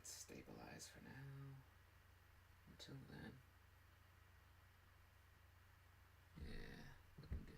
Let's stabilize for now. Until then. Yeah, looking good.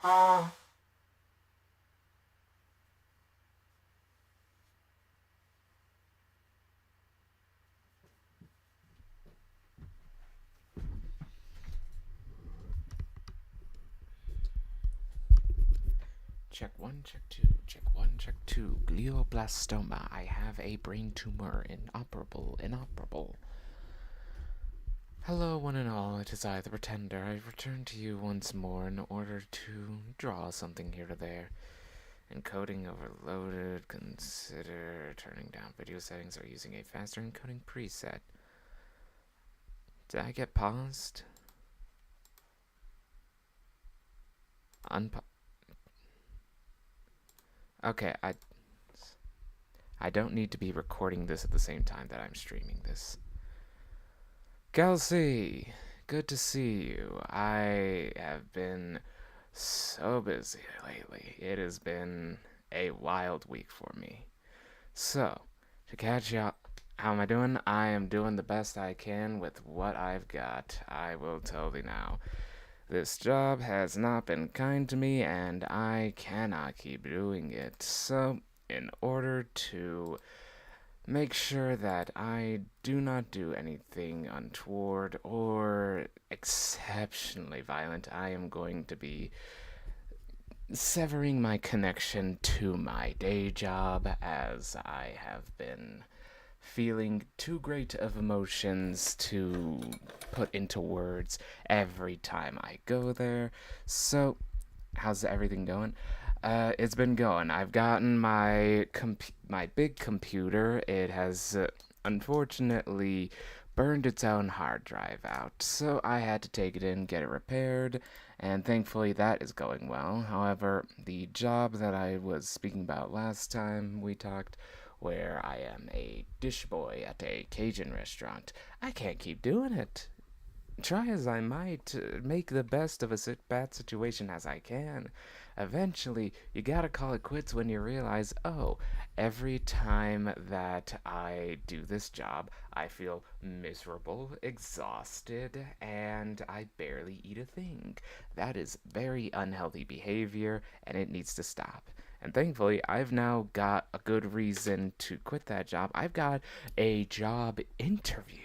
Check one, check two, check one, check two. Glioblastoma. I have a brain tumor. Inoperable. Hello, one and all. It is I, the Pretender. I return to you once more in order to draw something here or there. Encoding overloaded. Consider turning down video settings or using a faster encoding preset. Did I get paused? Okay, I don't need to be recording this at the same time that I'm streaming this. Kelsey, good to see you. I have been so busy lately. It has been a wild week for me. So, to catch you up, how am I doing? I am doing the best I can with what I've got. I will tell thee now. This job has not been kind to me, and I cannot keep doing it. So, in order to make sure that I do not do anything untoward or exceptionally violent, I am going to be severing my connection to my day job, as I have been feeling too great of emotions to put into words every time I go there. So, how's everything going? It's been going. I've gotten my big computer. It has unfortunately burned its own hard drive out, so I had to take it in, get it repaired, and thankfully that is going well. However, the job that I was speaking about last time we talked, where I am a dish boy at a Cajun restaurant, I can't keep doing it. Try as I might, make the best of a bad situation as I can. Eventually, you gotta call it quits when you realize, oh, every time that I do this job, I feel miserable, exhausted, and I barely eat a thing. That is very unhealthy behavior, and it needs to stop. And thankfully, I've now got a good reason to quit that job. I've got a job interview.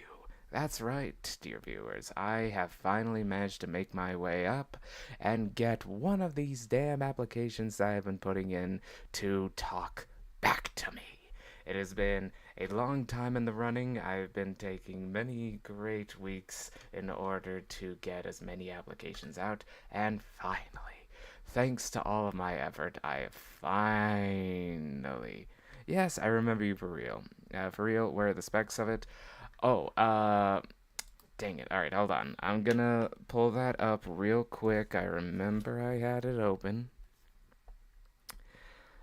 That's right, dear viewers. I have finally managed to make my way up and get one of these damn applications that I've been putting in to talk back to me. It has been a long time in the running. I've been taking many great weeks in order to get as many applications out, and finally, thanks to all of my effort, I have finally. Yes, I remember you for real. For real, where are the specs of it? Oh, dang it. Alright, hold on. I'm gonna pull that up real quick. I remember I had it open.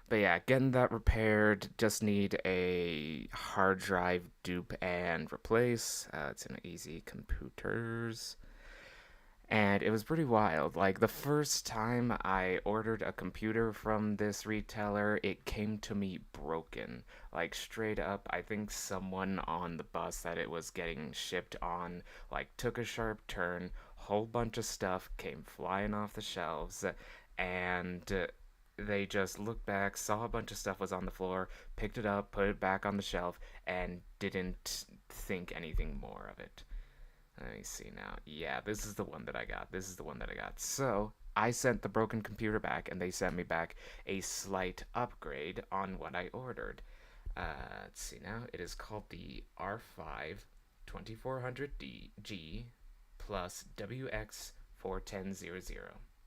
But yeah, getting that repaired. Just need a hard drive dupe and replace. It's an Easy Computers. And it was pretty wild. Like, the first time I ordered a computer from this retailer, it came to me broken. Like, straight up, I think someone on the bus that it was getting shipped on, like, took a sharp turn, whole bunch of stuff came flying off the shelves, and they just looked back, saw a bunch of stuff was on the floor, picked it up, put it back on the shelf, and didn't think anything more of it. Let me see now. Yeah, this is the one that I got. This is the one that I got. So, I sent the broken computer back, and they sent me back a slight upgrade on what I ordered. Let's see now. It is called the R5 2400G plus WX 4100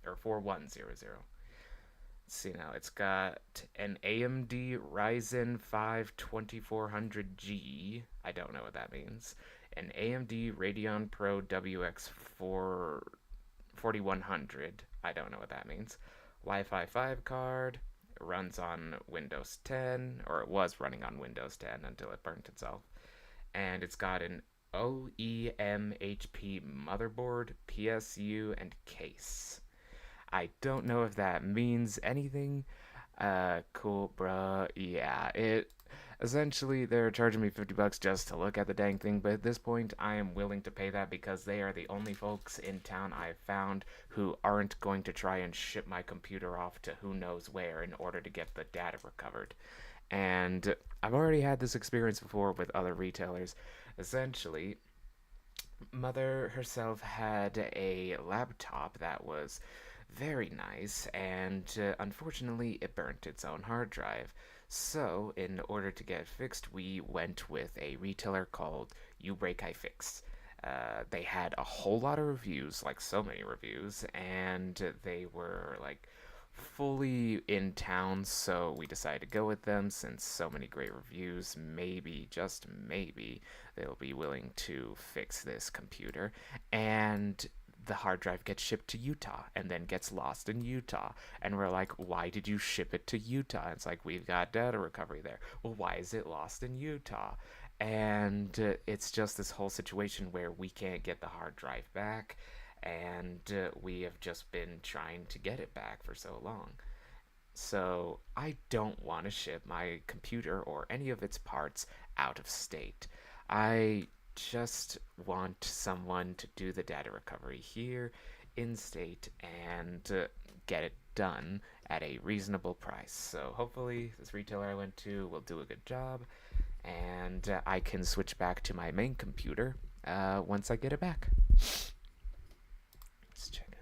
or 4100. Let's see now. It's got an AMD Ryzen 5 2400G. I don't know what that means. An AMD Radeon Pro WX 4100. I don't know what that means. Wi-Fi 5 card. It runs on Windows 10, or it was running on Windows 10 until it burnt itself. And it's got an OEM HP motherboard, PSU, and case. I don't know if that means anything. Cool, bruh. Yeah, Essentially, they're charging me $50 just to look at the dang thing, but at this point, I am willing to pay that because they are the only folks in town I've found who aren't going to try and ship my computer off to who knows where in order to get the data recovered. And I've already had this experience before with other retailers. Essentially, Mother herself had a laptop that was very nice, and unfortunately, it burnt its own hard drive. So, in order to get it fixed, we went with a retailer called You Break I Fix. They had a whole lot of reviews, like so many reviews, and they were like fully in town, so we decided to go with them since so many great reviews. Maybe, just maybe, they'll be willing to fix this computer. And the hard drive gets shipped to Utah and then gets lost in Utah. And we're like, why did you ship it to Utah? And it's like, we've got data recovery there. Well, why is it lost in Utah? And it's just this whole situation where we can't get the hard drive back. And we have just been trying to get it back for so long. So I don't want to ship my computer or any of its parts out of state. I just want someone to do the data recovery here in state and get it done at a reasonable price. So hopefully, this retailer I went to will do a good job and I can switch back to my main computer once I get it back. Let's check.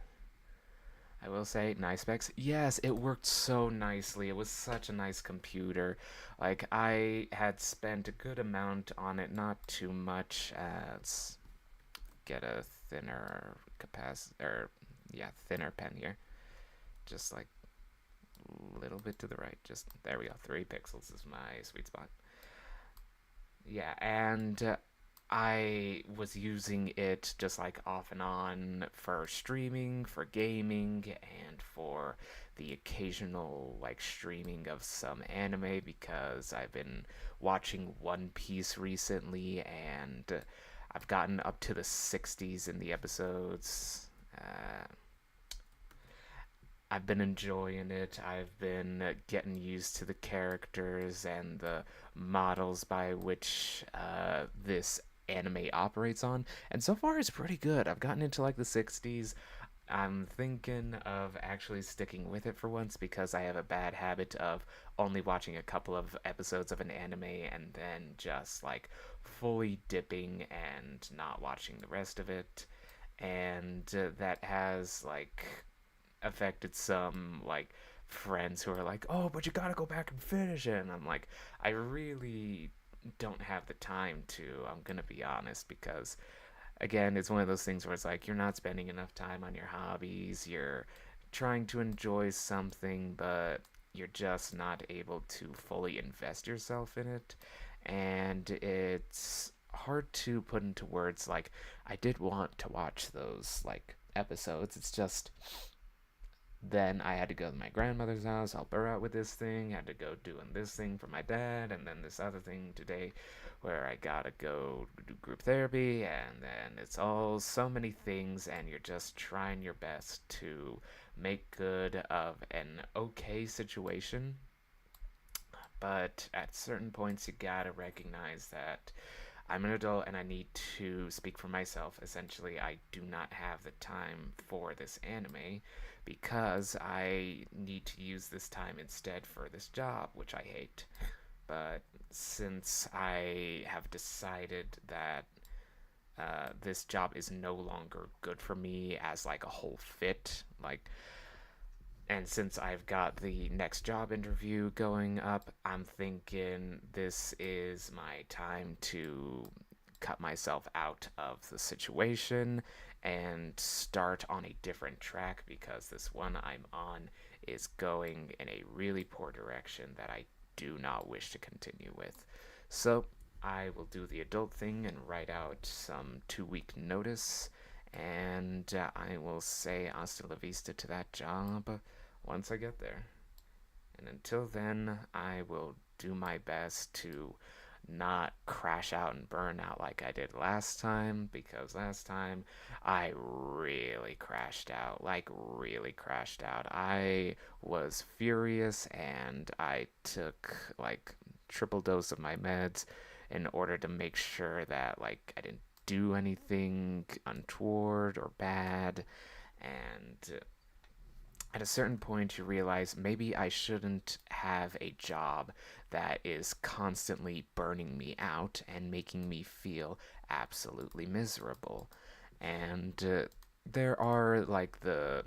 I will say, nice specs. Yes, it worked so nicely. It was such a nice computer. Like, I had spent a good amount on it, not too much. Let's get a thinner thinner pen here. Just like a little bit to the right. Just, there we go. 3 pixels is my sweet spot. Yeah, and I was using it just like off and on for streaming, for gaming, and for the occasional like streaming of some anime because I've been watching One Piece recently and I've gotten up to the 60s in the episodes. I've been enjoying it. I've been getting used to the characters and the models by which this anime operates on. And so far, it's pretty good. I've gotten into like the 60s. I'm thinking of actually sticking with it for once because I have a bad habit of only watching a couple of episodes of an anime and then just like fully dipping and not watching the rest of it. And that has like affected some like friends who are like, "Oh, but you gotta go back and finish it." And I'm like, I really don't have the time to. I'm gonna be honest because, again, it's one of those things where it's like you're not spending enough time on your hobbies. You're trying to enjoy something, but you're just not able to fully invest yourself in it, and it's hard to put into words like I did want to watch those like episodes. It's just then I had to go to my grandmother's house, help her out with this thing, had to go doing this thing for my dad, and then this other thing today where I gotta go do group therapy, and then it's all so many things, and you're just trying your best to make good of an okay situation. But at certain points, you gotta recognize that I'm an adult and I need to speak for myself. Essentially, I do not have the time for this anime because I need to use this time instead for this job, which I hate. But since I have decided that this job is no longer good for me as like a whole fit, like, and since I've got the next job interview going up, I'm thinking this is my time to cut myself out of the situation and start on a different track because this one I'm on is going in a really poor direction that I do not wish to continue with. So I will do the adult thing and write out some 2 week notice, and I will say hasta la vista to that job once I get there. And until then, I will do my best to not crash out and burn out like I did last time because last time I really crashed out. Like, really crashed out. I was furious and I took like triple dose of my meds in order to make sure that like I didn't do anything untoward or bad. And at a certain point, you realize maybe I shouldn't have a job that is constantly burning me out and making me feel absolutely miserable. And there are like the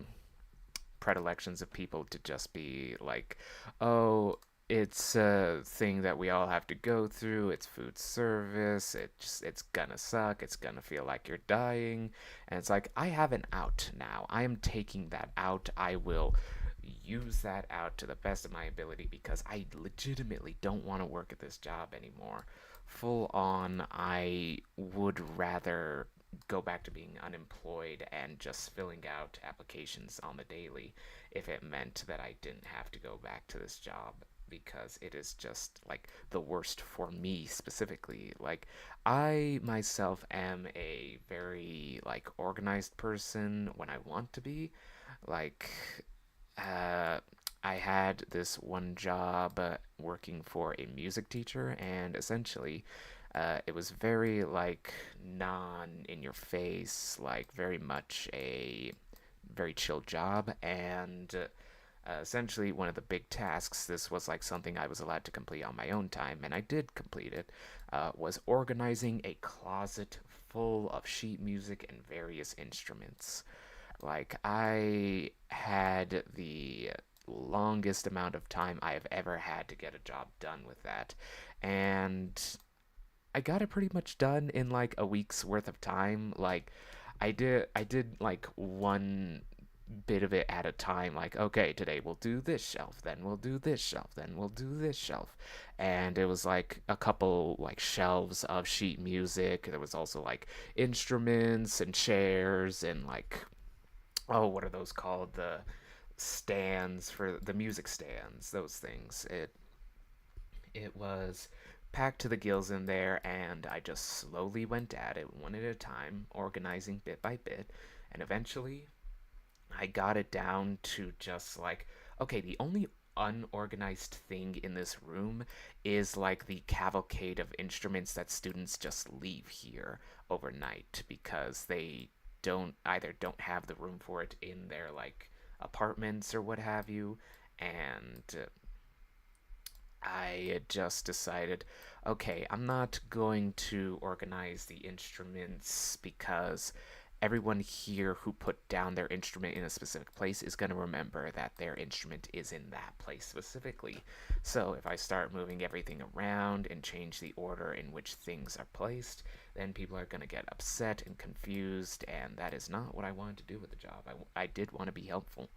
predilections of people to just be like, oh, it's a thing that we all have to go through. It's food service. It's gonna suck. It's gonna feel like you're dying. And it's like I have an out now. I am taking that out. I will use that out to the best of my ability because I legitimately don't want to work at this job anymore. Full on, I would rather go back to being unemployed and just filling out applications on the daily if it meant that I didn't have to go back to this job because it is just like the worst for me specifically. Like I myself am a very like organized person when I want to be. Like uh I had this one job working for a music teacher, and essentially it was very like non in your face, like very much a very chill job. And essentially, one of the big tasks, this was like something I was allowed to complete on my own time, and I did complete it, was organizing a closet full of sheet music and various instruments. Like, I had the longest amount of time I have ever had to get a job done with that. And I got it pretty much done in like a week's worth of time. Like I did like one bit of it at a time. Like, okay, today we'll do this shelf, then we'll do this shelf, then we'll do this shelf. And it was like a couple like shelves of sheet music. There was also like instruments and chairs and like, oh, what are those called? The stands for the music stands, those things. It was packed to the gills in there, and I just slowly went at it one at a time, organizing bit by bit, and eventually I got it down to just like, okay, the only unorganized thing in this room is like the cavalcade of instruments that students just leave here overnight because they don't have the room for it in their like apartments or what have you. And I had just decided, okay, I'm not going to organize the instruments because everyone here who put down their instrument in a specific place is going to remember that their instrument is in that place specifically. So if I start moving everything around and change the order in which things are placed, then people are going to get upset and confused, and that is not what I wanted to do with the job. I did want to be helpful.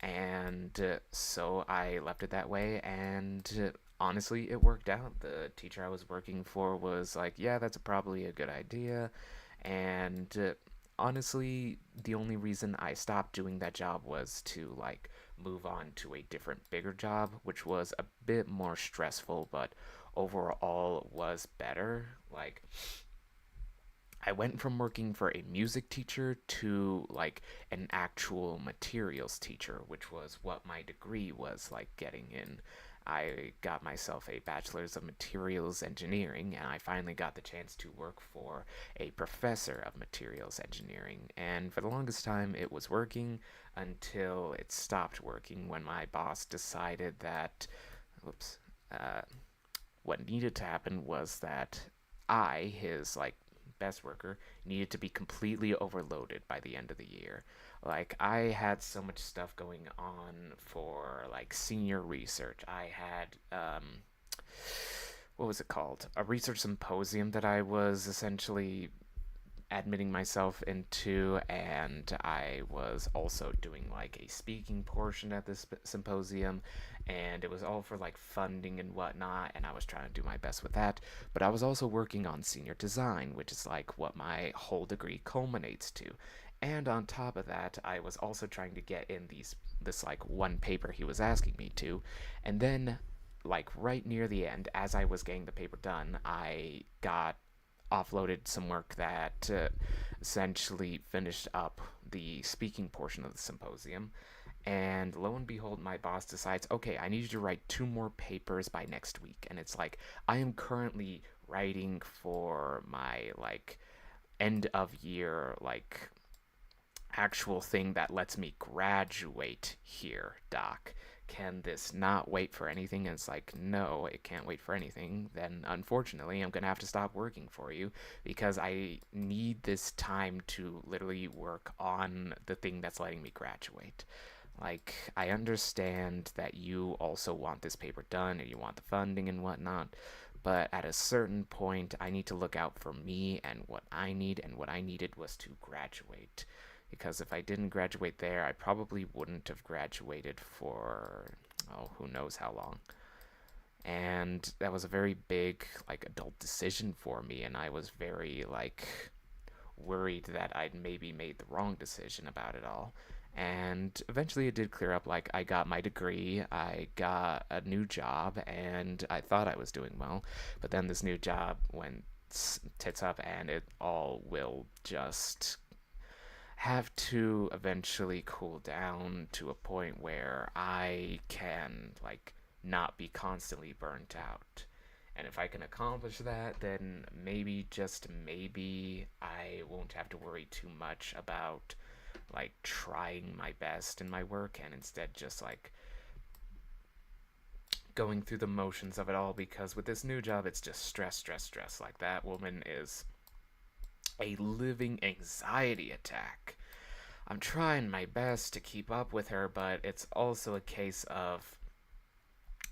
And so I left it that way, and honestly, it worked out. The teacher I was working for was like, yeah, that's probably a good idea. And honestly, the only reason I stopped doing that job was to like move on to a different, bigger job, which was a bit more stressful, but overall was better. Like, I went from working for a music teacher to like an actual materials teacher, which was what my degree was like getting in. I got myself a bachelor's of materials engineering, and I finally got the chance to work for a professor of materials engineering. And for the longest time, it was working until it stopped working when my boss decided that, whoops, uh, what needed to happen was that I, his like best worker, needed to be completely overloaded by the end of the year. Like I had so much stuff going on for like senior research. I had what was it called? A research symposium that I was essentially admitting myself into, and I was also doing like a speaking portion at this symposium, and it was all for like funding and whatnot, and I was trying to do my best with that. But I was also working on senior design, which is like what my whole degree culminates to. And on top of that, I was also trying to get in this like one paper he was asking me to, and then like right near the end, as I was getting the paper done, I got offloaded some work that essentially finished up the speaking portion of the symposium. And lo and behold, my boss decides, okay, I need you to write 2 more papers by next week. And it's like, I am currently writing for my like end of year like actual thing that lets me graduate here, doc. Can this not wait for anything? And it's like, no, it can't wait for anything. Then, unfortunately, I'm going to have to stop working for you because I need this time to literally work on the thing that's letting me graduate. Like, I understand that you also want this paper done and you want the funding and whatnot, but at a certain point, I need to look out for me and what I need, and what I needed was to graduate. Because if I didn't graduate there, I probably wouldn't have graduated for, oh, who knows how long. And that was a very big, like, adult decision for me, and I was very, like, worried that I'd maybe made the wrong decision about it all. And eventually it did clear up. Like, I got my degree, I got a new job, and I thought I was doing well. But then this new job went tits up, and it all will just have to eventually cool down to a point where I can, like, not be constantly burnt out. And if I can accomplish that, then maybe, just maybe, I won't have to worry too much about, like, trying my best in my work and instead just, like, going through the motions of it all, because with this new job, it's just stress, stress, stress. Like, that woman is a living anxiety attack. I'm trying my best to keep up with her, but it's also a case of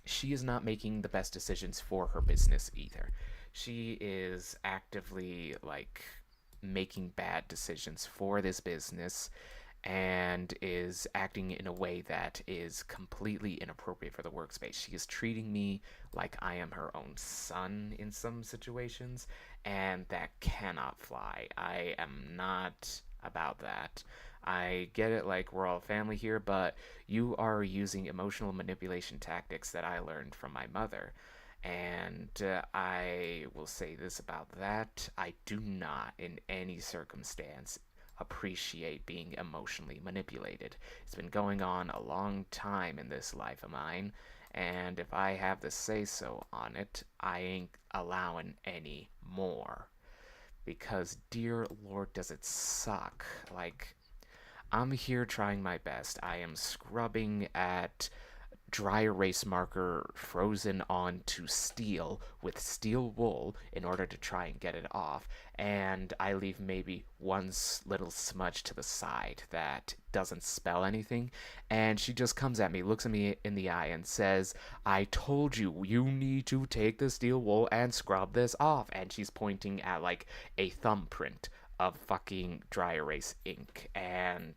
she is not making the best decisions for her business either. She is actively like making bad decisions for this business and is acting in a way that is completely inappropriate for the workspace. She is treating me like I am her own son in some situations, and that cannot fly. I am not about that. I get it, like, we're all family here, but you are using emotional manipulation tactics that I learned from my mother. And I will say this about that: I do not, in any circumstance, appreciate being emotionally manipulated. It's been going on a long time in this life of mine, and if I have the say so on it, I ain't allowing any more. Because, dear Lord, does it suck. Like, I'm here trying my best. I am scrubbing at dry erase marker frozen onto steel with steel wool in order to try and get it off, and I leave maybe one little smudge to the side that doesn't spell anything, and she just comes at me, looks at me in the eye, and says, I told you, you need to take the steel wool and scrub this off. And she's pointing at like a thumbprint of fucking dry erase ink, and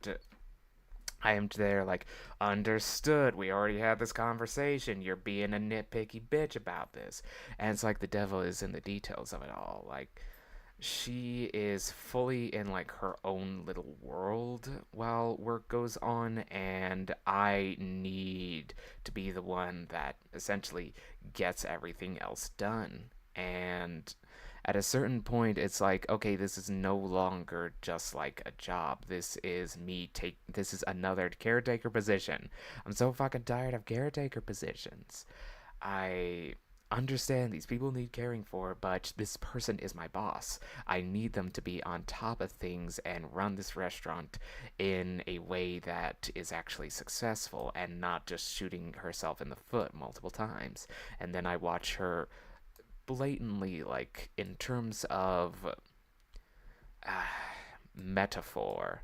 I am there like, understood. We already had this conversation. You're being a nitpicky bitch about this. And it's like the devil is in the details of it all. Like, she is fully in like her own little world while work goes on, and I need to be the one that essentially gets everything else done. And at a certain point, it's like, okay, this is no longer just like a job. This is another caretaker position. I'm so fucking tired of caretaker positions. I understand these people need caring for, but this person is my boss. I need them to be on top of things and run this restaurant in a way that is actually successful and not just shooting herself in the foot multiple times. And then I watch her blatantly, like, in terms of uh, metaphor,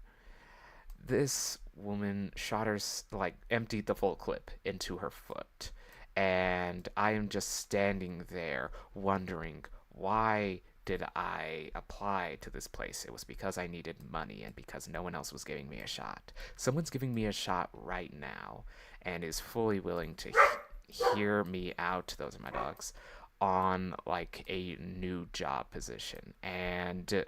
this woman shot her, like, emptied the full clip into her foot. And I am just standing there wondering, why did I apply to this place? It was because I needed money and because no one else was giving me a shot. Someone's giving me a shot right now and is fully willing to hear me out. Those are my dogs. On like a new job position. And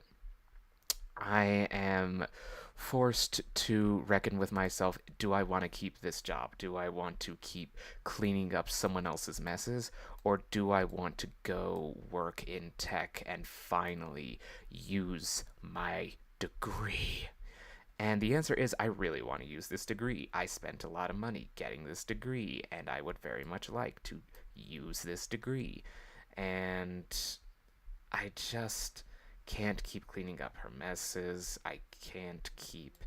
I am forced to reckon with myself, do I want to keep this job? Do I want to keep cleaning up someone else's messes? Or do I want to go work in tech and finally use my degree? And the answer is I really want to use this degree. I spent a lot of money getting this degree, and I would very much like to use this degree. And I just can't keep cleaning up her messes. I can't keep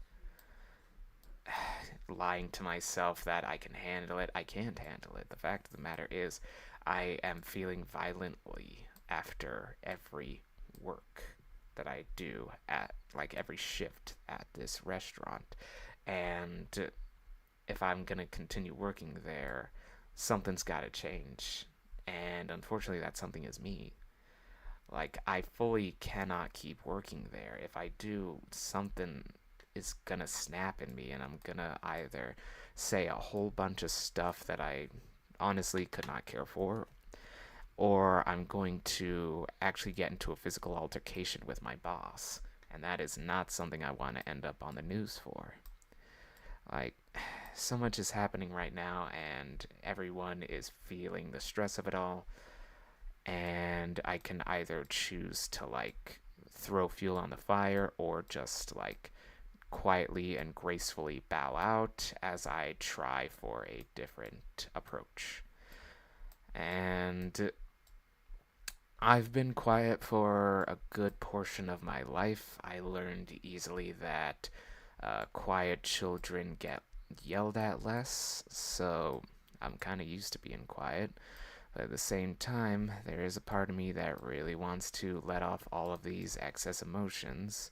lying to myself that I can handle it. I can't handle it. The fact of the matter is, I am feeling violently after every work that I do at like every shift at this restaurant. And if I'm gonna continue working there, something's gotta change. And unfortunately, that something is me. Like, I fully cannot keep working there. If I do, something is gonna snap in me, and I'm gonna either say a whole bunch of stuff that I honestly could not care for, or I'm going to actually get into a physical altercation with my boss. And that is not something I want to end up on the news for. Like, so much is happening right now, and everyone is feeling the stress of it all. And I can either choose to, like, throw fuel on the fire or just, like, quietly and gracefully bow out as I try for a different approach. And I've been quiet for a good portion of my life. I learned easily that quiet children get yelled at less, so I'm kind of used to being quiet. But at the same time, there is a part of me that really wants to let off all of these excess emotions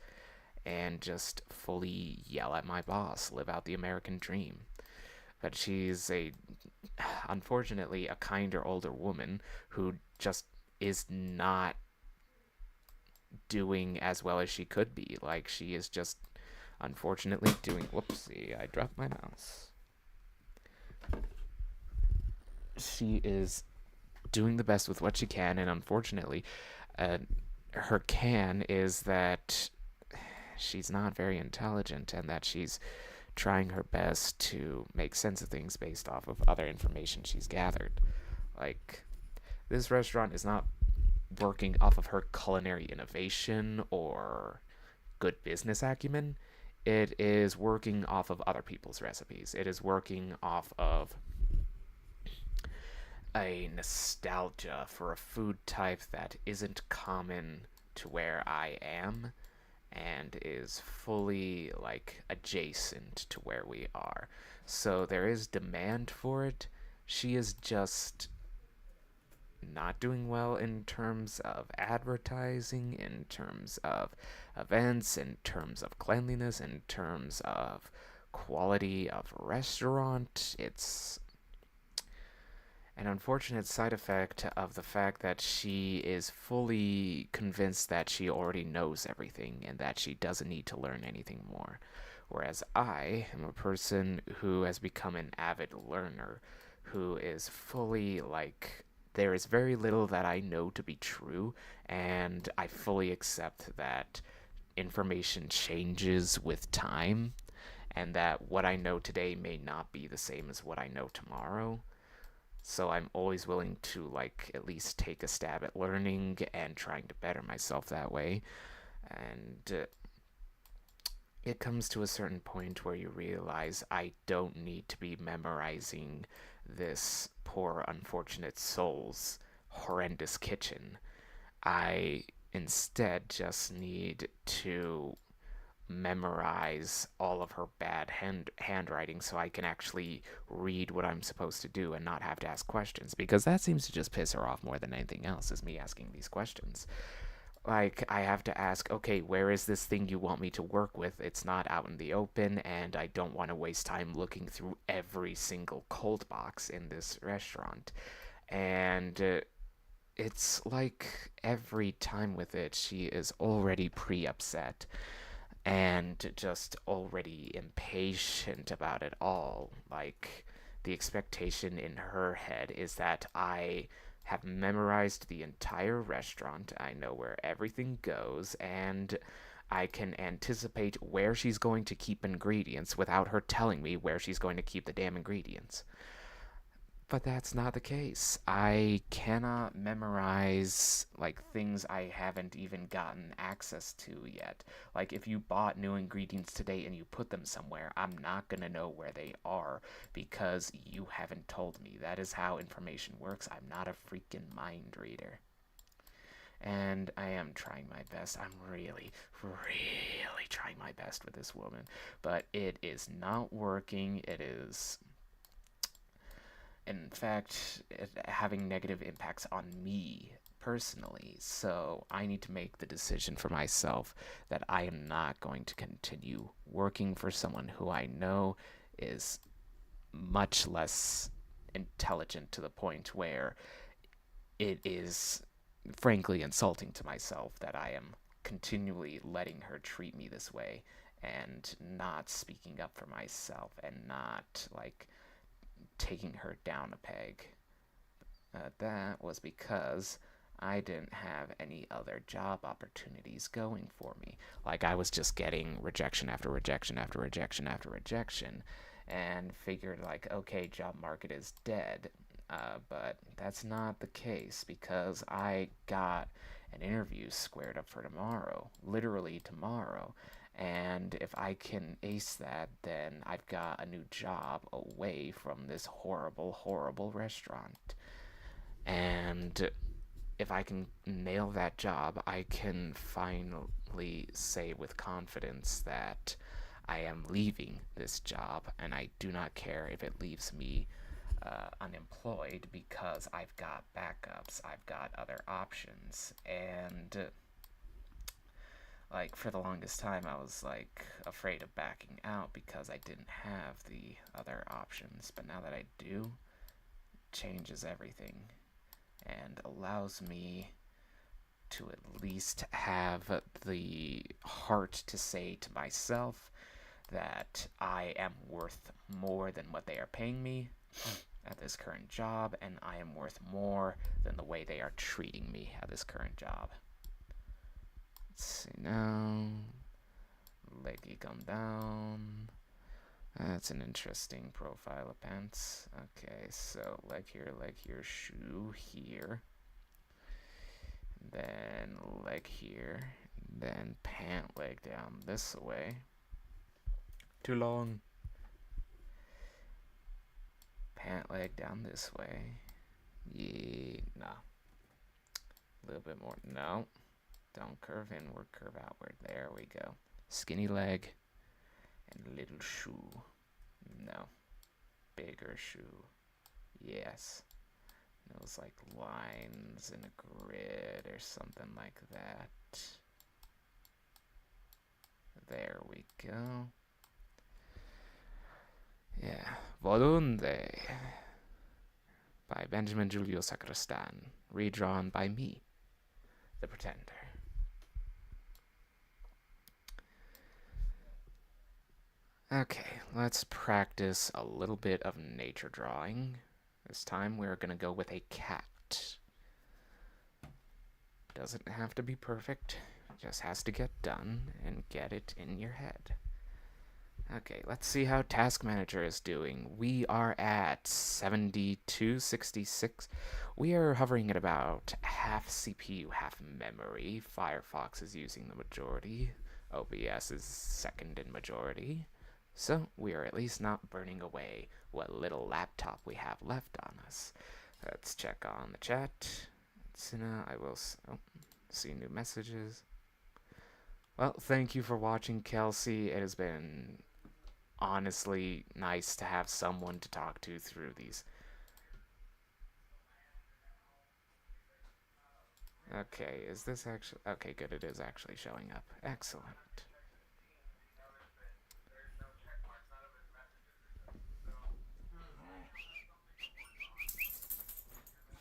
and just fully yell at my boss, live out the American dream. But she's unfortunately, a kinder older woman who just is not doing as well as she could be. Like, she is just unfortunately doing. Whoopsie, I dropped my mouse. She is doing the best with what she can, and unfortunately, uh, her can is that she's not very intelligent and that she's trying her best to make sense of things based off of other information she's gathered. Like, this restaurant is not working off of her culinary innovation or good business acumen. It is working off of other people's recipes. It is working off of a nostalgia for a food type that isn't common to where I am and is fully like adjacent to where we are. So there is demand for it. She is just not doing well in terms of advertising, in terms of events, in terms of cleanliness, in terms of quality of restaurant. It's an unfortunate side effect of the fact that she is fully convinced that she already knows everything and that she doesn't need to learn anything more. Whereas I am a person who has become an avid learner, who is fully like, there is very little that I know to be true, and I fully accept that information changes with time, and that what I know today may not be the same as what I know tomorrow. So I'm always willing to, like, at least take a stab at learning and trying to better myself that way. And it comes to a certain point where you realize I don't need to be memorizing this poor unfortunate soul's horrendous kitchen. I instead just need to memorize all of her bad handwriting so I can actually read what I'm supposed to do and not have to ask questions, because that seems to just piss her off more than anything else, is me asking these questions. Like, I have to ask, okay, where is this thing you want me to work with? It's not out in the open, and I don't want to waste time looking through every single cold box in this restaurant. And it's like every time with it, she is already pre upset and just already impatient about it all. Like, the expectation in her head is that I have memorized the entire restaurant, I know where everything goes, and I can anticipate where she's going to keep ingredients without her telling me where she's going to keep the damn ingredients. But that's not the case. I cannot memorize like things I haven't even gotten access to yet. Like if you bought new ingredients today and you put them somewhere, I'm not going to know where they are because you haven't told me. That is how information works. I'm not a freaking mind reader. And I am trying my best. I'm really, really trying my best with this woman, but it is not working. It is, in fact, having negative impacts on me personally. So I need to make the decision for myself that I am not going to continue working for someone who I know is much less intelligent to the point where it is frankly insulting to myself that I am continually letting her treat me this way and not speaking up for myself and not like taking her down a peg. That was because I didn't have any other job opportunities going for me. Like, I was just getting rejection after rejection after rejection after rejection, and figured, like, okay, job market is dead. But that's not the case because I got an interview squared up for tomorrow, literally tomorrow. And if I can ace that, then I've got a new job away from this horrible, horrible restaurant. And if I can nail that job, I can finally say with confidence that I am leaving this job, and I do not care if it leaves me unemployed because I've got backups, I've got other options, and like for the longest time I was like afraid of backing out because I didn't have the other options, but now that I do, changes everything and allows me to at least have the heart to say to myself that I am worth more than what they are paying me at this current job, and I am worth more than the way they are treating me at this current job. Let's see now. Leggy come down. That's an interesting profile of pants. Okay, so leg here, shoe here. Then leg here. Then pant leg down this way. Too long. Pant leg down this way. Yeah, no. A little bit more. No. Don't curve inward, curve outward. There we go. Skinny leg and little shoe. No. Bigger shoe. Yes. Those like lines in a grid or something like that. There we go. Yeah. Volunde by Benjamin Julio Sacristan. Redrawn by me, the Pretender. Okay, let's practice a little bit of nature drawing. This time we're going to go with a cat. Doesn't have to be perfect, just has to get done and get it in your head. Okay, let's see how Task Manager is doing. We are at 7266. We are hovering at about half CPU, half memory. Firefox is using the majority. OBS is second in majority. So we are at least not burning away what little laptop we have left on us. Let's check on the chat. I will see new messages. Well, thank you for watching, Kelsey. It has been honestly nice to have someone to talk to through these. Okay, is this actually... Okay, good, it is actually showing up. Excellent.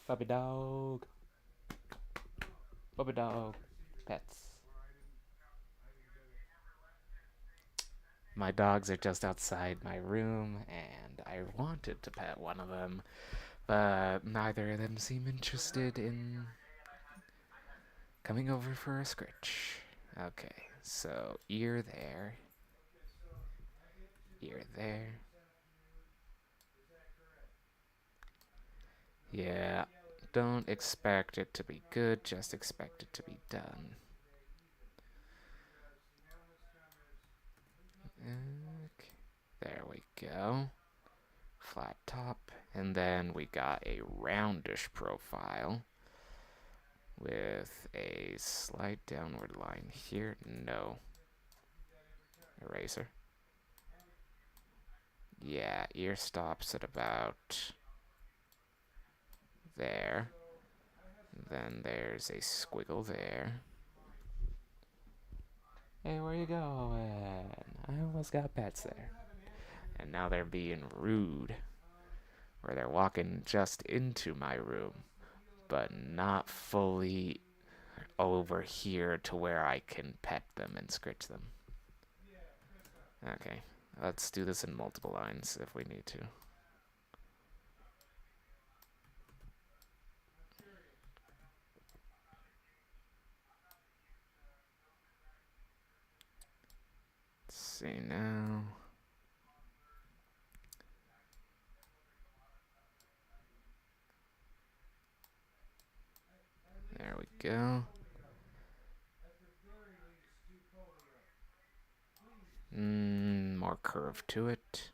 Puppy dog. Puppy dog. Pets. My dogs are just outside my room, and I wanted to pet one of them, but neither of them seem interested in coming over for a scritch. Okay, so ear there. Ear there. Yeah, don't expect it to be good, just expect it to be done. Okay, there we go. Flat top, and then we got a roundish profile with a slight downward line here. No. Eraser. Yeah, ear stops at about there. Then there's a squiggle there. Hey, where you going? I almost got pets there. And now they're being rude, where they're walking just into my room, but not fully over here to where I can pet them and scratch them. Okay, let's do this in multiple lines if we need to. Let's see now. There we go. More curve to it.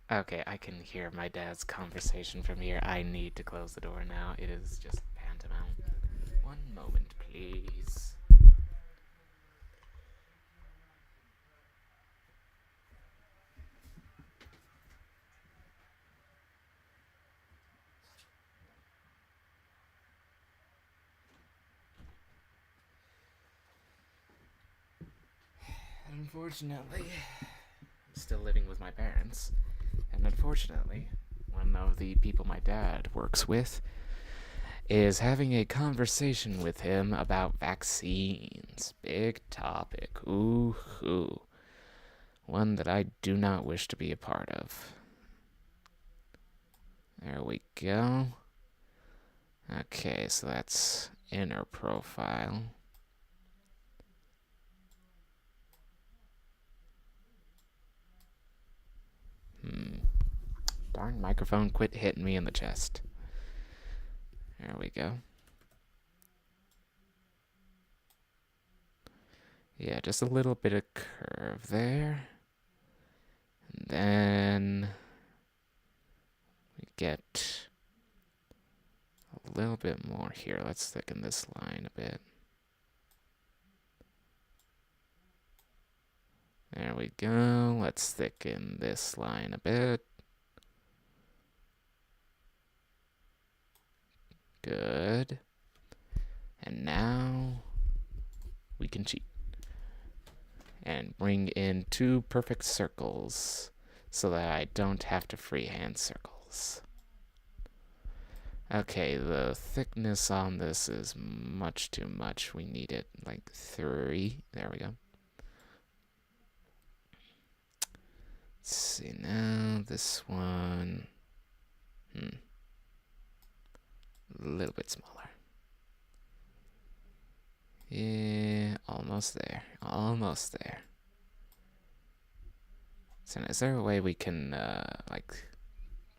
Okay, I can hear my dad's conversation from here. I need to close the door now. It is just pantomime. One moment, please. Unfortunately, I'm still living with my parents. And unfortunately, one of the people my dad works with is having a conversation with him about vaccines. Big topic. Ooh, hoo. One that I do not wish to be a part of. There we go. Okay, so that's inner profile. Darn microphone, quit hitting me in the chest. There we go. Yeah, just a little bit of curve there. And then we get a little bit more here. Let's thicken this line a bit. There we go. Let's thicken this line a bit. Good. And now we can cheat and bring in two perfect circles so that I don't have to freehand circles. Okay, the thickness on this is much too much. We need it like 3. There we go. Let's see now, this one. A little bit smaller. Yeah, almost there. Almost there. So is there a way we can, like,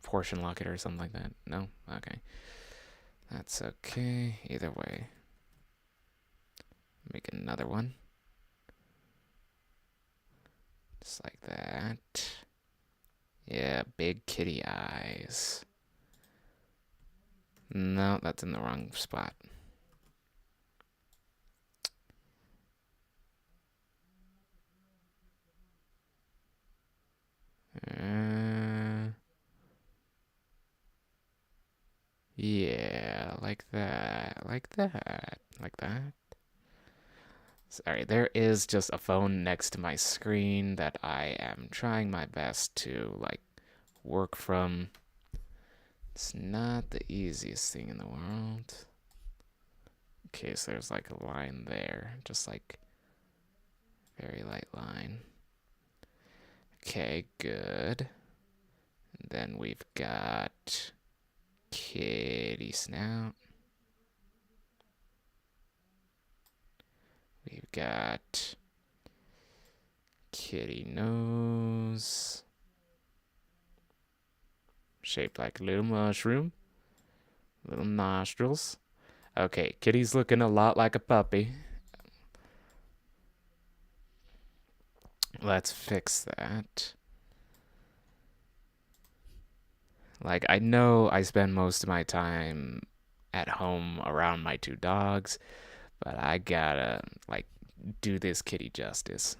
portion lock it or something like that? No? Okay. That's okay. Either way. Make another one. Just like that. Yeah, big kitty eyes. No, that's in the wrong spot. Yeah, like that, like that, like that. Sorry, there is just a phone next to my screen that I am trying my best to, like, work from. It's not the easiest thing in the world. Okay, so there's like a line there, just like very light line. Okay, good. And then we've got kitty snout. Got kitty nose, shaped like a little mushroom, little nostrils. Okay, kitty's looking a lot like a puppy. Let's fix that. Like, I know I spend most of my time at home around my two dogs, but I gotta, like, do this kitty justice.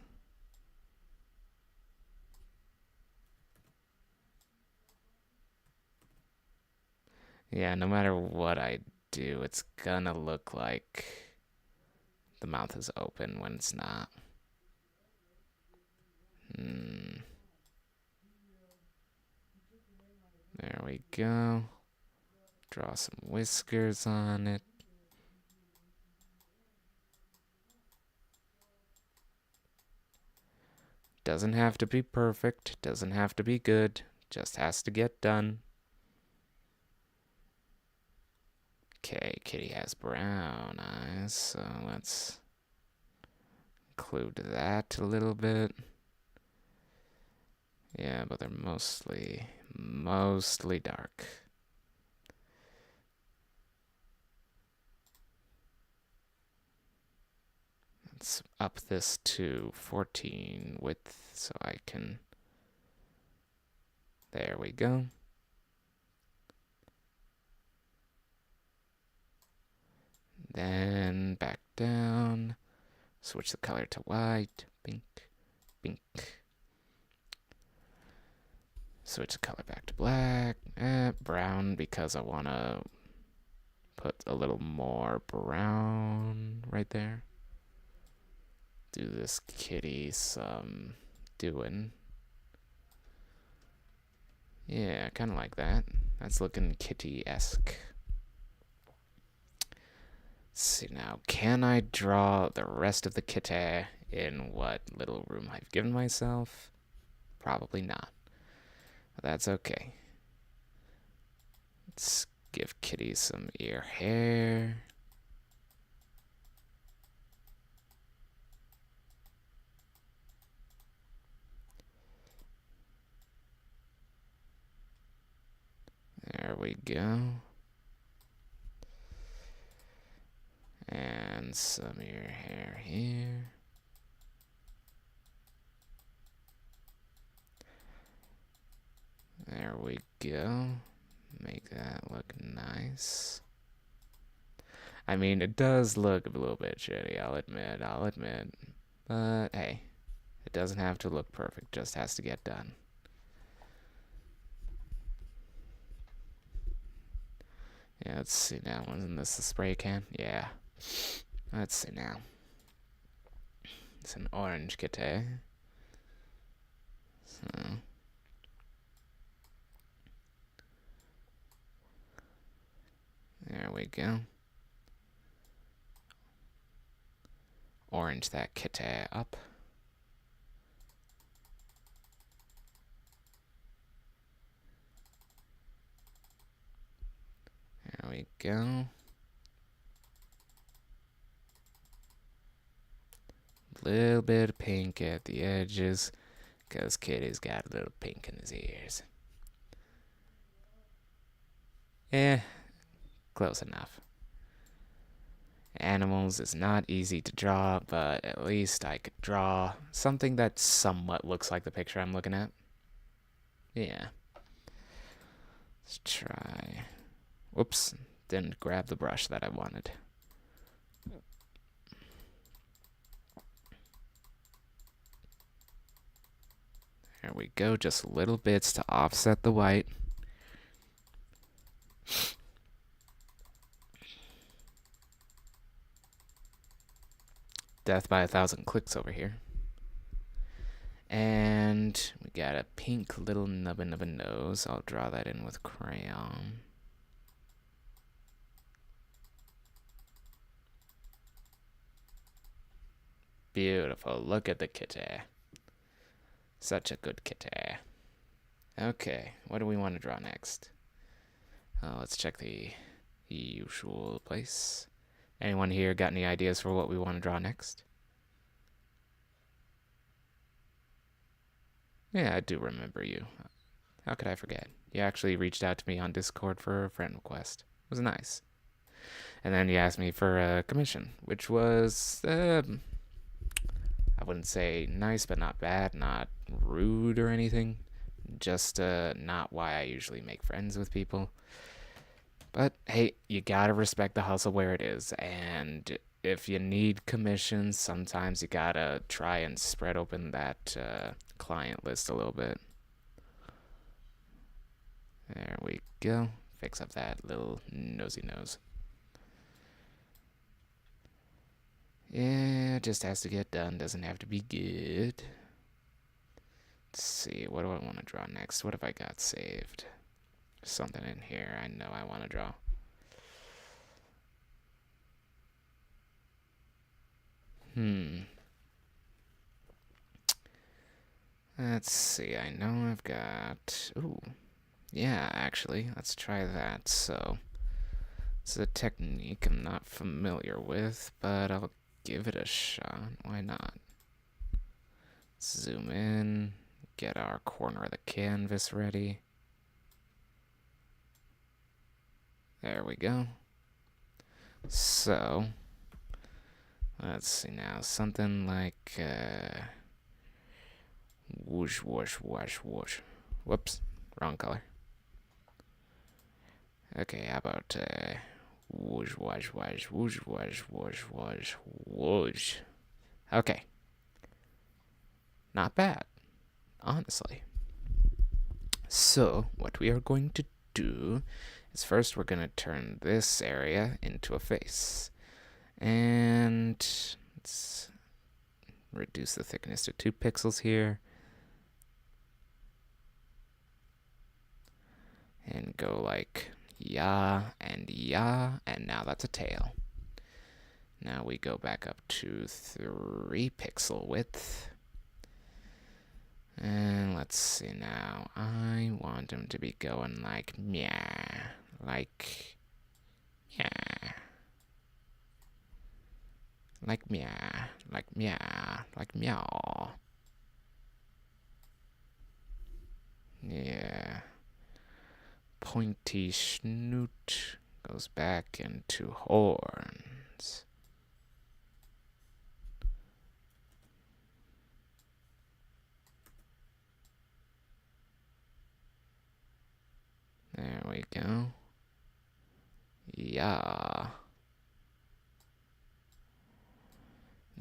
Yeah, no matter what I do, it's gonna look like the mouth is open when it's not. Hmm. There we go. Draw some whiskers on it. Doesn't have to be perfect, doesn't have to be good, just has to get done. Okay, kitty has brown eyes, so let's include that a little bit. Yeah, but they're mostly dark. Let's up this to 14 width so I can. There we go. Then back down. Switch the color to white. Pink. Pink. Switch the color back to black. Brown because I want to put a little more brown right there. Do this kitty some doing. Yeah, kind of like that. That's looking kitty-esque. Let's see now. Can I draw the rest of the kitty in what little room I've given myself? Probably not. But that's okay. Let's give kitty some ear hair. There we go. And some ear hair here. There we go. Make that look nice. I mean, it does look a little bit shitty, I'll admit. But hey, it doesn't have to look perfect, just has to get done. Yeah, let's see now. Wasn't this the spray can? Yeah. Let's see now. It's an orange kitty. So. There we go. Orange that kitty up. There we go. Little bit of pink at the edges, because kitty's got a little pink in his ears. Eh, close enough. Animals is not easy to draw, but at least I could draw something that somewhat looks like the picture I'm looking at. Yeah. Let's try. Whoops, didn't grab the brush that I wanted. There we go, just little bits to offset the white. Death by 1,000 clicks over here. And we got a pink little nubbin of a nose. I'll draw that in with crayon. Beautiful. Look at the kitty. Such a good kitty. Okay, what do we want to draw next? Let's check the usual place. Anyone here got any ideas for what we want to draw next? Yeah, I do remember you. How could I forget? You actually reached out to me on Discord for a friend request. It was nice. And then you asked me for a commission, which was, I wouldn't say nice, but not bad, not rude or anything. Just not why I usually make friends with people. But hey, you gotta respect the hustle where it is. And if you need commissions, sometimes you gotta try and spread open that client list a little bit. There we go. Fix up that little nosy nose. Yeah, it just has to get done. Doesn't have to be good. Let's see. What do I want to draw next? What have I got saved? Something in here I know I want to draw. Let's see. I know I've got. Ooh. Yeah, actually. Let's try that. So, it's a technique I'm not familiar with, but I'll give it a shot. Why not? Zoom in, get our corner of the canvas ready. There we go. So, let's see now. Something like, whoosh, whoosh, whoosh, whoosh. Whoops, wrong color. Okay, how about, whoosh, whoosh, whoosh, whoosh, whoosh, whoosh, whoosh, whoosh. Okay. Not bad, honestly. So, what we are going to do is first we're going to turn this area into a face. And let's reduce the thickness to 2 pixels here. And go like yeah, and now that's a tail. Now we go back up to 3 pixel width. And let's see now. I want him to be going like meow. Like meow. Like meow. Like meow. Like meow. Yeah. Pointy snoot goes back into horns. There we go. Yeah.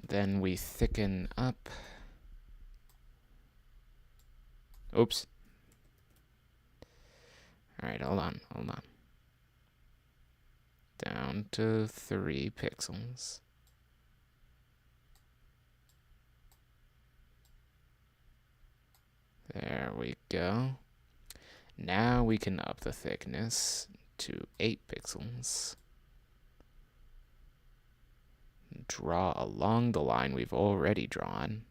Then we thicken up. Oops. Alright, hold on. Down to 3 pixels. There we go. Now we can up the thickness to 8 pixels. Draw along the line we've already drawn.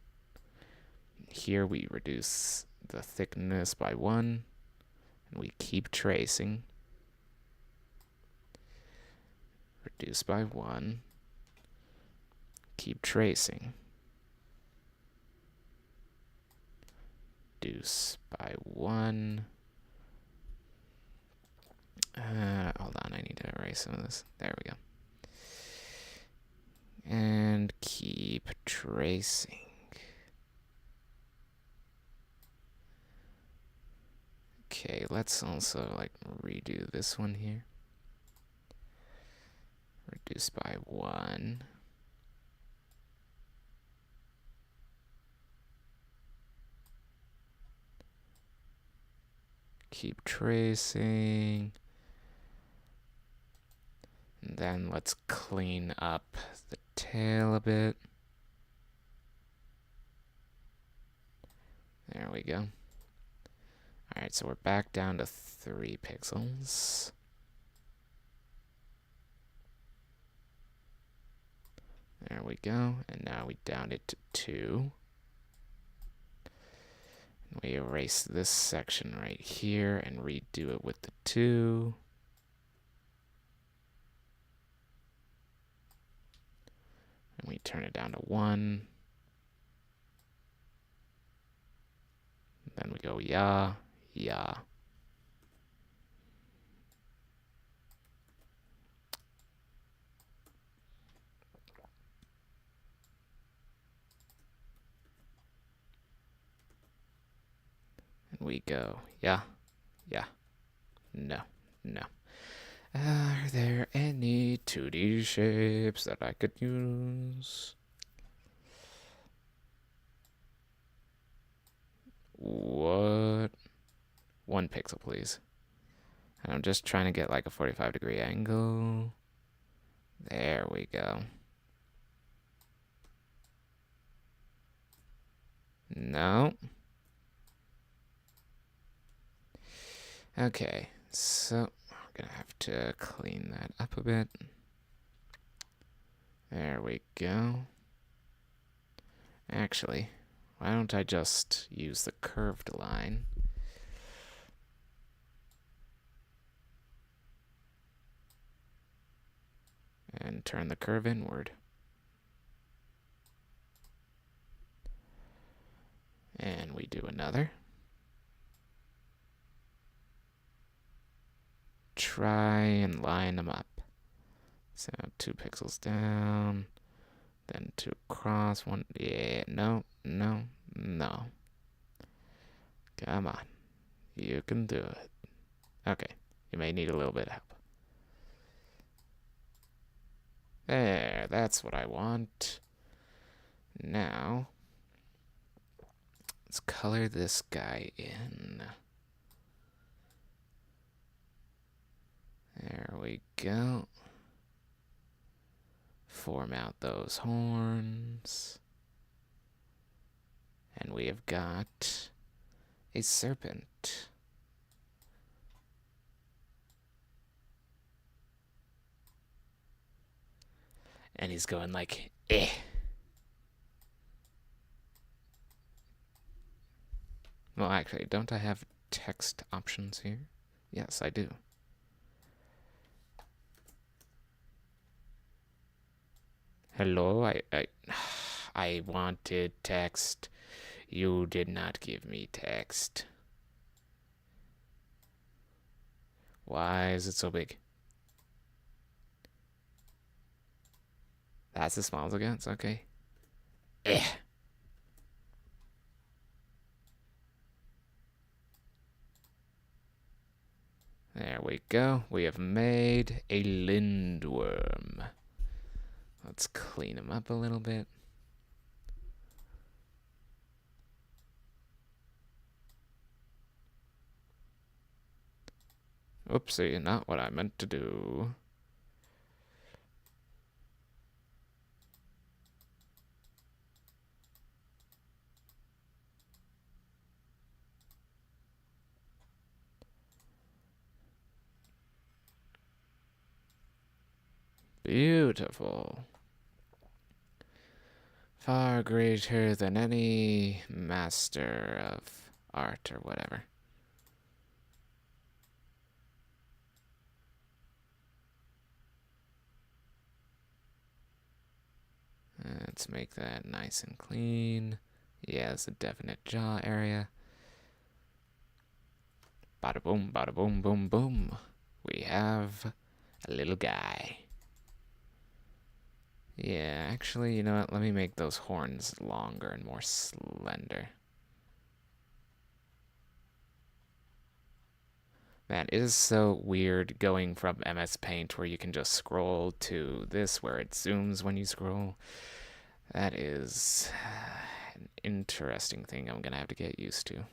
Here we reduce the thickness by 1, and we keep tracing. Reduce by 1. Keep tracing. Reduce by 1. Hold on, I need to erase some of this. There we go. And keep tracing. Okay, let's also like redo this one here. Reduce by 1. Keep tracing. And then let's clean up the tail a bit. There we go. Alright, so we're back down to 3 pixels. There we go. And now we downed it to 2. And we erase this section right here and redo it with the 2. And we turn it down to 1. Then we go yeah, yeah. And we go yeah, yeah, no, no. Are there any 2D shapes that I could use? What? 1 pixel, please. I'm just trying to get like a 45-degree angle. There we go. No. Okay, so I'm gonna have to clean that up a bit. There we go. Actually, why don't I just use the curved line? And turn the curve inward. And we do another. Try and line them up. So 2 pixels down, then 2 across, 1, yeah, no, no, no. Come on, you can do it. Okay, you may need a little bit of help. There, that's what I want. Now, let's color this guy in. There we go. Form out those horns. And we have got a serpent. And he's going like, eh. Well, actually, don't I have text options here? Yes, I do. Hello, I wanted text. You did not give me text. Why is it so big? That's as small as it gets? Okay. Eh. There we go. We have made a lindworm. Let's clean him up a little bit. Oopsie, not what I meant to do. Beautiful. Far greater than any master of art or whatever. Let's make that nice and clean. Yeah, it's a definite jaw area. Bada boom, boom, boom. We have a little guy. Yeah, actually, you know what? Let me make those horns longer and more slender. Man, it is so weird going from MS Paint where you can just scroll to this where it zooms when you scroll. That is an interesting thing I'm gonna have to get used to.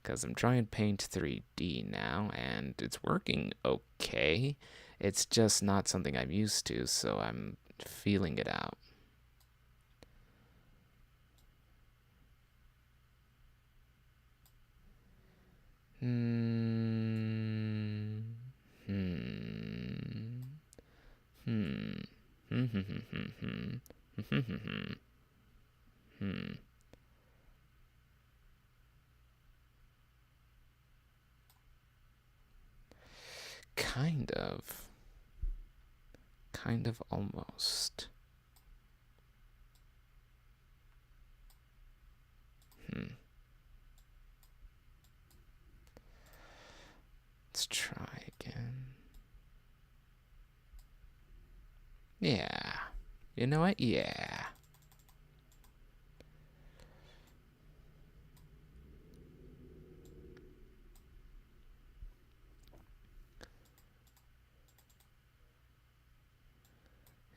Because I'm trying Paint 3D now, and it's working okay. It's just not something I'm used to, so I'm feeling it out. Hmm. Hmm. Hmm. Hmm. Hmm. Kind of. Kind of almost. Hmm. Let's try again. Yeah. You know what? Yeah.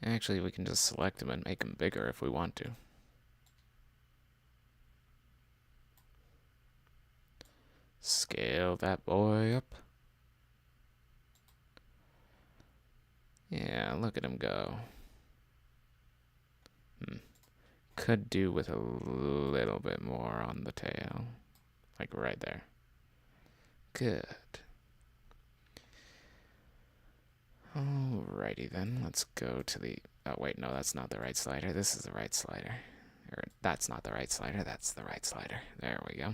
Actually, we can just select them and make them bigger if we want to. Scale that boy up. Yeah, look at him go. Could do with a little bit more on the tail. Like right there. Good. Alrighty then, let's go to the... Oh wait, no, that's not the right slider. This is the right slider. Or that's not the right slider, that's the right slider. There we go.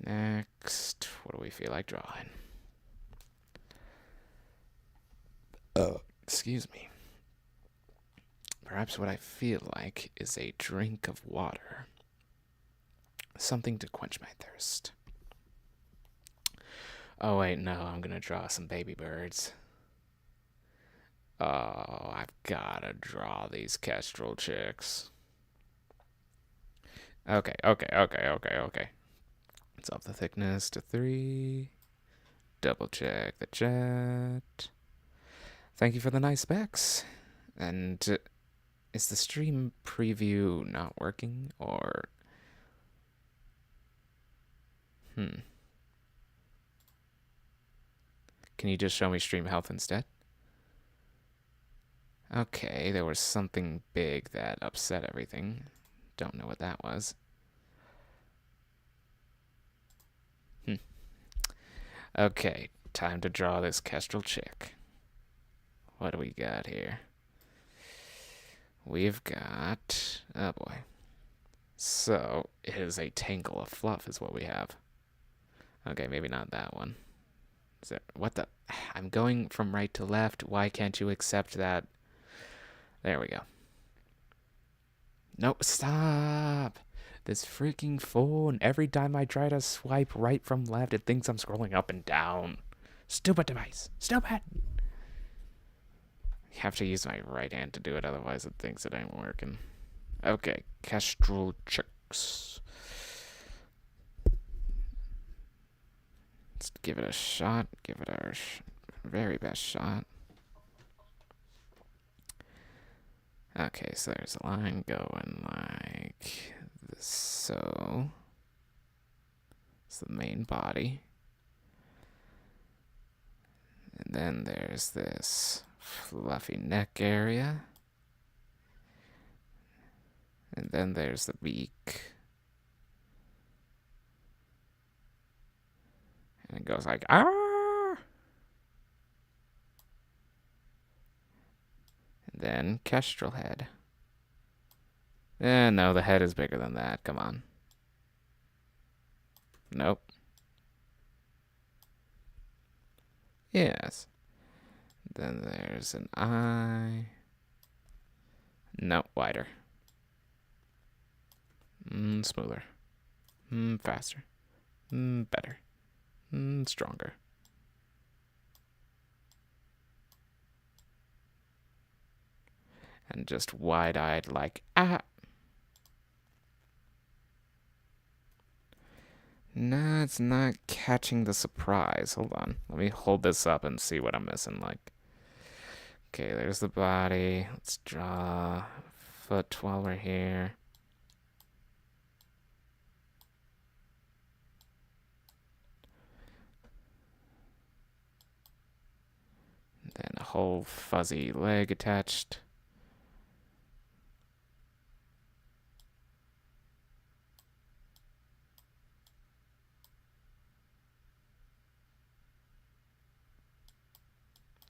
Next, what do we feel like drawing? Excuse me. Perhaps what I feel like is a drink of water. Something to quench my thirst. Oh wait, no, I'm gonna draw some baby birds. Oh, I've gotta draw these kestrel chicks. Okay. Let's up the thickness to 3. Double check the chat. Thank you for the nice specs. And is the stream preview not working, or... Can you just show me stream health instead? Okay, there was something big that upset everything. Don't know what that was. Okay, time to draw this kestrel chick. What do we got here? We've got... Oh boy. So, it is a tangle of fluff is what we have. Okay, maybe not that one. Is it... What the... I'm going from right to left. Why can't you accept that? There we go. No, stop! This freaking phone. Every time I try to swipe right from left, it thinks I'm scrolling up and down. Stupid device. Stupid! I have to use my right hand to do it, otherwise it thinks it ain't working. Okay, kestrel chicks. Let's give it a shot. Give it our very best shot. Okay, so there's a line going like this. So it's the main body. And then there's this fluffy neck area. And then there's the beak. And it goes like, ah! And then kestrel head. No, the head is bigger than that. Come on. Nope. Yes. Then there's an eye. No, wider. Smoother. Faster. Better. Stronger. And just wide-eyed like, ah! No, it's not catching the surprise. Hold on. Let me hold this up and see what I'm missing. Like, okay, there's the body. Let's draw foot while we're here. And then a whole fuzzy leg attached.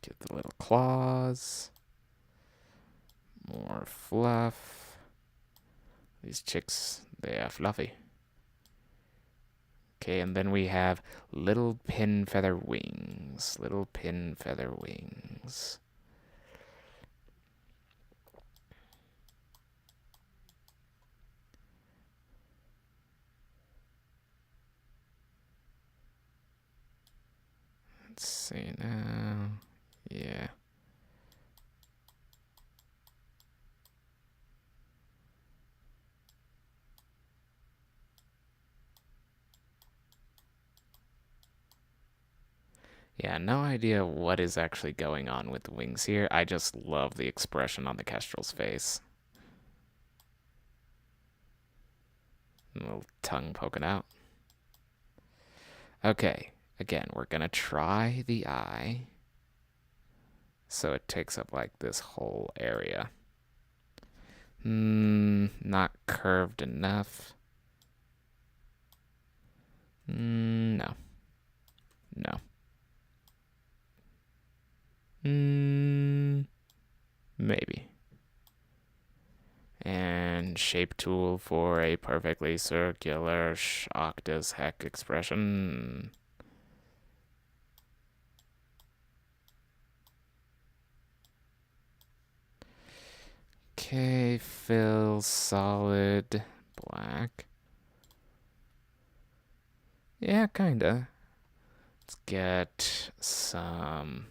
Get the little claws. More fluff. These chicks, they are fluffy. Okay, and then we have little pin feather wings. Little pin feather wings. Let's see now. Yeah. Yeah, no idea what is actually going on with the wings here. I just love the expression on the Kestrel's face. A little tongue poking out. Okay, again, we're gonna try the eye. So it takes up like this whole area. Not curved enough. No. No. Maybe. And shape tool for a perfectly circular shocked as heck expression. Okay, fill solid black. Yeah, kinda. Let's get some.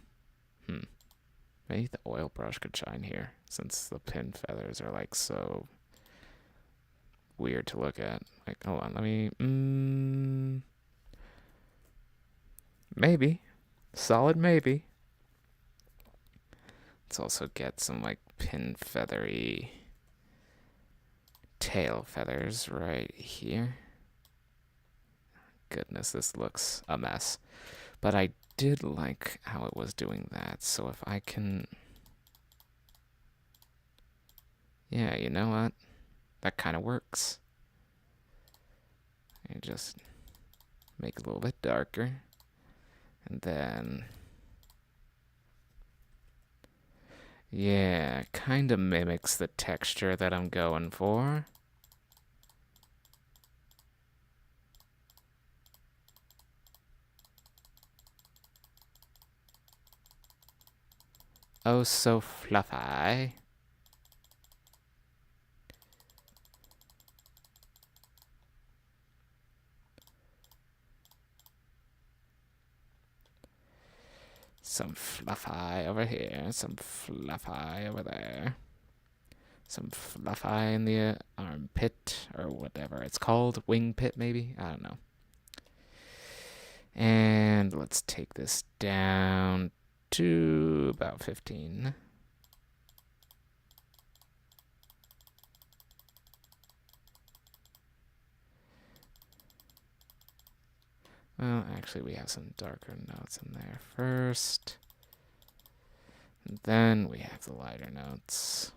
Maybe the oil brush could shine here, since the pin feathers are like so weird to look at. Like, hold on, let me. Maybe. Solid maybe. Let's also get some like pin feathery tail feathers right here. Goodness, this looks a mess. But I did like how it was doing that, so if I can... Yeah, you know what? That kind of works. I just make it a little bit darker. And then... Yeah, kind of mimics the texture that I'm going for. Oh, so fluffy. Some fluffy over here, some fluffy over there. Some fluffy in the armpit, or whatever it's called. Wing pit, maybe? I don't know. And let's take this down to about 15. Well, actually, we have some darker notes in there first. And then we have the lighter notes.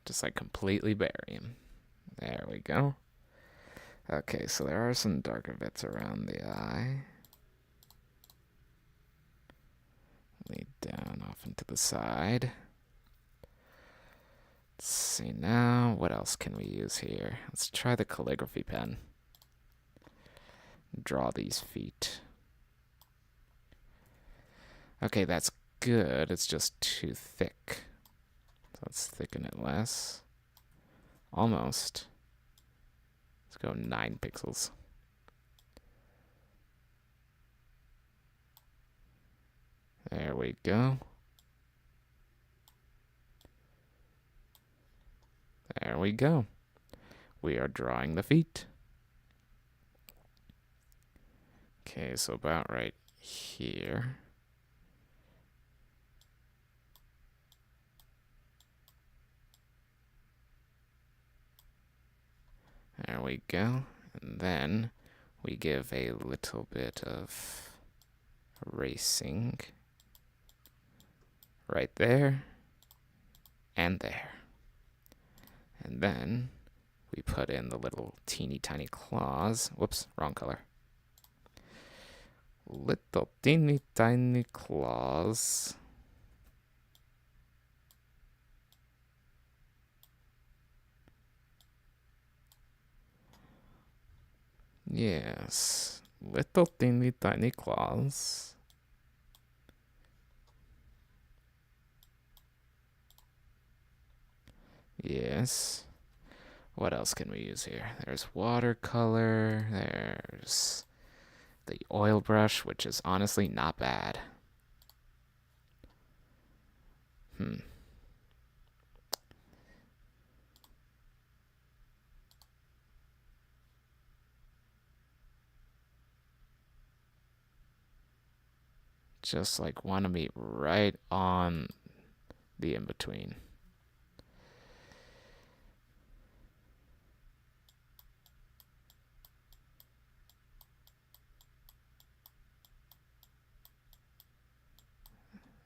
Just like completely bury him. There we go. Okay, so there are some darker bits around the eye. Lead down off into the side. Let's see now, what else can we use here? Let's try the calligraphy pen. Draw these feet. Okay, that's good. It's just too thick. So let's thicken it less. Almost. Let's go 9 pixels. There we go. There we go. We are drawing the feet. Okay, so about right here. There we go. And then we give a little bit of erasing right there and there. And then we put in the little teeny tiny claws. Whoops, wrong color. Little teeny tiny claws. Yes, little teeny tiny claws. Yes. What else can we use here? There's watercolor. There's the oil brush, which is honestly not bad. Just like want to meet right on the in-between.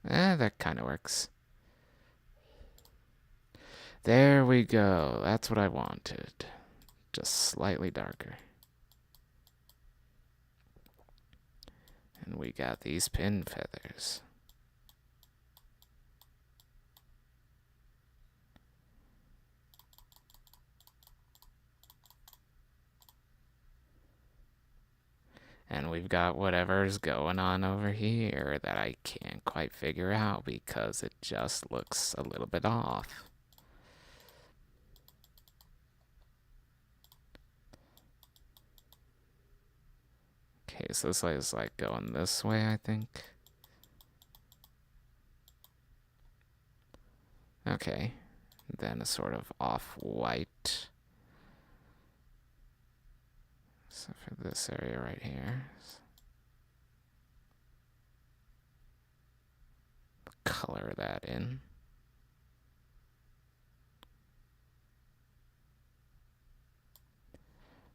That kind of works. There we go. That's what I wanted. Just slightly darker. And we got these pin feathers. And we've got whatever's going on over here that I can't quite figure out because it just looks a little bit off. Okay, so this is like going this way, I think. Okay, then a sort of off-white. So for this area right here, color that in.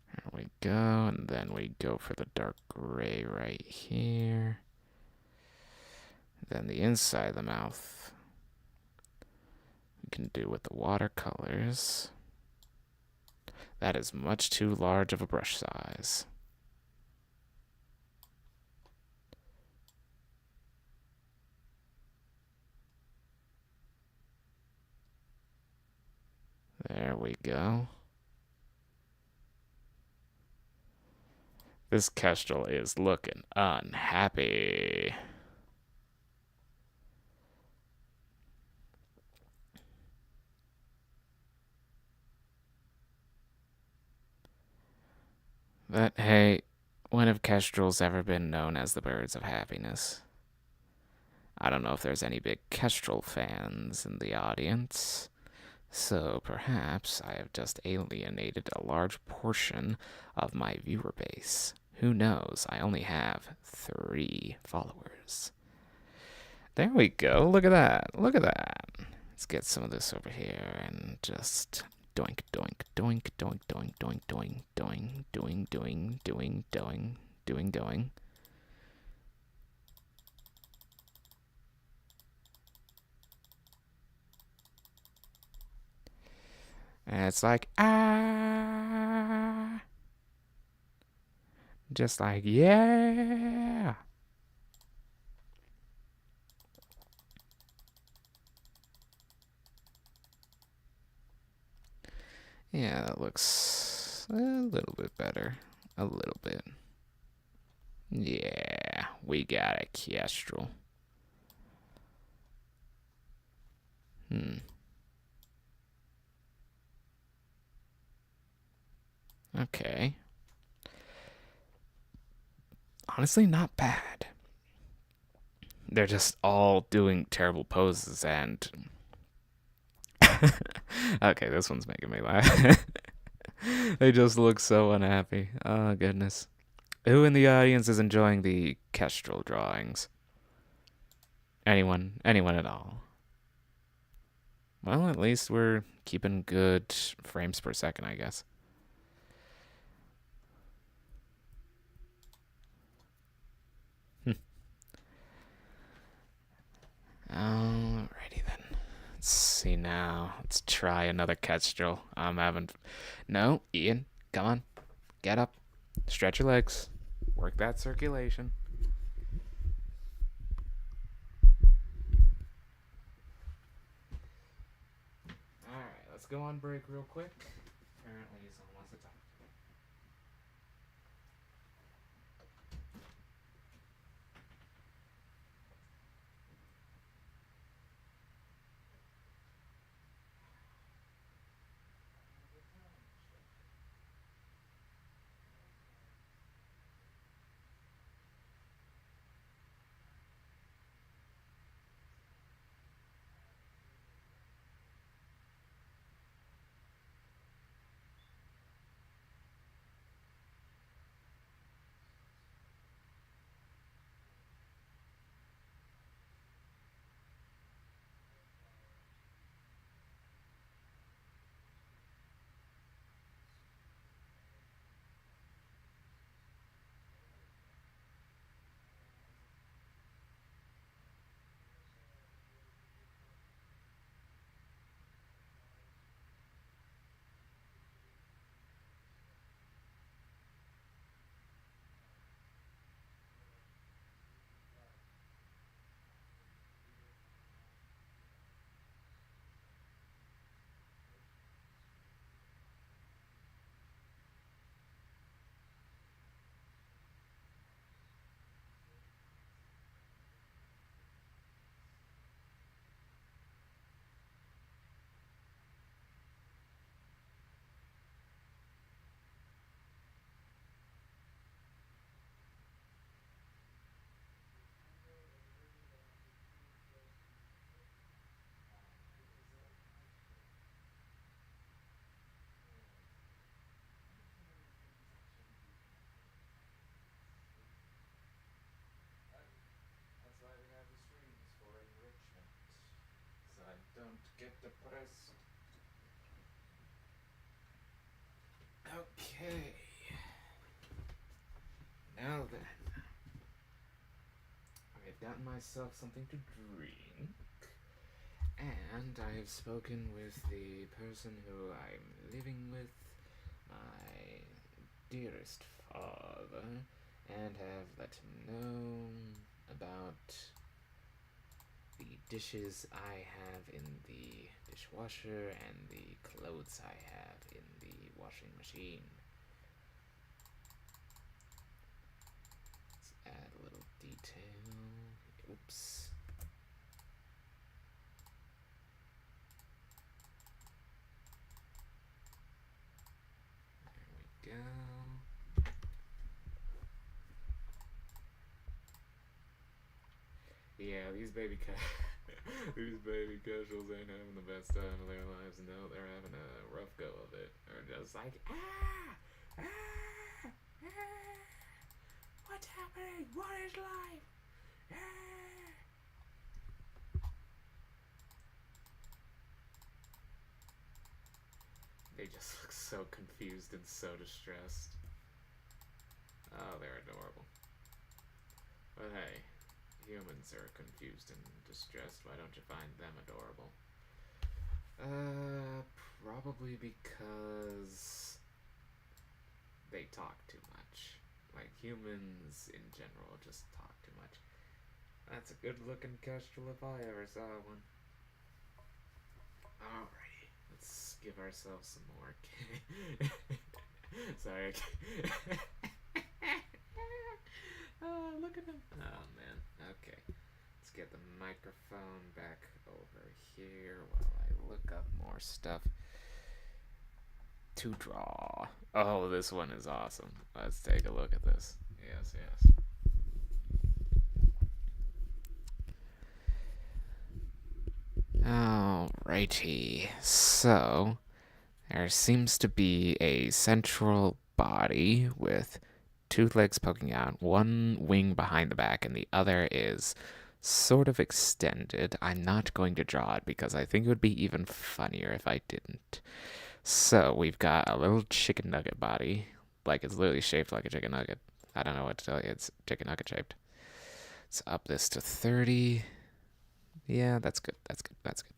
There we go, and then we go for the dark gray right here. Then the inside of the mouth we can do with the watercolors. That is much too large of a brush size. There we go. This Kestrel is looking unhappy. But hey, when have Kestrels ever been known as the birds of happiness? I don't know if there's any big Kestrel fans in the audience, so perhaps I have just alienated a large portion of my viewer base. Who knows? I only have 3 followers. There we go. Look at that. Look at that. Let's get some of this over here and just doink, doink, doink, doink, doink, doink, doink, doink, doing, going. And it's like, ah. Just like, yeah. Yeah, that looks a little bit better. A little bit. Yeah, we got a Kestrel. Okay. Honestly, not bad. They're just all doing terrible poses and... Okay, this one's making me laugh. They just look so unhappy. Oh, goodness. Who in the audience is enjoying the Kestrel drawings? Anyone? Anyone at all? Well, at least we're keeping good frames per second, I guess. Alrighty then. Let's see now. Let's try another Kestrel. I'm having... No, Ian, come on. Get up. Stretch your legs. Work that circulation. Alright, let's go on break real quick. Apparently someone wants to talk. depressed. Okay. Now then, I've gotten myself something to drink, and I have spoken with the person who I'm living with, my dearest father, and have let him know about the dishes I have in the dishwasher and the clothes I have in the washing machine. Let's add a little detail. Oops. There we go. Yeah, these baby these baby casuals ain't having the best time of their lives. No, they're having a rough go of it. They're just like, what's happening? What is life? They just look so confused and so distressed. Oh, they're adorable. But hey, humans are confused and distressed. Why don't you find them adorable? Probably because they talk too much. Like, humans in general just talk too much. That's a good looking kestrel if I ever saw one. Alrighty, let's give ourselves some more. Sorry. Oh, look at him. Oh, man. Okay. Let's get the microphone back over here while I look up more stuff to draw. Oh, this one is awesome. Let's take a look at this. Yes, yes. Alrighty. So, there seems to be a central body with two legs poking out, one wing behind the back, and the other is sort of extended. I'm not going to draw it because I think it would be even funnier if I didn't. So we've got a little chicken nugget body, like it's literally shaped like a chicken nugget. I don't know what to tell you, it's chicken nugget shaped. Let's up this to 30. Yeah, that's good, that's good, that's good.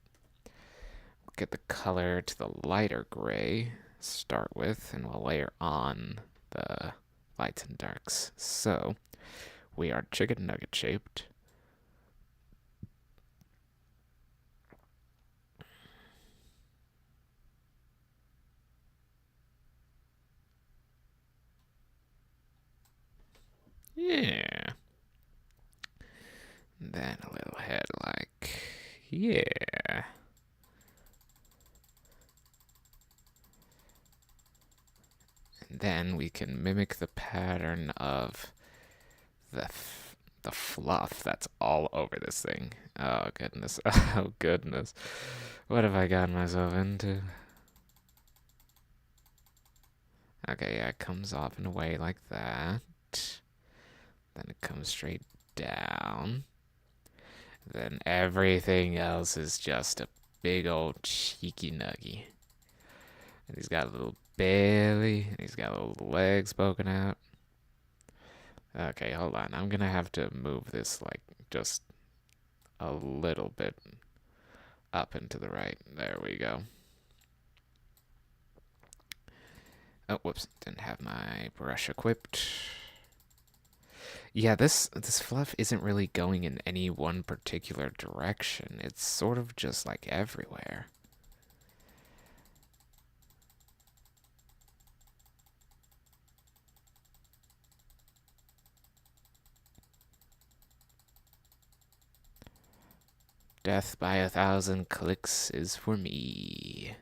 We'll get the color to the lighter gray, start with, and we'll layer on the lights and darks. So we are chicken nugget shaped. Yeah. Then a little head like, yeah. And then we can mimic the pattern of the fluff that's all over this thing. Oh, goodness. Oh, goodness. What have I gotten myself into? Okay, yeah, it comes off in a way like that. Then it comes straight down. Then everything else is just a big old cheeky nuggy. And he's got a little belly. And he's got little legs poking out. Okay, hold on. I'm gonna have to move this, like, just a little bit up and to the right. There we go. Oh, whoops. Didn't have my brush equipped. Yeah, this fluff isn't really going in any one particular direction. It's sort of just, like, everywhere. Death by 1,000 clicks is for me.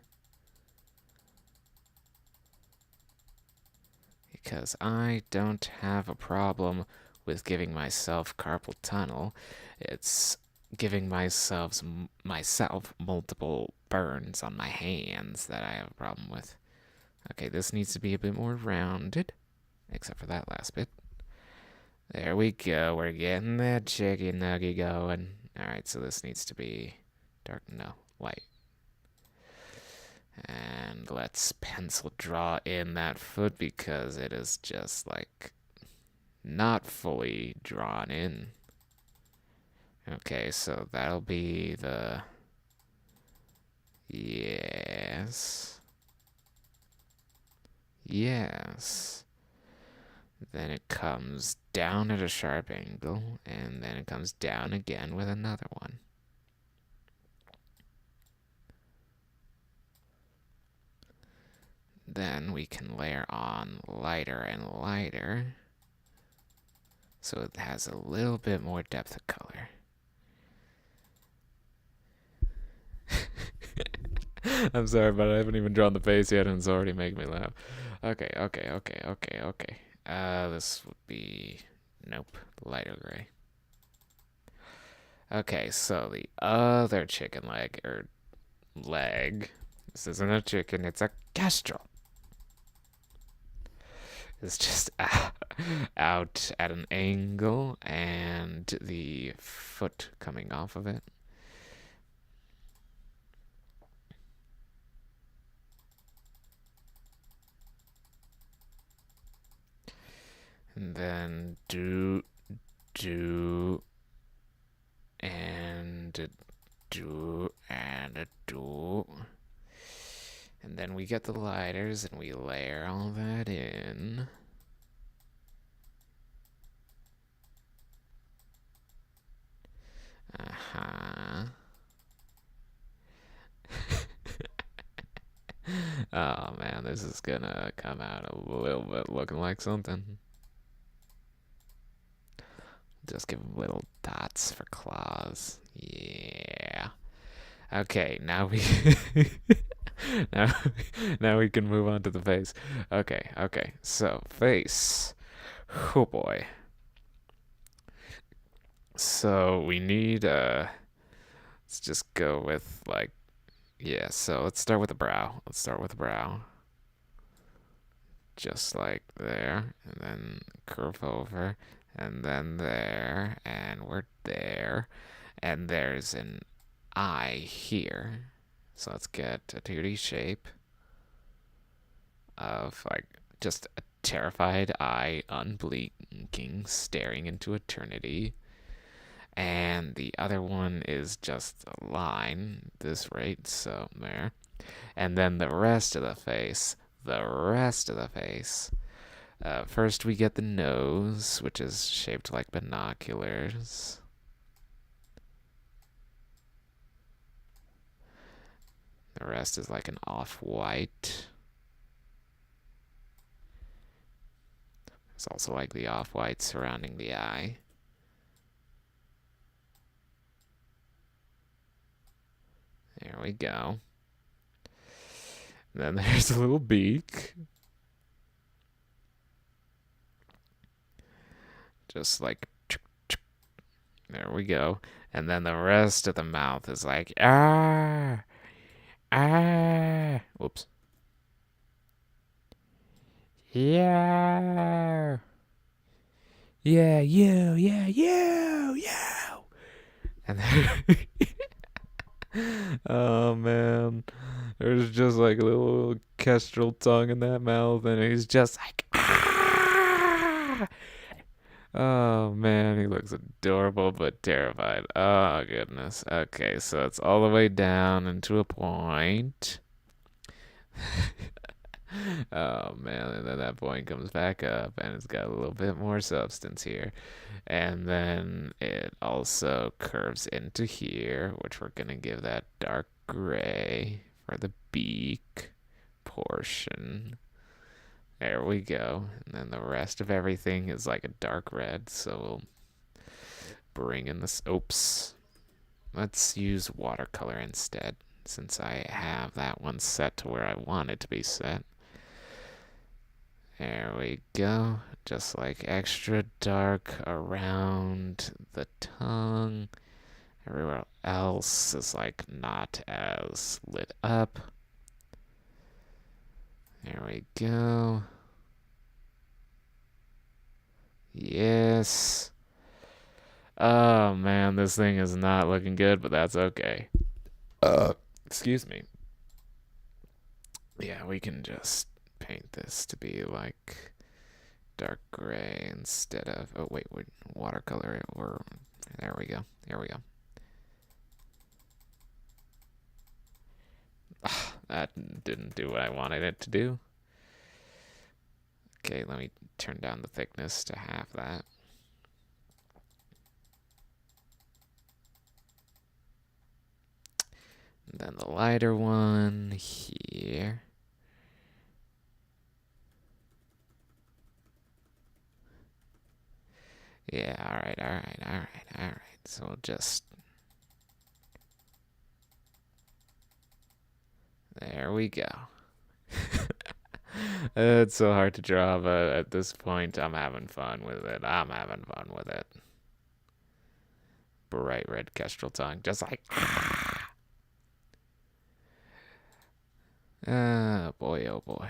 Because I don't have a problem with giving myself carpal tunnel. It's giving myself multiple burns on my hands that I have a problem with. Okay, this needs to be a bit more rounded, except for that last bit. There we go. We're getting that chicken nugget going. Alright, so this needs to be dark. No, light. And let's pencil draw in that foot because it is just like not fully drawn in. Okay, so that'll be the... Yes. Yes. Then it comes down at a sharp angle, and then it comes down again with another one. Then we can layer on lighter and lighter, so it has a little bit more depth of color. I'm sorry, but I haven't even drawn the face yet, and it's already making me laugh. Okay. This would be... Nope, lighter gray. Okay, so the other chicken leg, or leg... This isn't a chicken, it's a kestrel. It's just out at an angle, and the foot coming off of it. And then do, and do. And then we get the lighters and we layer all that in. Oh man, this is gonna come out a little bit looking like something. Just give them little dots for claws. Yeah. Okay, now we now we can move on to the face. Okay. So, face. Oh boy. So, we need let's just go with like yeah, so let's start with the brow. Just like there, and then curve over, and then there, and we're there, and there's an eye here. So let's get a 2D shape of like just a terrified eye, unblinking, staring into eternity. And the other one is just a line, this rate, so there. And then the rest of the face. First, we get the nose, which is shaped like binoculars. The rest is like an off-white. It's also like the off-white surrounding the eye. There we go. Then there's a little beak. Just like... There we go. And then the rest of the mouth is like... Whoops. Yeah. Yeah, you. And then... Oh man, there's just like a little kestrel tongue in that mouth, and he's just like, ah! Oh man, he looks adorable but terrified. Oh goodness. Okay, so it's all the way down into a point. Oh man, and then that point comes back up, and it's got a little bit more substance here. And then it also curves into here, which we're going to give that dark gray for the beak portion. There we go. And then the rest of everything is like a dark red, so we'll bring in this. Oops. Let's use watercolor instead, since I have that one set to where I want it to be set. There we go. Just like extra dark around the tongue. Everywhere else is like not as lit up. There we go. Yes. Oh man, this thing is not looking good, but that's okay. Excuse me. Yeah, we can just paint this to be like dark gray instead of. Oh wait, watercolor it. Or there we go. There we go. That didn't do what I wanted it to do. Okay, let me turn down the thickness to half that. And then the lighter one here. Yeah, alright, alright, alright, alright. So we'll just. There we go. It's so hard to draw, but at this point, I'm having fun with it. I'm having fun with it. Bright red kestrel tongue, just like. Ah, boy, oh boy.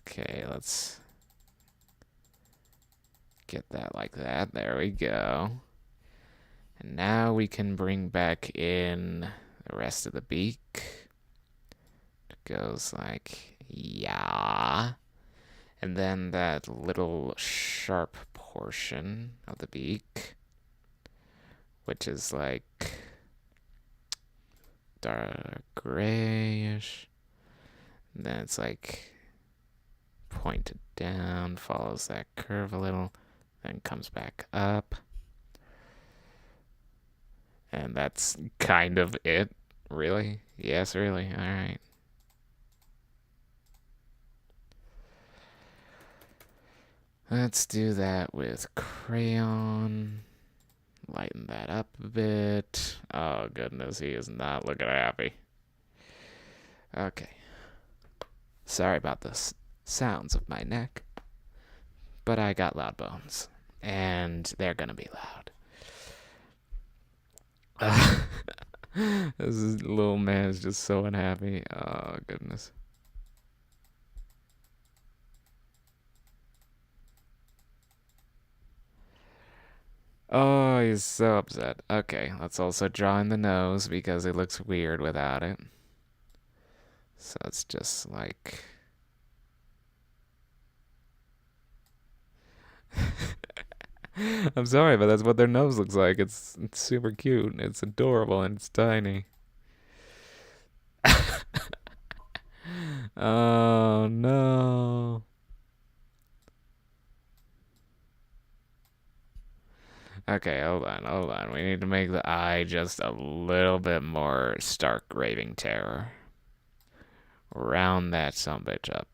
Okay, let's get that like that. There we go. And now we can bring back in the rest of the beak. It goes like, yeah. And then that little sharp portion of the beak, which is like dark grayish. And then it's like pointed down, follows that curve a little, then comes back up. And that's kind of it, really? Yes, really? Alright. Let's do that with crayon. Lighten that up a bit. Oh, goodness, he is not looking happy. Okay. Sorry about the sounds of my neck, but I got loud bones, and they're gonna be loud. This little man is just so unhappy. Oh, goodness. Oh, he's so upset. Okay, let's also draw in the nose because it looks weird without it. So it's just like. I'm sorry, but that's what their nose looks like. It's super cute. It's adorable and it's tiny. Oh no. Okay, hold on, hold on. We need to make the eye just a little bit more stark raving terror. Round that sumbitch up.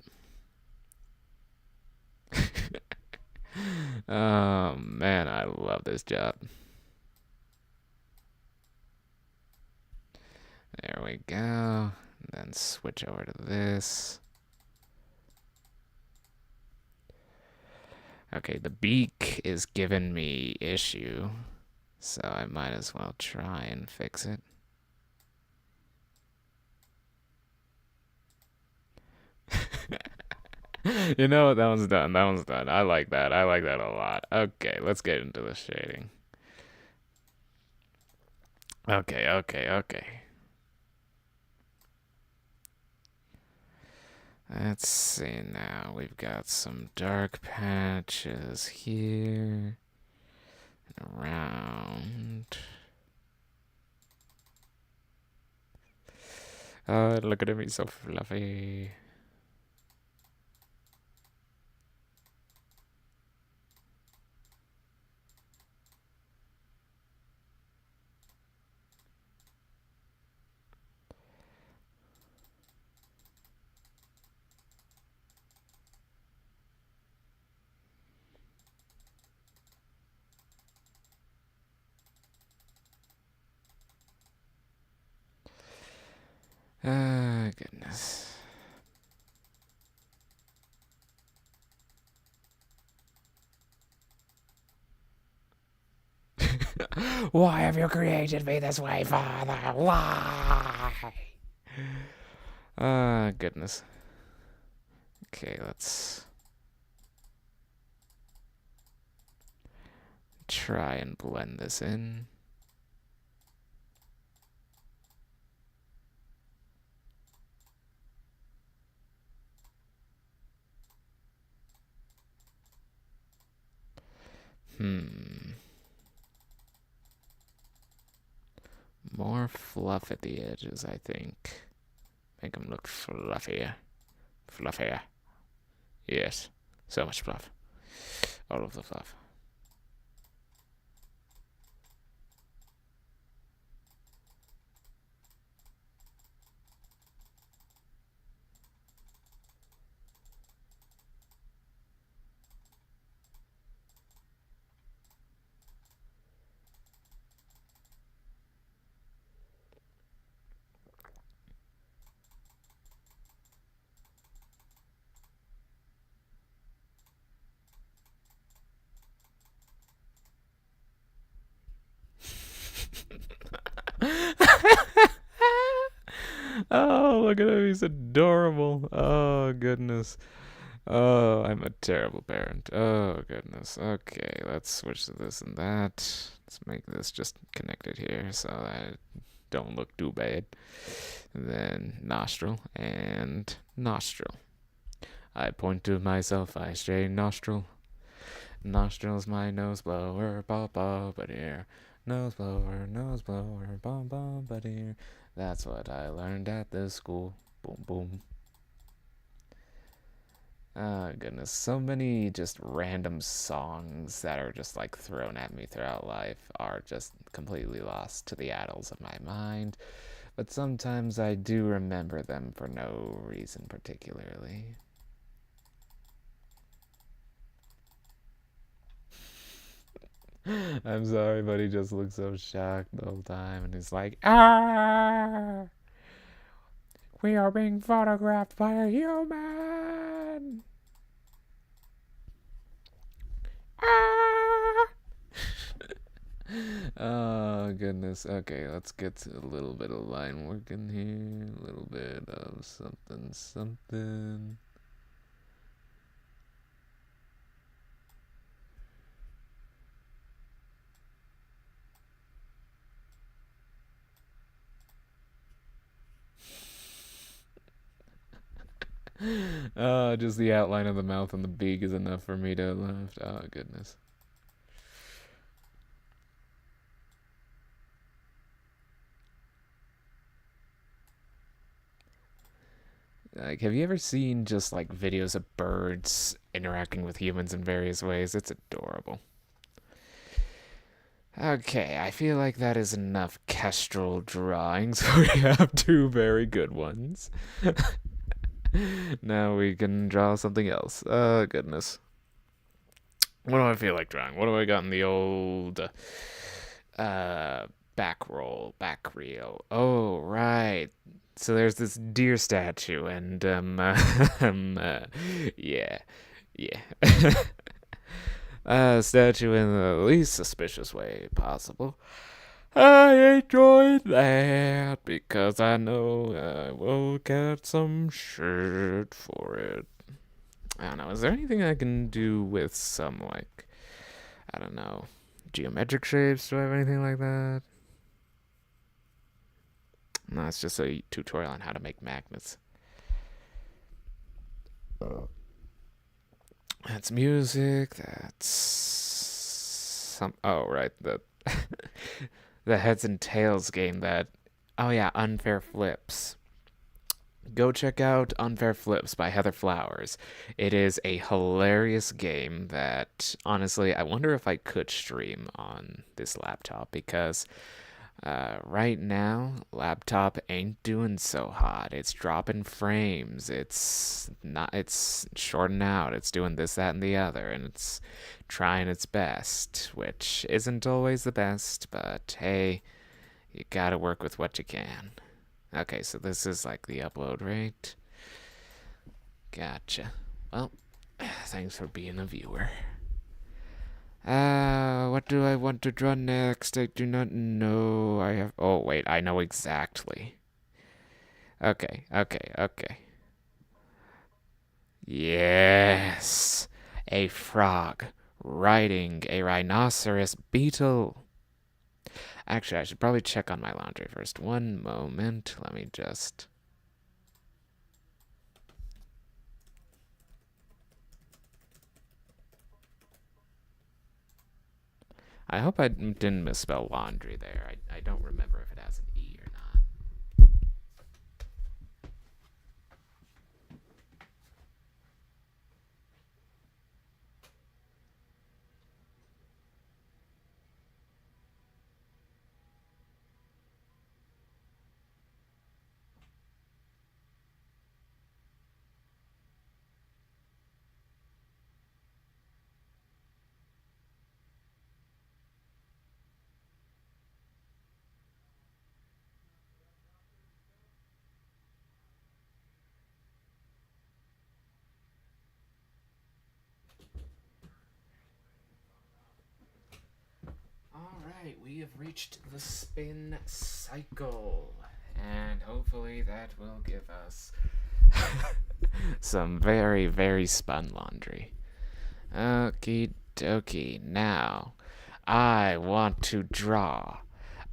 Oh man, I love this job. There we go. Then switch over to this. Okay, the beak is giving me issue, so I might as well try and fix it. You know what? That one's done. That one's done. I like that. I like that a lot. Okay, let's get into the shading. Okay, okay, okay. Let's see now. We've got some dark patches here and around. Oh, look at him. He's so fluffy. Ah, goodness. Why have you created me this way, Father? Why? Ah, goodness. Okay, let's. try and blend this in. More fluff at the edges, I think. Make them look fluffier. Fluffier. Yes. So much fluff. All of the fluff. Oh, look at him. He's adorable. Oh, goodness. Oh, I'm a terrible parent. Oh, goodness. Okay, let's switch to this and that. Let's make this just connected here so that it don't look too bad. And then nostril and nostril. I point to myself, I say nostril. Nostril's my nose blower, ba ba ba dear. Nose blower, bum bum ba dear. That's what I learned at this school. Boom boom. Oh goodness, so many just random songs that are just like thrown at me throughout life are just completely lost to the annals of my mind. But sometimes I do remember them for no reason particularly. I'm sorry, but he just looks so shocked the whole time, and he's like, "Ah, we are being photographed by a human." Ah. Oh goodness. Okay, let's get to a little bit of line work in here. A little bit of something, something. Just the outline of the mouth and the beak is enough for me to laugh. Oh goodness. Like, have you ever seen just like videos of birds interacting with humans in various ways? It's adorable. Okay, I feel like that is enough kestrel drawings. We have two very good ones. Now we can draw something else. Goodness. What do I feel like drawing? What do I got in the old back roll, back reel? Oh, right. So there's this deer statue, and yeah, yeah. Statue in the least suspicious way possible. I enjoyed that because I know I will get some shit for it. I don't know. Is there anything I can do with some, like, I don't know, geometric shapes? Do I have anything like that? No, it's just a tutorial on how to make magnets. That's music. That's some. Oh, right. The heads and tails game that. Oh, yeah. Unfair Flips. Go check out Unfair Flips by Heather Flowers. It is a hilarious game that, honestly, I wonder if I could stream on this laptop because right now, laptop ain't doing so hot. It's dropping frames. It's not. It's shorting out. It's doing this, that, and the other, and it's trying its best, which isn't always the best. But hey, you gotta work with what you can. Okay, so this is like the upload rate. Gotcha. Well, thanks for being a viewer. What do I want to draw next? I do not know. I have. Oh, wait, I know exactly. Okay, okay, okay. Yes! A frog riding a rhinoceros beetle. Actually, I should probably check on my laundry first. One moment. Let me just. I hope I didn't misspell laundry there. I don't remember if it has an E or not. Alright, we have reached the spin cycle. And hopefully that will give us some very, very spun laundry. Okie dokie. Now, I want to draw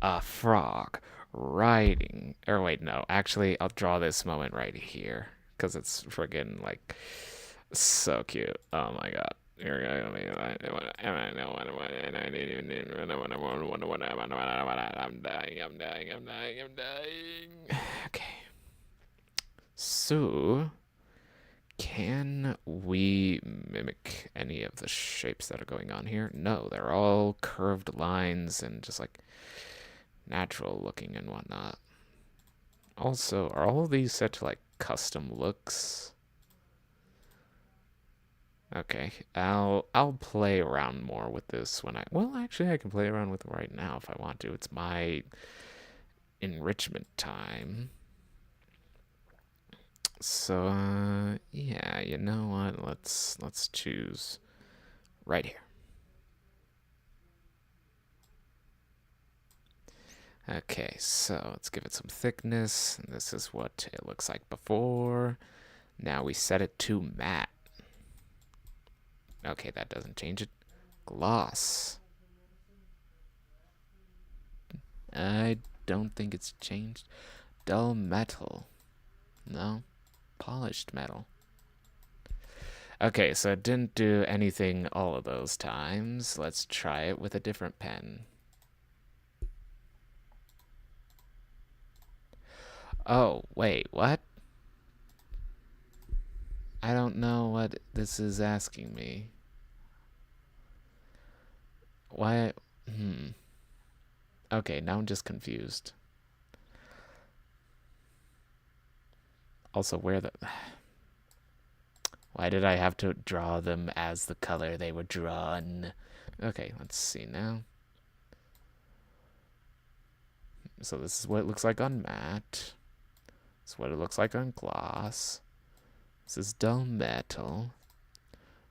a frog riding. Or wait, no. Actually, I'll draw this moment right here. Because it's friggin' like so cute. Oh my god. I'm dying. Okay. So, can we mimic any of the shapes that are going on here? No, they're all curved lines and just like natural looking and whatnot. Also, are all of these set to like custom looks? Okay, I'll play around more with this when actually I can play around with it right now if I want to. It's my enrichment time. So yeah, you know what? Let's choose right here. Okay, so let's give it some thickness. This is what it looks like before. Now we set it to matte. Okay, that doesn't change it. Gloss. I don't think it's changed. Dull metal. No. Polished metal. Okay, so it didn't do anything all of those times. Let's try it with a different pen. Oh, wait, what? I don't know what this is asking me. Why? Okay, now I'm just confused. Also, where the... Why did I have to draw them as the color they were drawn? Okay, let's see now. So this is what it looks like on matte. This is what it looks like on gloss. This is dull metal.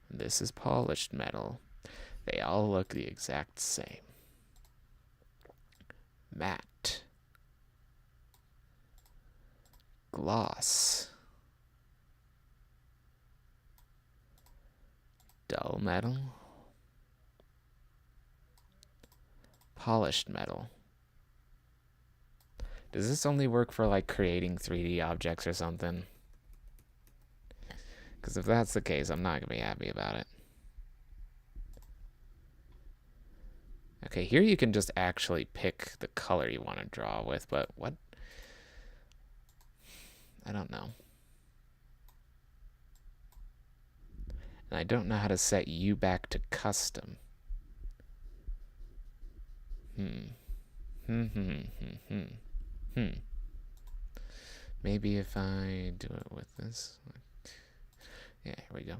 This is polished metal. They all look the exact same. Matte. Gloss. Dull metal. Polished metal. Does this only work for like creating 3D objects or something? Because if that's the case, I'm not going to be happy about it. Okay, here you can just actually pick the color you want to draw with, but what? I don't know. And I don't know how to set you back to custom. Maybe if I do it with this. Yeah, here we go.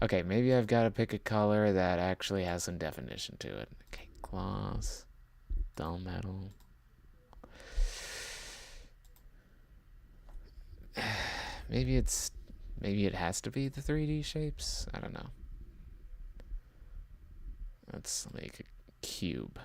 Okay, maybe I've got to pick a color that actually has some definition to it. Okay, gloss, dull metal. Maybe it has to be the 3D shapes. I don't know. Let's make a cube.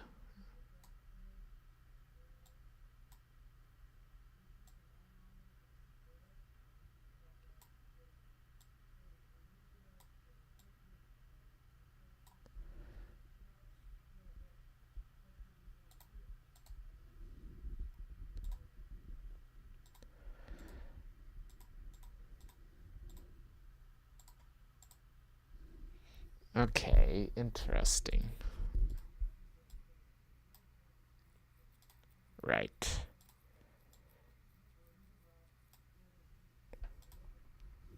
Okay, interesting. Right.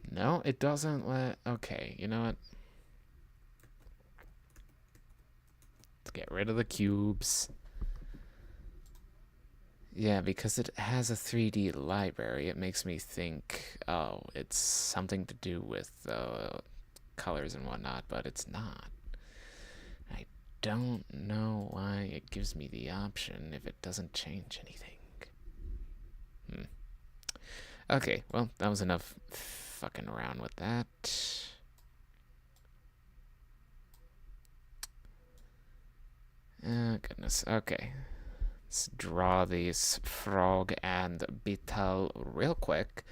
No, it doesn't let... Okay, you know what? Let's get rid of the cubes. Yeah, because it has a 3D library, it makes me think, oh, it's something to do with colors and whatnot, but it's not. I don't know why it gives me the option if it doesn't change anything. Okay, well, that was enough fucking around with that. Oh, goodness. Okay. Let's draw these frog and beetle real quick.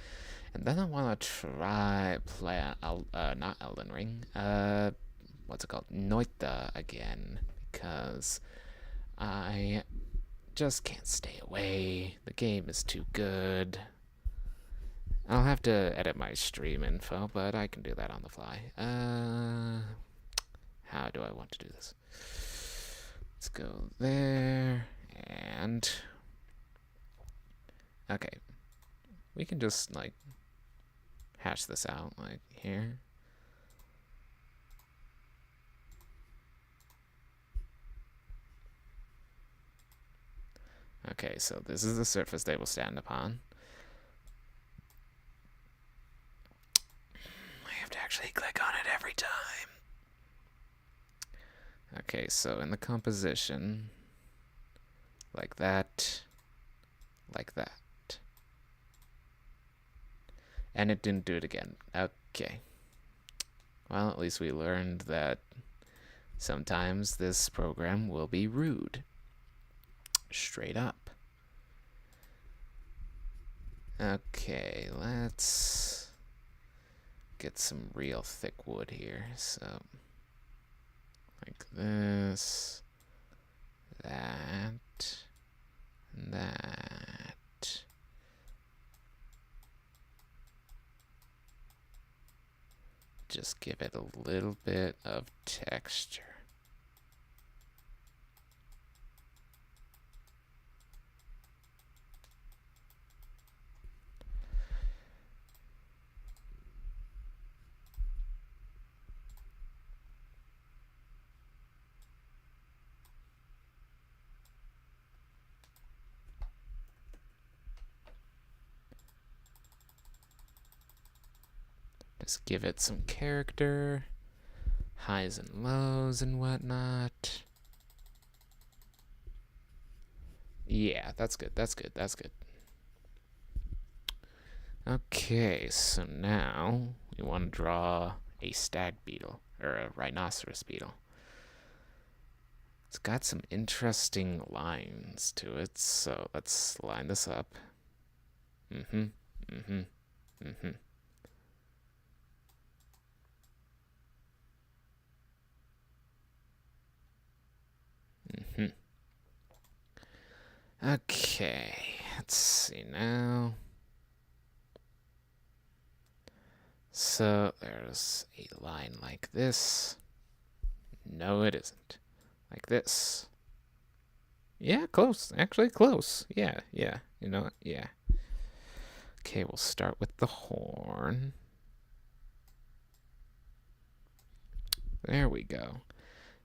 And then I want to try play not Elden Ring, what's it called? Noita again. Because I just can't stay away. The game is too good. I'll have to edit my stream info, but I can do that on the fly. How do I want to do this? Let's go there, and... Okay. We can just, like, hash this out, like, here. Okay, so this is the surface they will stand upon. I have to actually click on it every time. Okay, so in the composition, like that, like that. And it didn't do it again. Okay. Well, at least we learned that sometimes this program will be rude. Straight up. Okay, let's get some real thick wood here. So, like this, that, and that. Just give it a little bit of texture. Just give it some character, highs and lows and whatnot. Yeah, that's good, that's good, that's good. Okay, so now we want to draw a stag beetle, or a rhinoceros beetle. It's got some interesting lines to it, so let's line this up. Mm-hmm, mm-hmm, mm-hmm. Mm-hmm. Okay, let's see now. So there's a line like this. No, it isn't. Like this. Yeah, close. Actually, close. Yeah. You know what? Yeah. Okay, we'll start with the horn. There we go.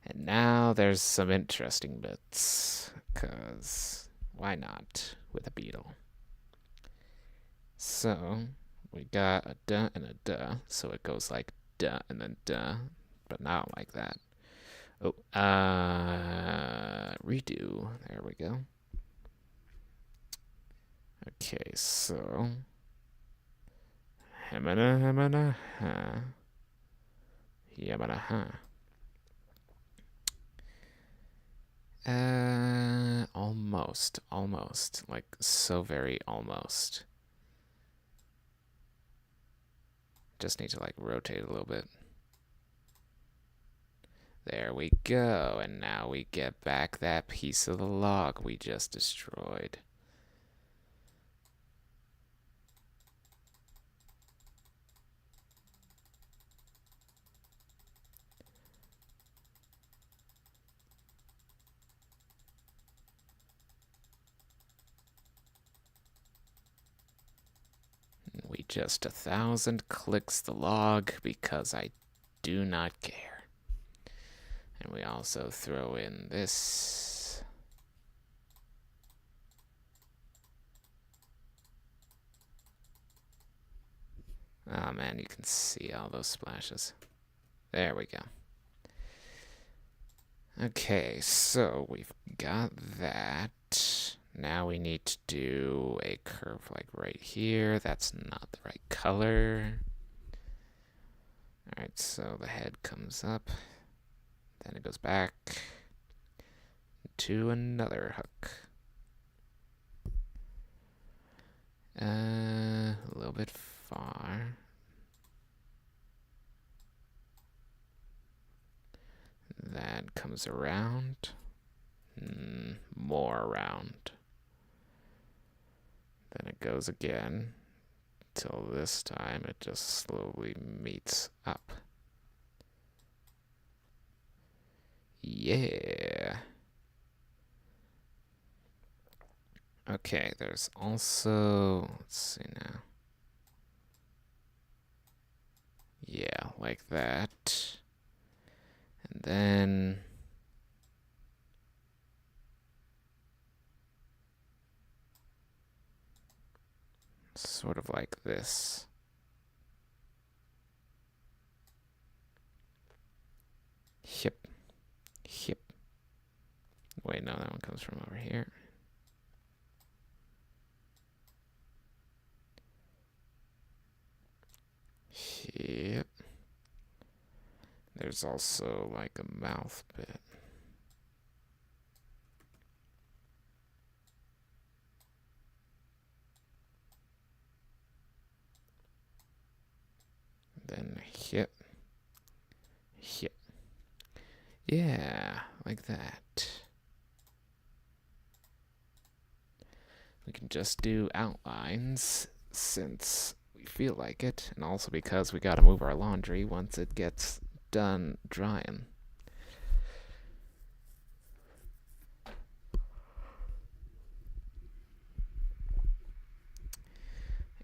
And now there's some interesting bits. Because why not with a beetle? So we got a duh and a duh. So it goes like duh and then duh. But not like that. Oh, redo. There we go. Okay, so hemana hemana ha. Yamana ha. Almost. Like, so very almost. Just need to, like, rotate a little bit. There we go, and now we get back that piece of the log we just destroyed. just 1,000 clicks the log because I do not care. And we also throw in this. Oh man, you can see all those splashes. There we go. Okay, so we've got that. Now we need to do a curve like right here. That's not the right color. Alright, so the head comes up. Then it goes back to another hook. A little bit far. That comes around. More around. Then it goes again. Till this time it just slowly meets up. Yeah. Okay, there's also, let's see now. Yeah, like that. And then sort of like this. Hip. Hip. Wait, no, that one comes from over here. Hip. There's also like a mouth bit. Then hip. Hip. Yeah, like that. We can just do outlines since we feel like it, and also because we gotta move our laundry once it gets done drying.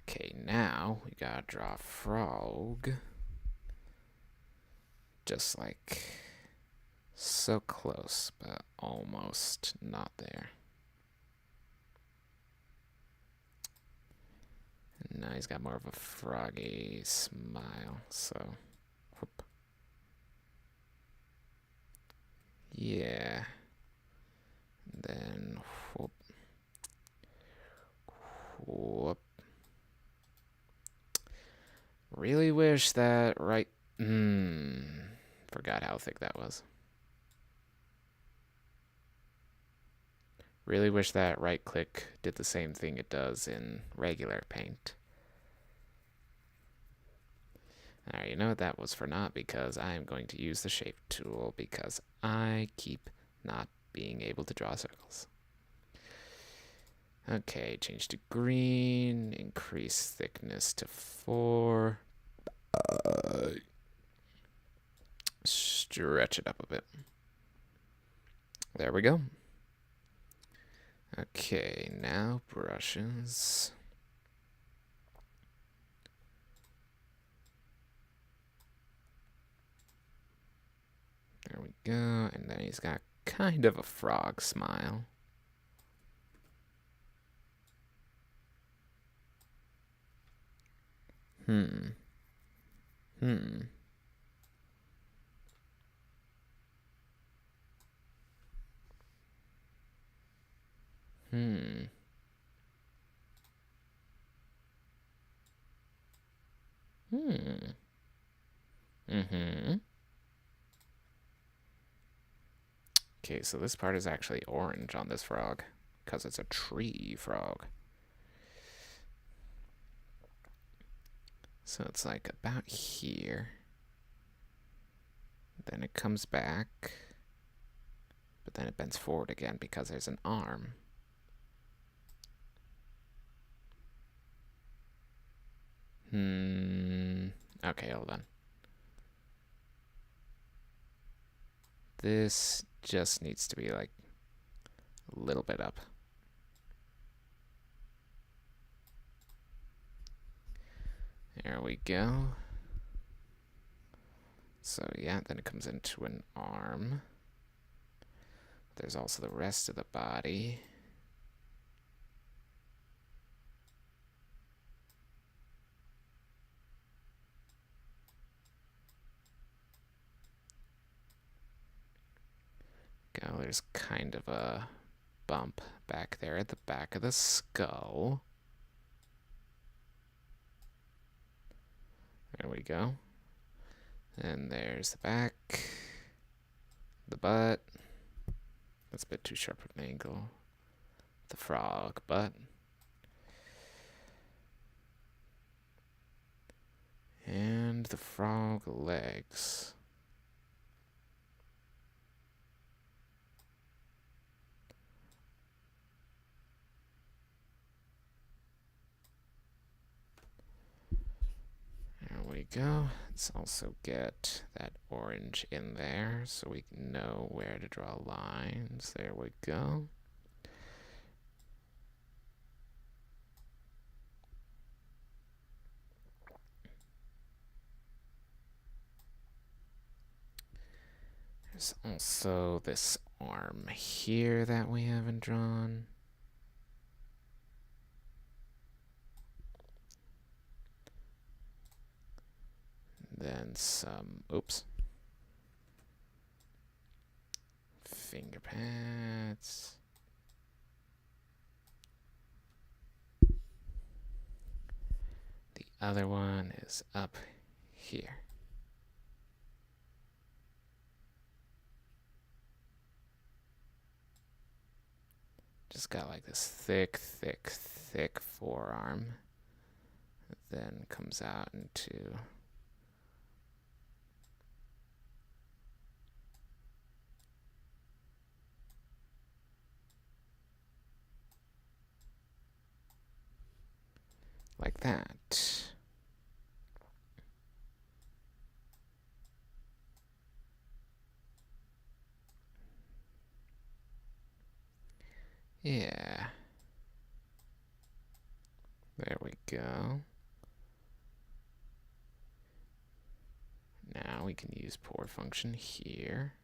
Okay, now we gotta draw a frog. Just like so close, but almost not there. And now he's got more of a froggy smile, so whoop. Yeah. And then whoop. Whoop. Really wish that right. Forgot how thick that was. Really wish that right click did the same thing it does in regular paint. Alright, you know what that was for not, because I am going to use the shape tool because I keep not being able to draw circles. Okay, change to green, increase thickness to 4. Stretch it up a bit. There we go. Okay, now brushes. There we go, and then he's got kind of a frog smile. Hmm. Okay, so this part is actually orange on this frog, because it's a tree frog. So it's like about here. Then it comes back. But then it bends forward again because there's an arm. Okay, hold on. This just needs to be like a little bit up. There we go. So yeah, then it comes into an arm. There's also the rest of the body. Go, there's kind of a bump back there at the back of the skull. There we go. And there's the back, the butt. That's a bit too sharp of an angle. The frog butt. And the frog legs. There we go. Let's also get that orange in there so we know where to draw lines. There we go. There's also this arm here that we haven't drawn. Then some, oops, finger pads. The other one is up here. Just got like this thick, thick, thick forearm. Then comes out into like that. Yeah. There we go. Now we can use pour function here.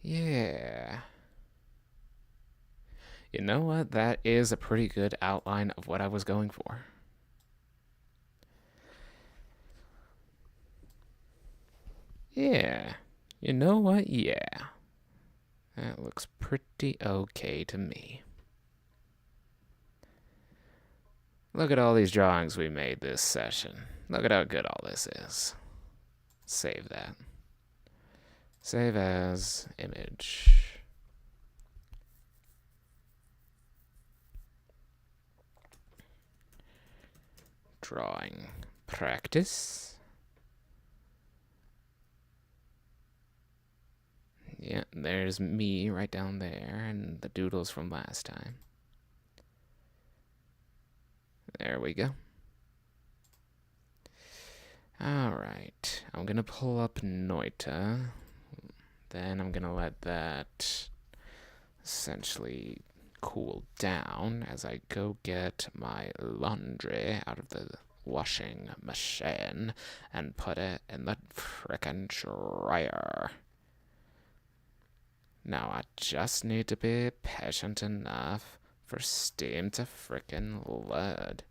Yeah. You know what? That is a pretty good outline of what I was going for. Yeah. You know what? Yeah. That looks pretty okay to me. Look at all these drawings we made this session. Look at how good all this is. Save that. Save as image. Drawing practice. Yeah, there's me right down there and the doodles from last time. There we go. Alright, I'm gonna pull up Noita. Then I'm gonna let that essentially cool down as I go get my laundry out of the washing machine and put it in the frickin' dryer. Now I just need to be patient enough for steam to frickin' load.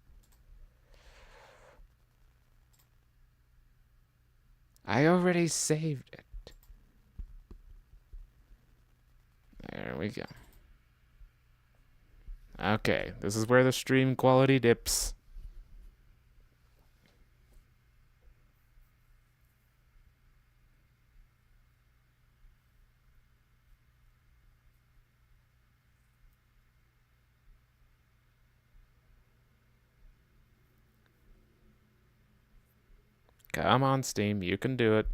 I already saved it. There we go. Okay, this is where the stream quality dips. Come on, Steam, you can do it.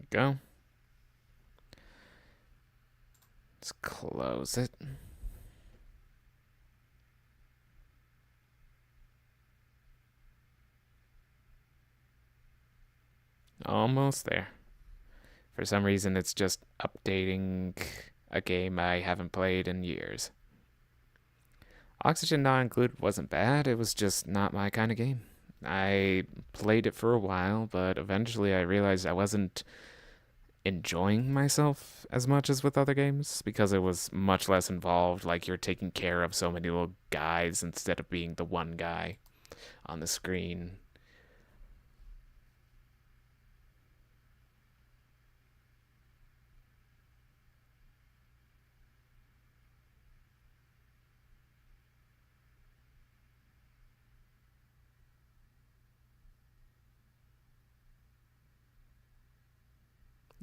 go. Let's close it. Almost there. For some reason, it's just updating a game I haven't played in years. Oxygen Not Included wasn't bad, it was just not my kind of game. I played it for a while, but eventually I realized I wasn't enjoying myself as much as with other games because it was much less involved. Like you're taking care of so many little guys instead of being the one guy on the screen.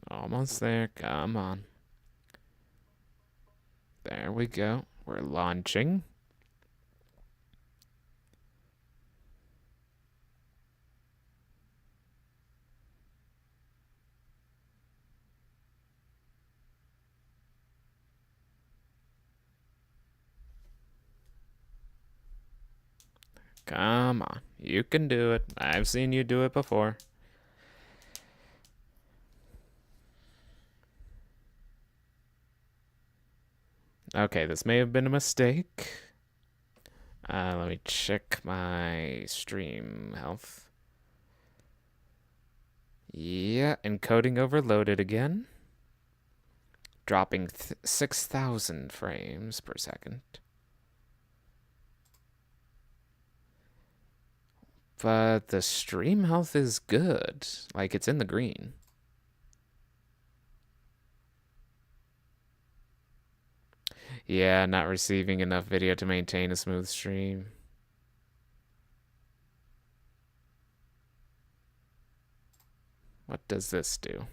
Almost there. Come on. There we go. We're launching. Come on. You can do it. I've seen you do it before. Okay, this may have been a mistake. Let me check my stream health. Yeah, encoding overloaded again. Dropping 6,000 frames per second. But the stream health is good. Like, it's in the green. Yeah, not receiving enough video to maintain a smooth stream. What does this do?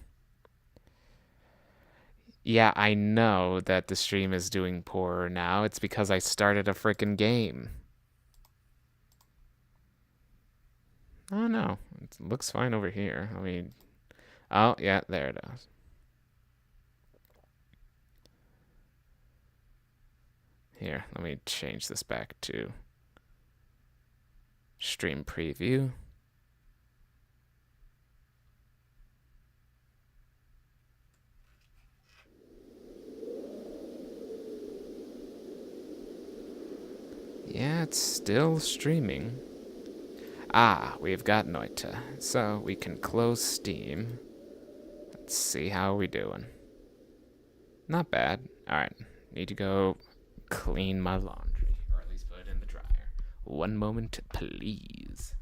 Yeah, I know that the stream is doing poorer now. It's because I started a frickin' game. Oh no, it looks fine over here. I mean, oh yeah, there it is. Here, let me change this back to stream preview. Yeah, it's still streaming. Ah, we've got Noita, so we can close Steam. Let's see how we doing. Not bad. Alright, need to go clean my laundry, or at least put it in the dryer. One moment, please.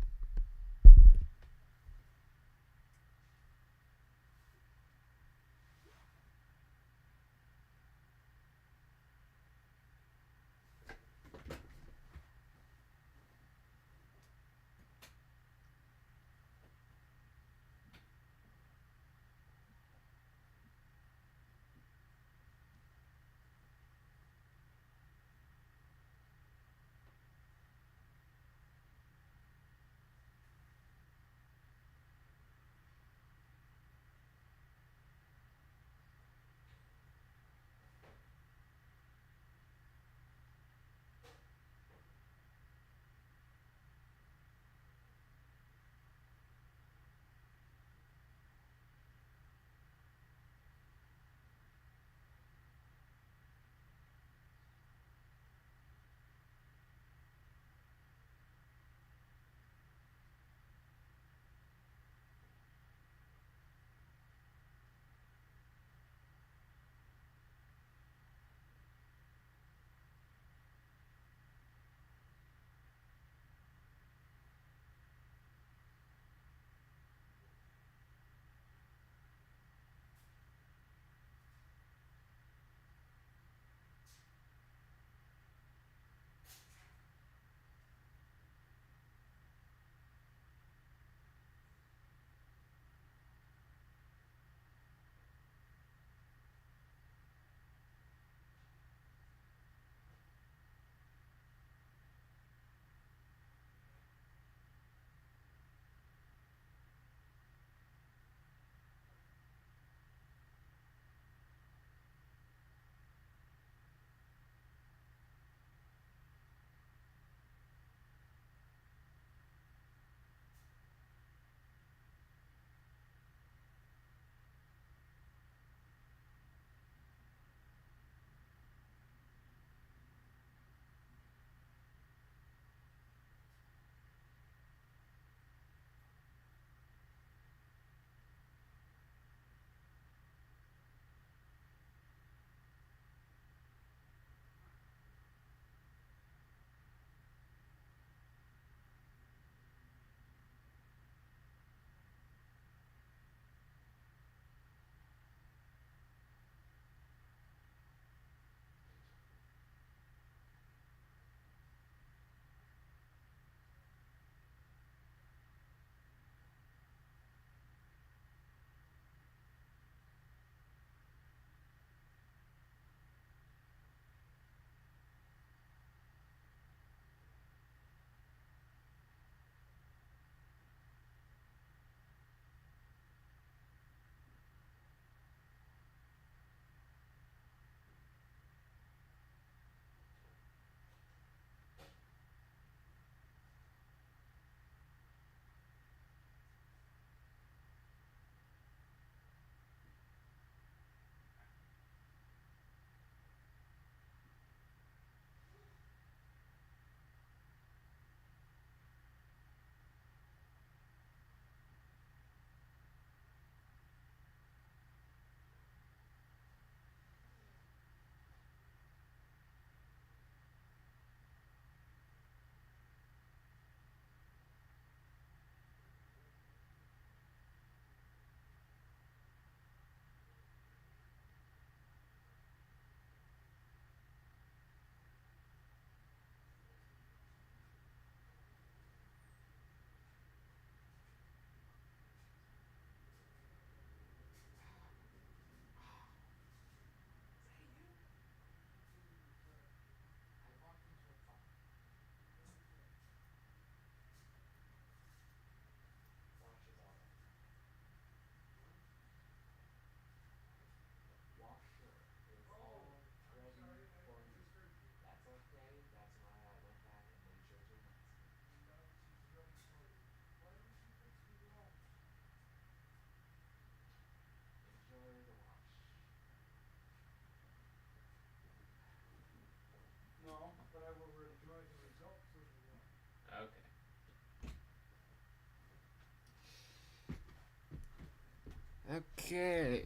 Okay,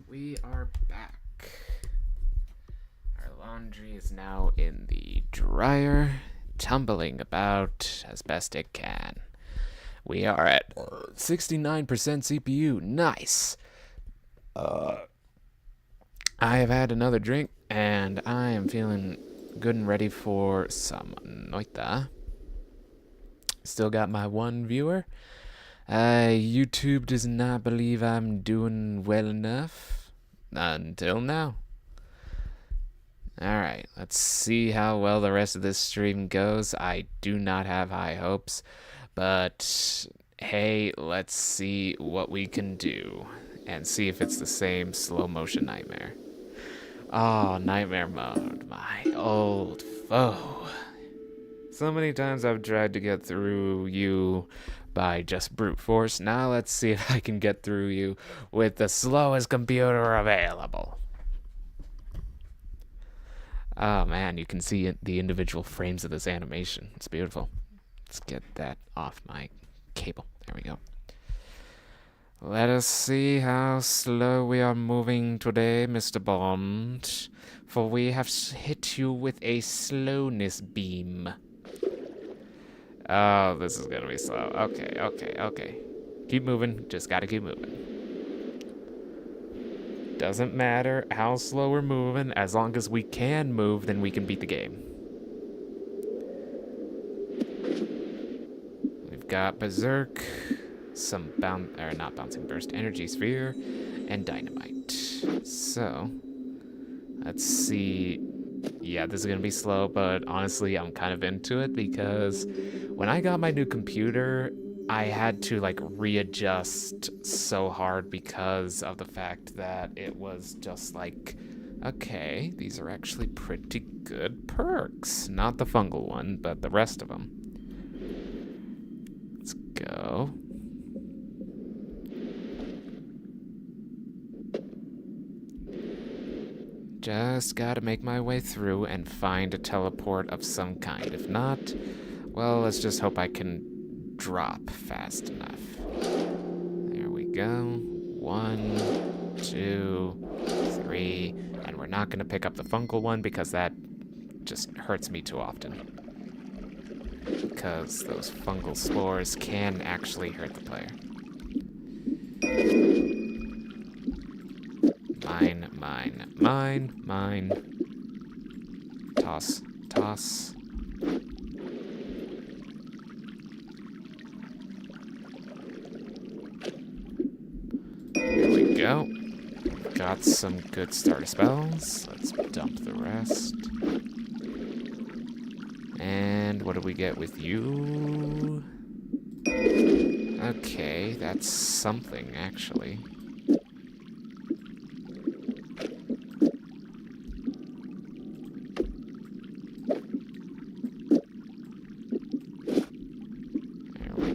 we are back. Our laundry is now in the dryer, tumbling about as best it can. We are at 69% CPU. Nice. I have had another drink, and I am feeling good and ready for some noita. Still got my one viewer. YouTube does not believe I'm doing well enough. Until now. Alright, let's see how well the rest of this stream goes. I do not have high hopes, but hey, let's see what we can do and see if it's the same slow motion nightmare. Oh, nightmare mode, my old foe. So many times I've tried to get through you by just brute force. Now let's see if I can get through you with the slowest computer available. Oh man, you can see the individual frames of this animation. It's beautiful. Let's get that off my cable. There we go. Let us see how slow we are moving today, Mr. Bond, for we have hit you with a slowness beam. Oh, this is gonna be slow. Okay. Keep moving, just gotta keep moving. Doesn't matter how slow we're moving, as long as we can move, then we can beat the game. We've got Berserk, some not bouncing burst, energy sphere, and dynamite. So, let's see. Yeah, this is gonna be slow, but honestly, I'm kind of into it because when I got my new computer, I had to readjust so hard because of the fact that it was just okay, these are actually pretty good perks. Not the fungal one, but the rest of them. Let's go. Just gotta make my way through and find a teleport of some kind. If not, well, let's just hope I can drop fast enough. There we go. 1, 2, 3. And we're not gonna pick up the fungal one because that just hurts me too often. Because those fungal spores can actually hurt the player. Mine. Toss. There we go. Got some good starter spells. Let's dump the rest. And what do we get with you? Okay, that's something, actually.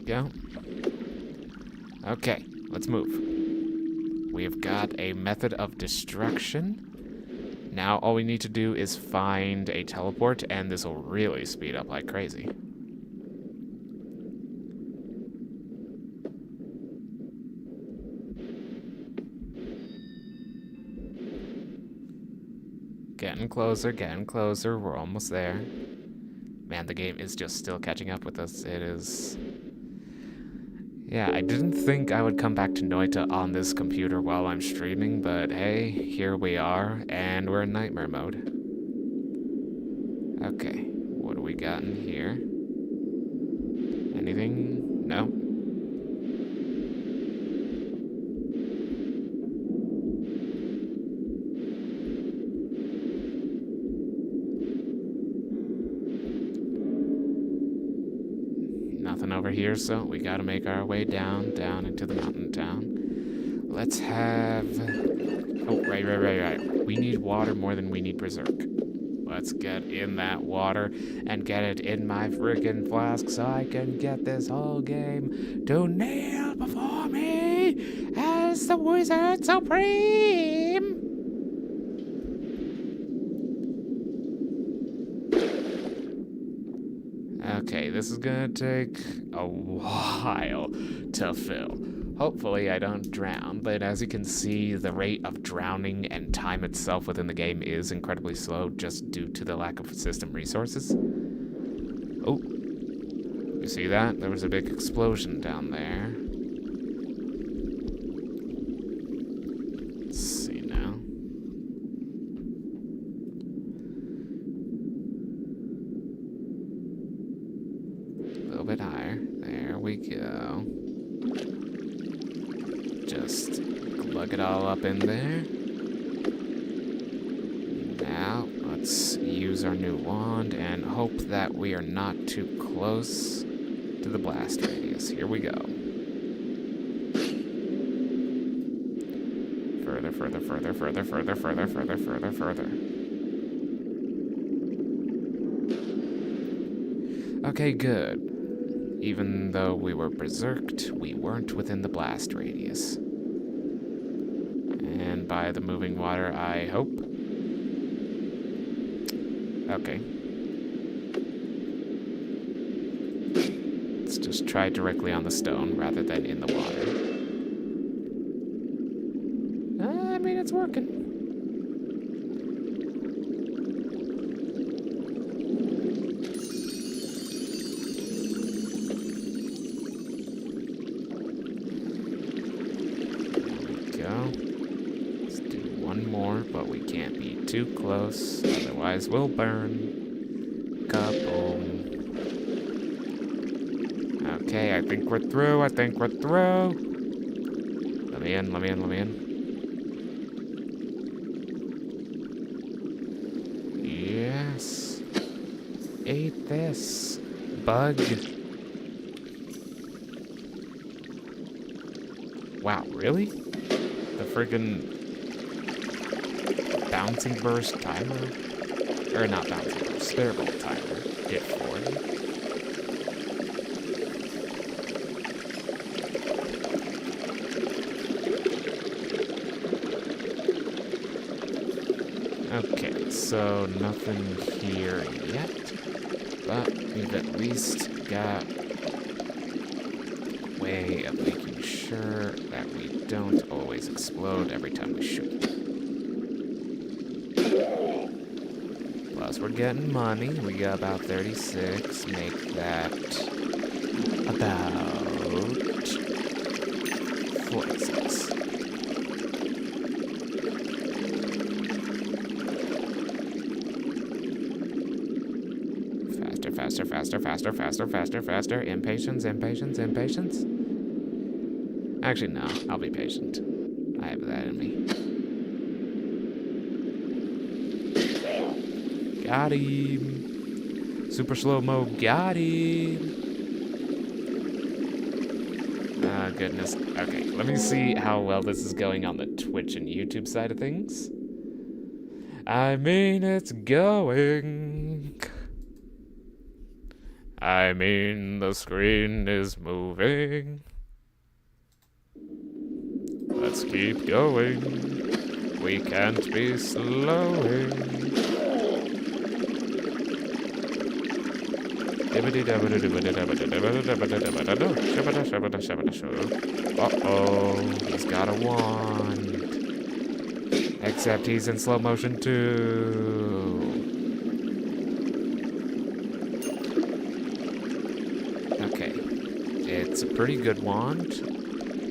Go. Okay, let's move. We've got a method of destruction. Now all we need to do is find a teleport, and this will really speed up like crazy. Getting closer. We're almost there. Man, the game is just still catching up with us. It is... Yeah, I didn't think I would come back to Noita on this computer while I'm streaming, but hey, here we are, and we're in nightmare mode. Okay, what do we got in here? Anything? No? Nothing over here, so we gotta make our way down into the mountain town. Let's have... Oh, right. We need water more than we need Berserk. Let's get in that water and get it in my friggin' flask so I can get this whole game to kneel before me as the Wizard Supreme! Okay, this is gonna take a while to fill. Hopefully I don't drown, but as you can see, the rate of drowning and time itself within the game is incredibly slow just due to the lack of system resources. Oh, you see that? There was a big explosion down there. Let's see now. A little bit higher. There we go. Just plug it all up in there. Now, let's use our new wand and hope that we are not too close to the blast radius. Here we go. Further, further, further, further, further, further, further, further, further. Okay, good. Even though we were berserked, we weren't within the blast radius. And by the moving water, I hope. Okay. Let's just try directly on the stone rather than in the water. I mean, it's working. But we can't be too close, otherwise we'll burn. Kaboom. Okay, I think we're through, Let me in. Yes. Eat this, bug. Wow, really? The friggin' bouncing burst timer? Or not bouncing burst, spitball timer. Did 40. Okay, so nothing here yet. But we've at least got a way of making sure that we don't always explode every time we shoot. Plus, we're getting money. We got about 36. Make that about 46. Faster. Impatience. Actually, no. I'll be patient. I have that in me. Got him. Super slow-mo. Got him. Oh, goodness. Okay, let me see how well this is going on the Twitch and YouTube side of things. I mean, it's going. I mean, the screen is moving. Let's keep going. We can't be slowing. Uh-oh, he's got a wand. Except he's in slow motion too. Okay, it's a pretty good wand.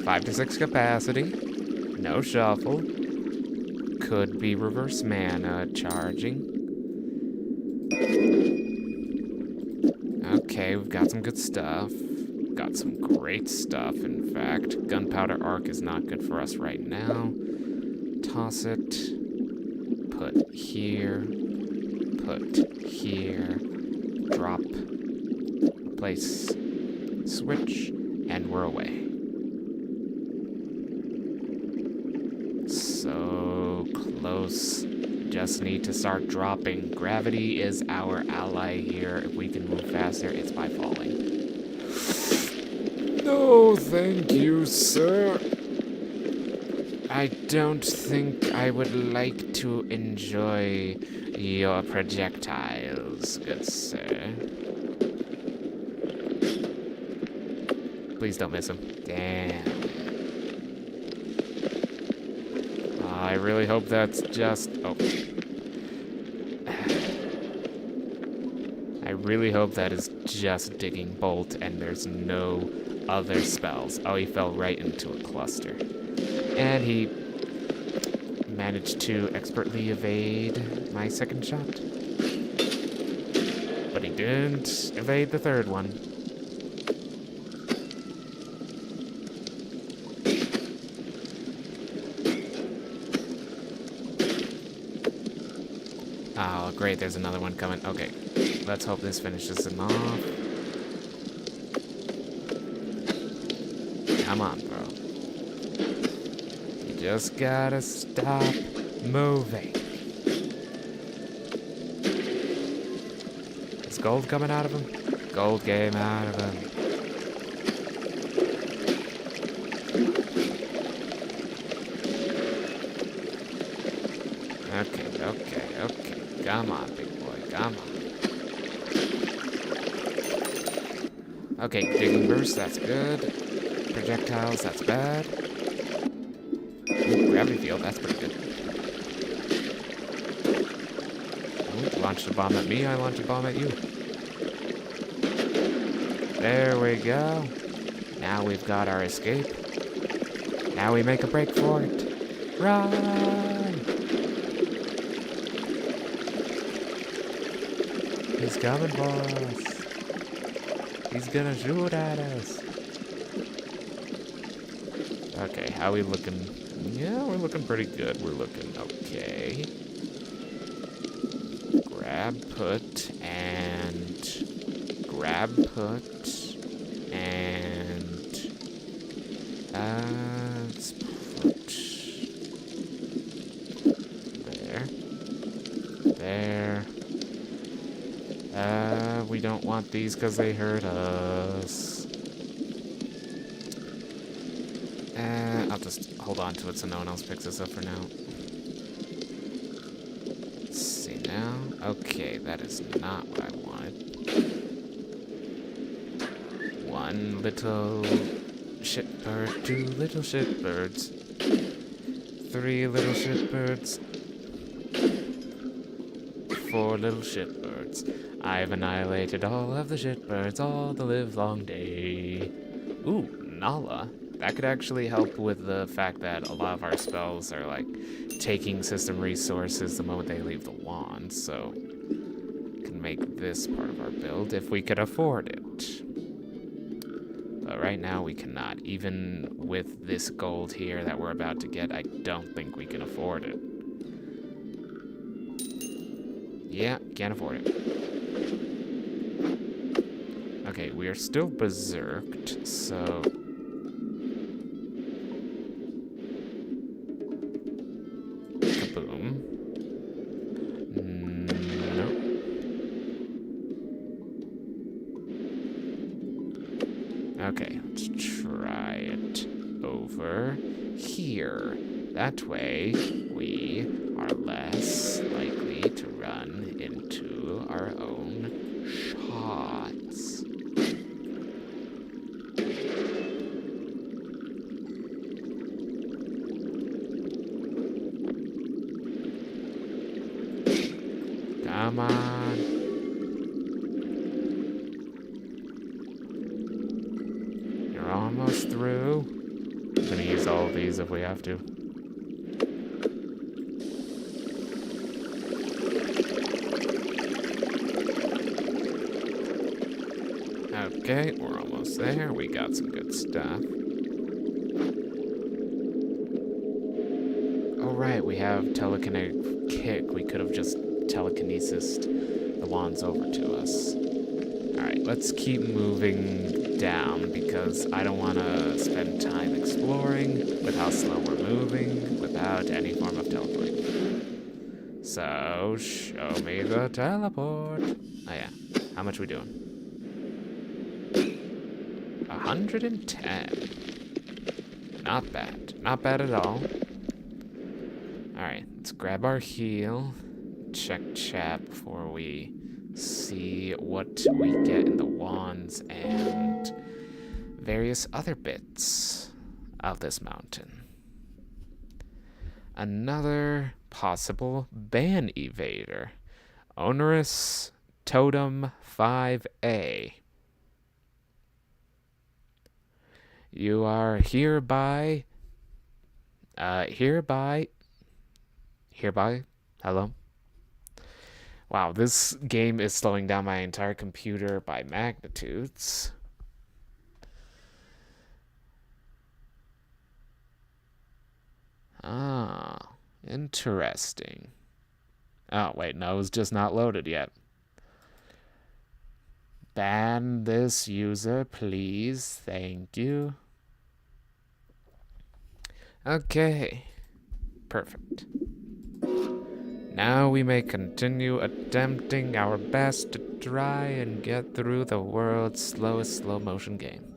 5 to 6 capacity. No shuffle. Could be reverse mana charging. Okay, we've got some good stuff. Got some great stuff, in fact. Gunpowder arc is not good for us right now. Toss it. Put here. Put here. Drop. Place. Switch. And we're away. So close. Just need to start dropping. Gravity is our ally here. If we can move faster, it's by falling. No, thank you, sir. I don't think I would like to enjoy your projectiles, good sir. Please don't miss him. Damn. I really hope that's just... Oh. I really hope that is just Digging Bolt and there's no other spells. Oh, he fell right into a cluster. And he managed to expertly evade my second shot. But he didn't evade the third one. Oh, great, there's another one coming. Okay, let's hope this finishes him off. Come on, bro. You just gotta stop moving. Is gold coming out of him? Gold came out of him. Okay. Come on, big boy, come on. Okay, digging burst, that's good. Projectiles, that's bad. Ooh, gravity field, that's pretty good. Ooh, launched a bomb at me, I launched a bomb at you. There we go. Now we've got our escape. Now we make a break for it. Run! He's coming for us. He's gonna shoot at us. Okay, how we looking? Yeah, we're looking pretty good. We're looking okay. Grab, put, and... Grab, put, and... let's put... There. We don't want these because they hurt us. I'll just hold on to it so no one else picks this up for now. Let's see now. Okay, that is not what I wanted. One little shitbird, two little shitbirds, three little shitbirds, four little shitbirds. I've annihilated all of the shitbirds all the livelong day. Ooh, Nala. That could actually help with the fact that a lot of our spells are like taking system resources the moment they leave the wand, so can make this part of our build if we could afford it. But right now we cannot. Even with this gold here that we're about to get, I don't think we can afford it. Yeah, can't afford it. Okay, we are still berserked, so... Kaboom. Nope. Okay, let's try it over here. That way, we are less likely to run into our own shots. Come on. You're almost through. I'm gonna use all of these if we have to. Okay, we're almost there. We got some good stuff. Oh, right, we have telekinetic kick. We could have just telekinesis the wands over to us. Alright, let's keep moving down because I don't want to spend time exploring with how slow we're moving without any form of teleporting. So, show me the teleport. Oh yeah, how much we doing? 110. Not bad. Not bad at all. Alright, let's grab our heal. Check chat before we see what we get in the wands and various other bits of this mountain. Another possible ban evader. Onerous Totem 5A. You are hereby, hello? Wow, this game is slowing down my entire computer by magnitudes. Ah, interesting. Oh, wait, no, it's just not loaded yet. Ban this user, please. Thank you. Okay. Perfect. Now we may continue attempting our best to try and get through the world's slowest slow motion game.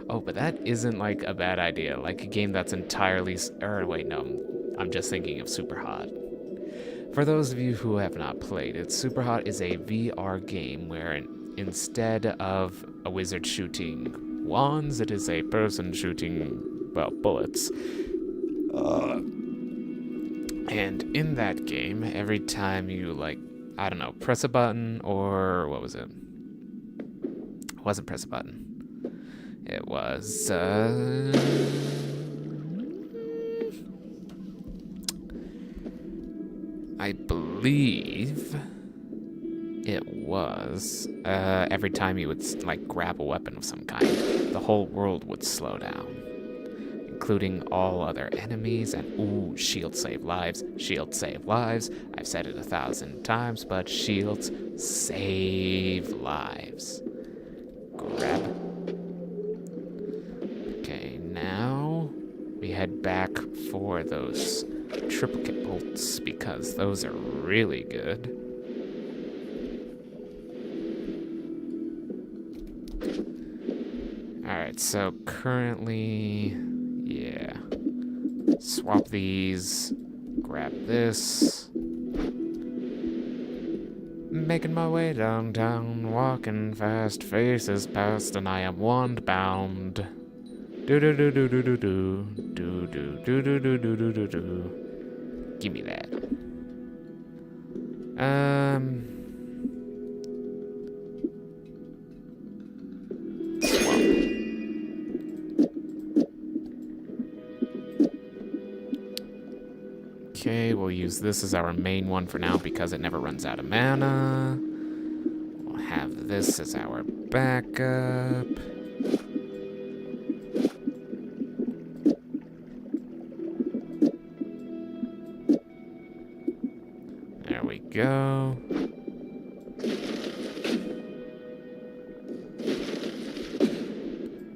Oh, but that isn't like a bad idea. Like a game that's entirely. Wait, no. I'm just thinking of Superhot. For those of you who have not played it, Superhot is a VR game where instead of a wizard shooting wands, it is a person shooting, well, bullets. And in that game, every time you, like, I don't know, press a button, or what was it? It wasn't press a button. It was, I believe it was, every time you would, like, grab a weapon of some kind, the whole world would slow down, including all other enemies, and ooh, shields save lives, shields save lives. I've said it 1,000 times, but shields save lives. Grab. Okay, now we head back for those triplicate bolts because those are really good. Alright, so currently, yeah. Swap these, grab this. Making my way downtown, walking fast, faces past, and I am wand bound. Do do do do do do do do do do do do do do do do. Give me that. Okay, we'll use this as our main one for now because it never runs out of mana. We'll have this as our backup. There we go.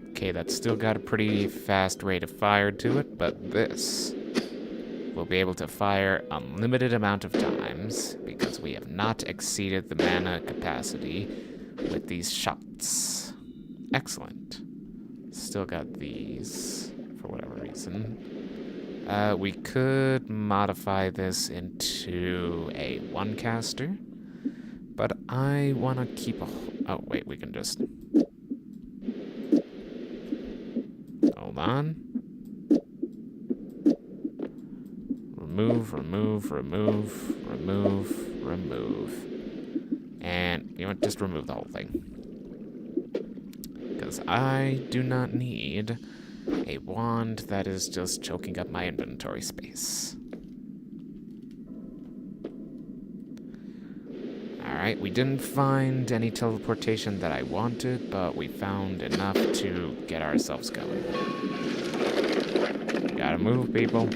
Okay, that's still got a pretty fast rate of fire to it, but this will be able to fire unlimited amount of times because we have not exceeded the mana capacity with these shots. Excellent. Still got these for whatever reason. We could modify this into a one caster, but I want to keep a... Oh, wait, we can just... Hold on. Remove, remove, remove, remove, remove. And, you know what, just remove the whole thing. Because I do not need a wand that is just choking up my inventory space. Alright, we didn't find any teleportation that I wanted, but we found enough to get ourselves going. Gotta move, people.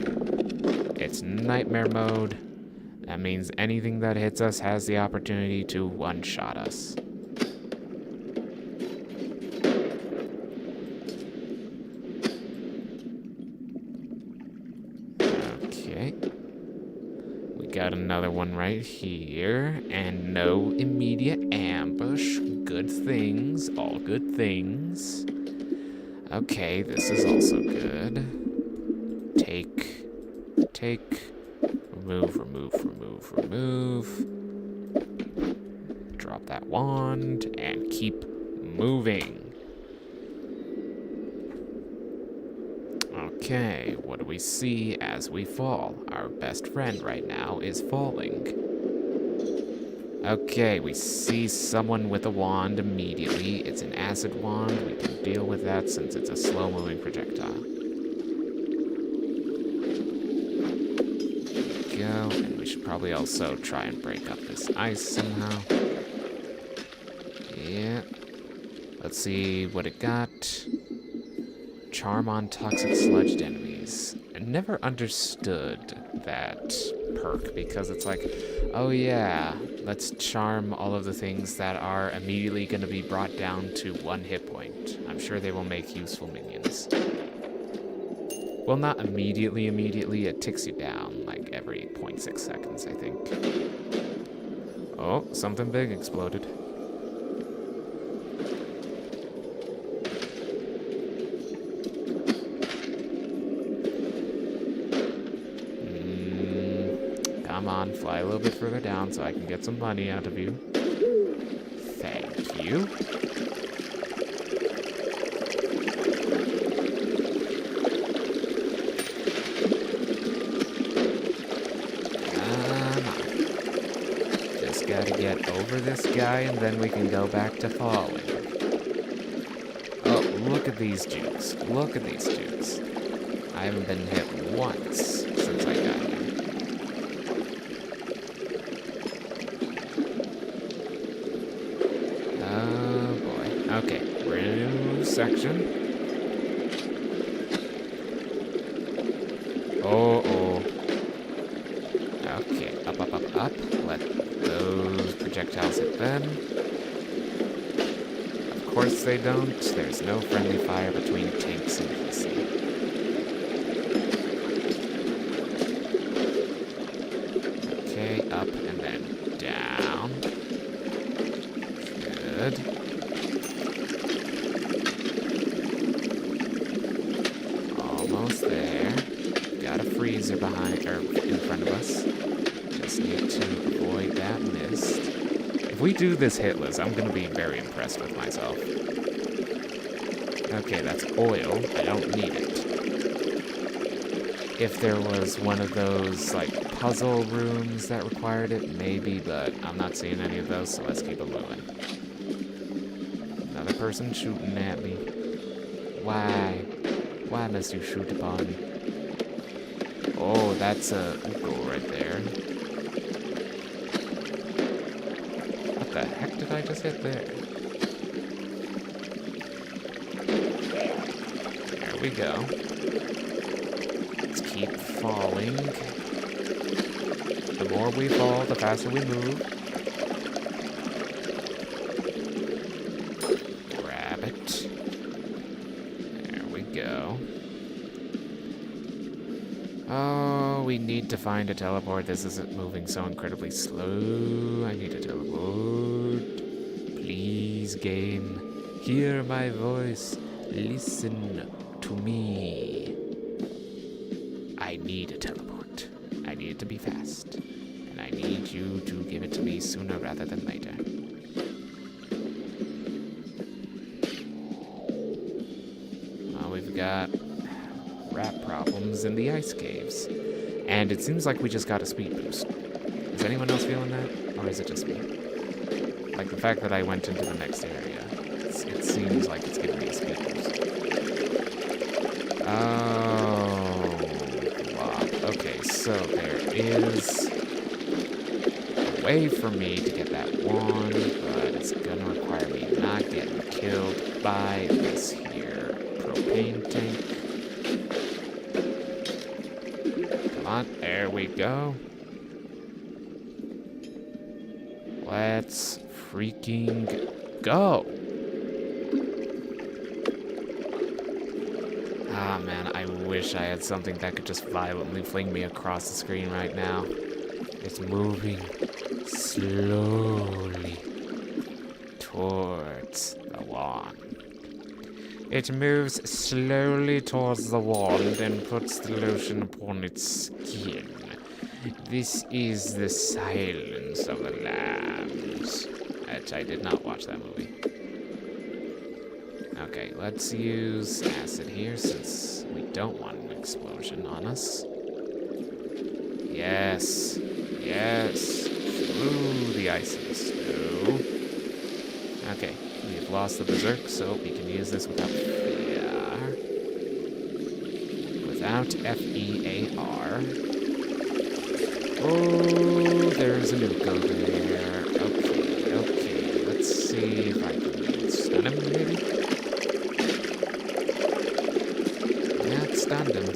It's nightmare mode. That means anything that hits us has the opportunity to one-shot us. Okay. We got another one right here, and no immediate ambush. Good things, all good things. Okay, this is also good. Take, remove, remove, remove, remove. Drop that wand, and keep moving. Okay, what do we see as we fall? Our best friend right now is falling. Okay, we see someone with a wand immediately. It's an acid wand. We can deal with that since it's a slow-moving projectile. Go, and we should probably also try and break up this ice somehow. Yeah. Let's see what it got. Charm on toxic sludged enemies. I never understood that perk because it's like, oh yeah, let's charm all of the things that are immediately going to be brought down to 1 hit point. I'm sure they will make useful minions. Well, not immediately, it ticks you down like every 0.6 seconds, I think. Oh, something big exploded. Come on, fly a little bit further down so I can get some money out of you. Thank you. Just gotta get over this guy and then we can go back to falling. Oh, look at these jukes. Look at these jukes. I haven't been hit once since I got here. Oh boy. Okay, we're in a new section. Oh. Okay, up. Let those projectiles hit them. Of course they don't. There's no friendly fire between tanks and PC. Okay, up and then down. Good. Almost there. Got a freezer behind, or in front of us. Just need to avoid that mist. If we do this hitless, I'm gonna be very impressed with myself. Okay, that's oil. I don't need it. If there was one of those, like, puzzle rooms that required it, maybe, but I'm not seeing any of those, so let's keep it moving. Another person shooting at me. Why? Why must you shoot upon me? Oh, that's a goal right there. What the heck did I just hit there? There we go. Let's keep falling. The more we fall, the faster we move. Grab it. There we go. Oh, we need to find a teleport. This isn't moving so incredibly slow. I need a teleport. Please, game. Hear my voice. Listen to me. I need a teleport. I need it to be fast. And I need you to give it to me sooner rather than later. We've got rat problems in the ice caves. And it seems like we just got a speed boost. Is anyone else feeling that? Or is it just me? Like the fact that I went into the next area. It seems like it's giving me a speed boost. Oh, wow. Okay, so there is a way for me to get that wand, but it's gonna require me not getting killed by this here propane tank. Come on, there we go. Let's freaking go. Ah, man, I wish I had something that could just violently fling me across the screen right now. It's moving slowly towards the wand. It moves slowly towards the wand and puts the lotion upon its skin. This is the Silence of the Lambs. I did not watch that movie. Okay, let's use acid here since we don't want an explosion on us. Yes. Yes. Through the ice and the snow. Okay, we've lost the berserk, so we can use this without fear. Without F-E-A-R. Oh, there's a nuke over there. Okay. Let's see if I can stun him, maybe? Yeah, it stunned him.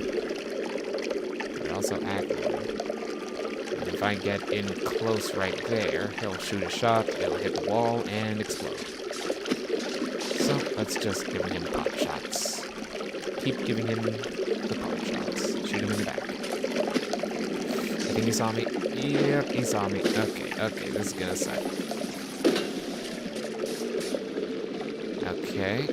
But also aggro. And if I get in close right there, he'll shoot a shot, it'll hit the wall, and explode. So, let's just give him pot shots. Keep giving him the pot shots. Shoot him in the back. I think he saw me. Yep, he saw me. Okay, this is gonna suck. Okay.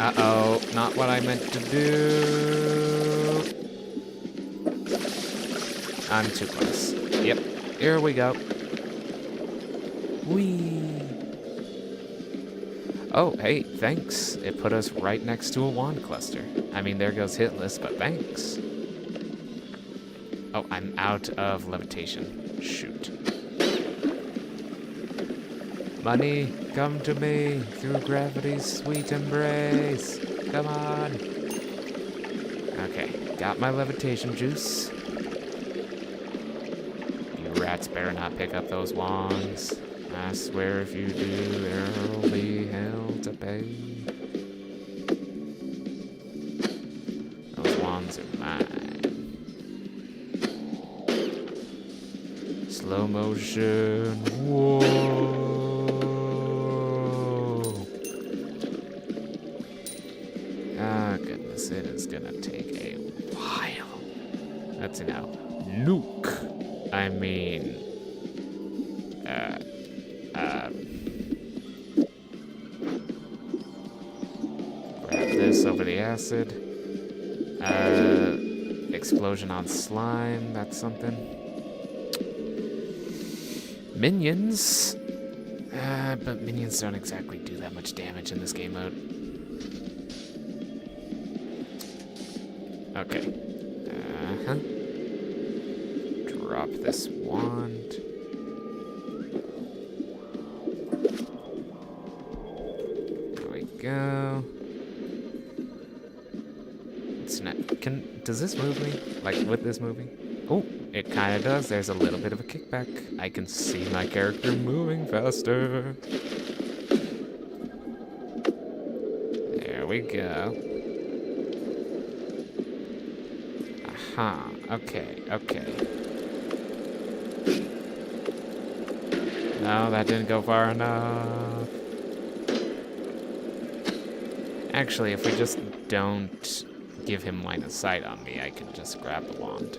Uh-oh, not what I meant to do. I'm too close. Yep, here we go. Whee! Oh, hey, thanks. It put us right next to a wand cluster. I mean, there goes hitless, but thanks. Oh, I'm out of levitation. Shoot. Money, come to me through gravity's sweet embrace. Come on. Okay, got my levitation juice. You rats better not pick up those wands. I swear if you do, there'll be hell to pay. Those wands are mine. Slow motion. Whoa. Ah, goodness, it is gonna take a while. That's now. Nuke. I mean, grab this over the acid. Explosion on slime, that's something. Minions. But minions don't exactly do that much damage in this game mode. Okay. Drop this wand. There we go. It's not. Does this move me? Like with this moving? Oh, it kind of does. There's a little bit of a kickback. I can see my character moving faster. There we go. Aha. Okay. No, that didn't go far enough. Actually, if we just don't give him line of sight on me, I can just grab the wand.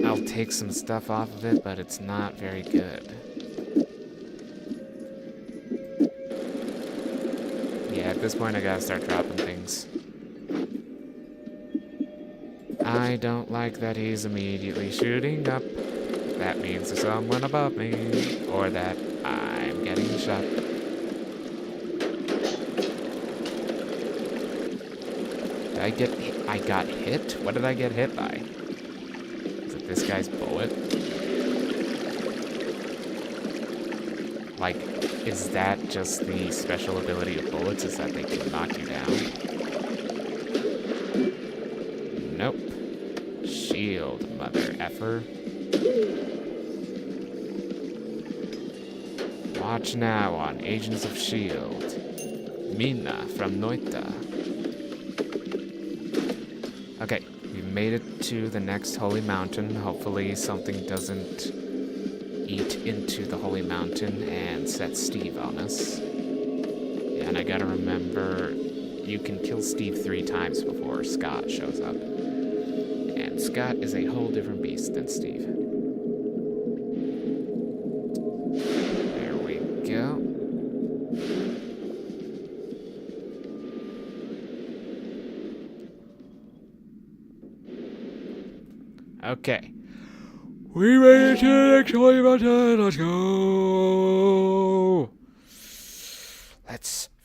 I'll take some stuff off of it, but it's not very good. Yeah, at this point I gotta start dropping things. I don't like that he's immediately shooting up. That means there's someone above me, or that I'm getting shot. I got hit? What did I get hit by? Is it this guy's bullet? Like, is that just the special ability of bullets? Is that they can knock you down? Nope. Shield, mother effer. Watch now on Agents of S.H.I.E.L.D. Mina from Noita. Okay, we made it to the next holy mountain. Hopefully something doesn't eat into the holy mountain and set Steve on us. Yeah, and I gotta remember, you can kill Steve 3 times before Scott shows up. And Scott is a whole different beast than Steve. There we go. Okay. We made it to the next holy mountain. Let's go.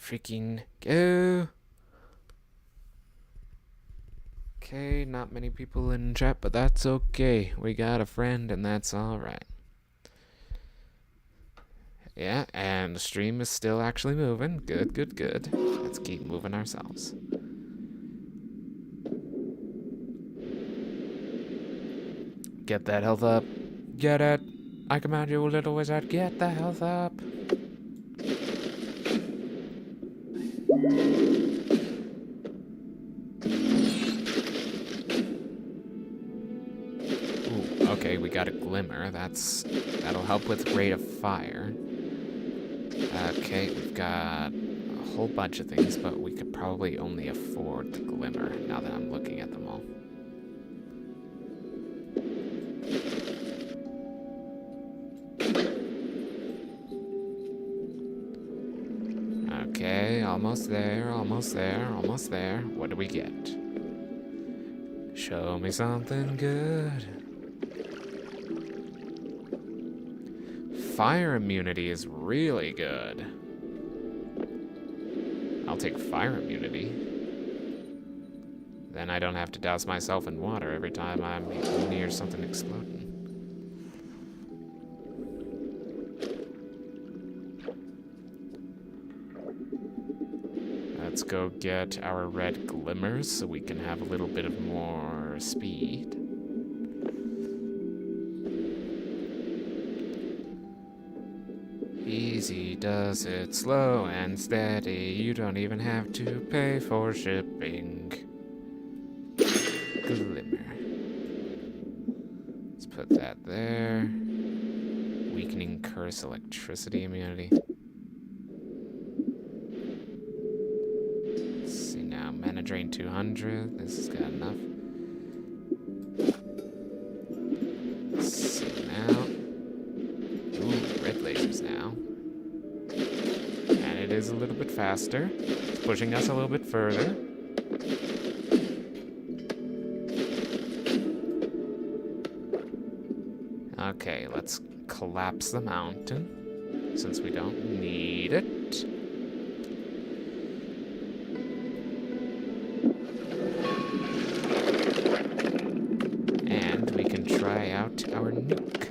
freaking go. Okay, not many people in chat, but that's okay. We got a friend, and that's alright. Yeah, and the stream is still actually moving. Good, good, good. Let's keep moving ourselves. Get that health up. Get it. I command you, little wizard, get the health up. Ooh, okay, we got a glimmer. That'll help with rate of fire. Okay, we've got a whole bunch of things, but we could probably only afford the glimmer now that I'm looking at them all. Okay, almost there, almost there, almost there. What do we get? Show me something good. Fire immunity is really good. I'll take fire immunity. Then I don't have to douse myself in water every time I'm near something exploding. Let's go get our red glimmers so we can have a little bit of more speed. Easy does it, slow and steady. You don't even have to pay for shipping. Glimmer. Let's put that there. Weakening curse electricity immunity. Let's see now. Mana drain 200. This has got enough. Let's see now. Ooh, red lasers now. And it is a little bit faster. It's pushing us a little bit further. Okay, let's collapse the mountain, since we don't need it. And we can try out our nuke.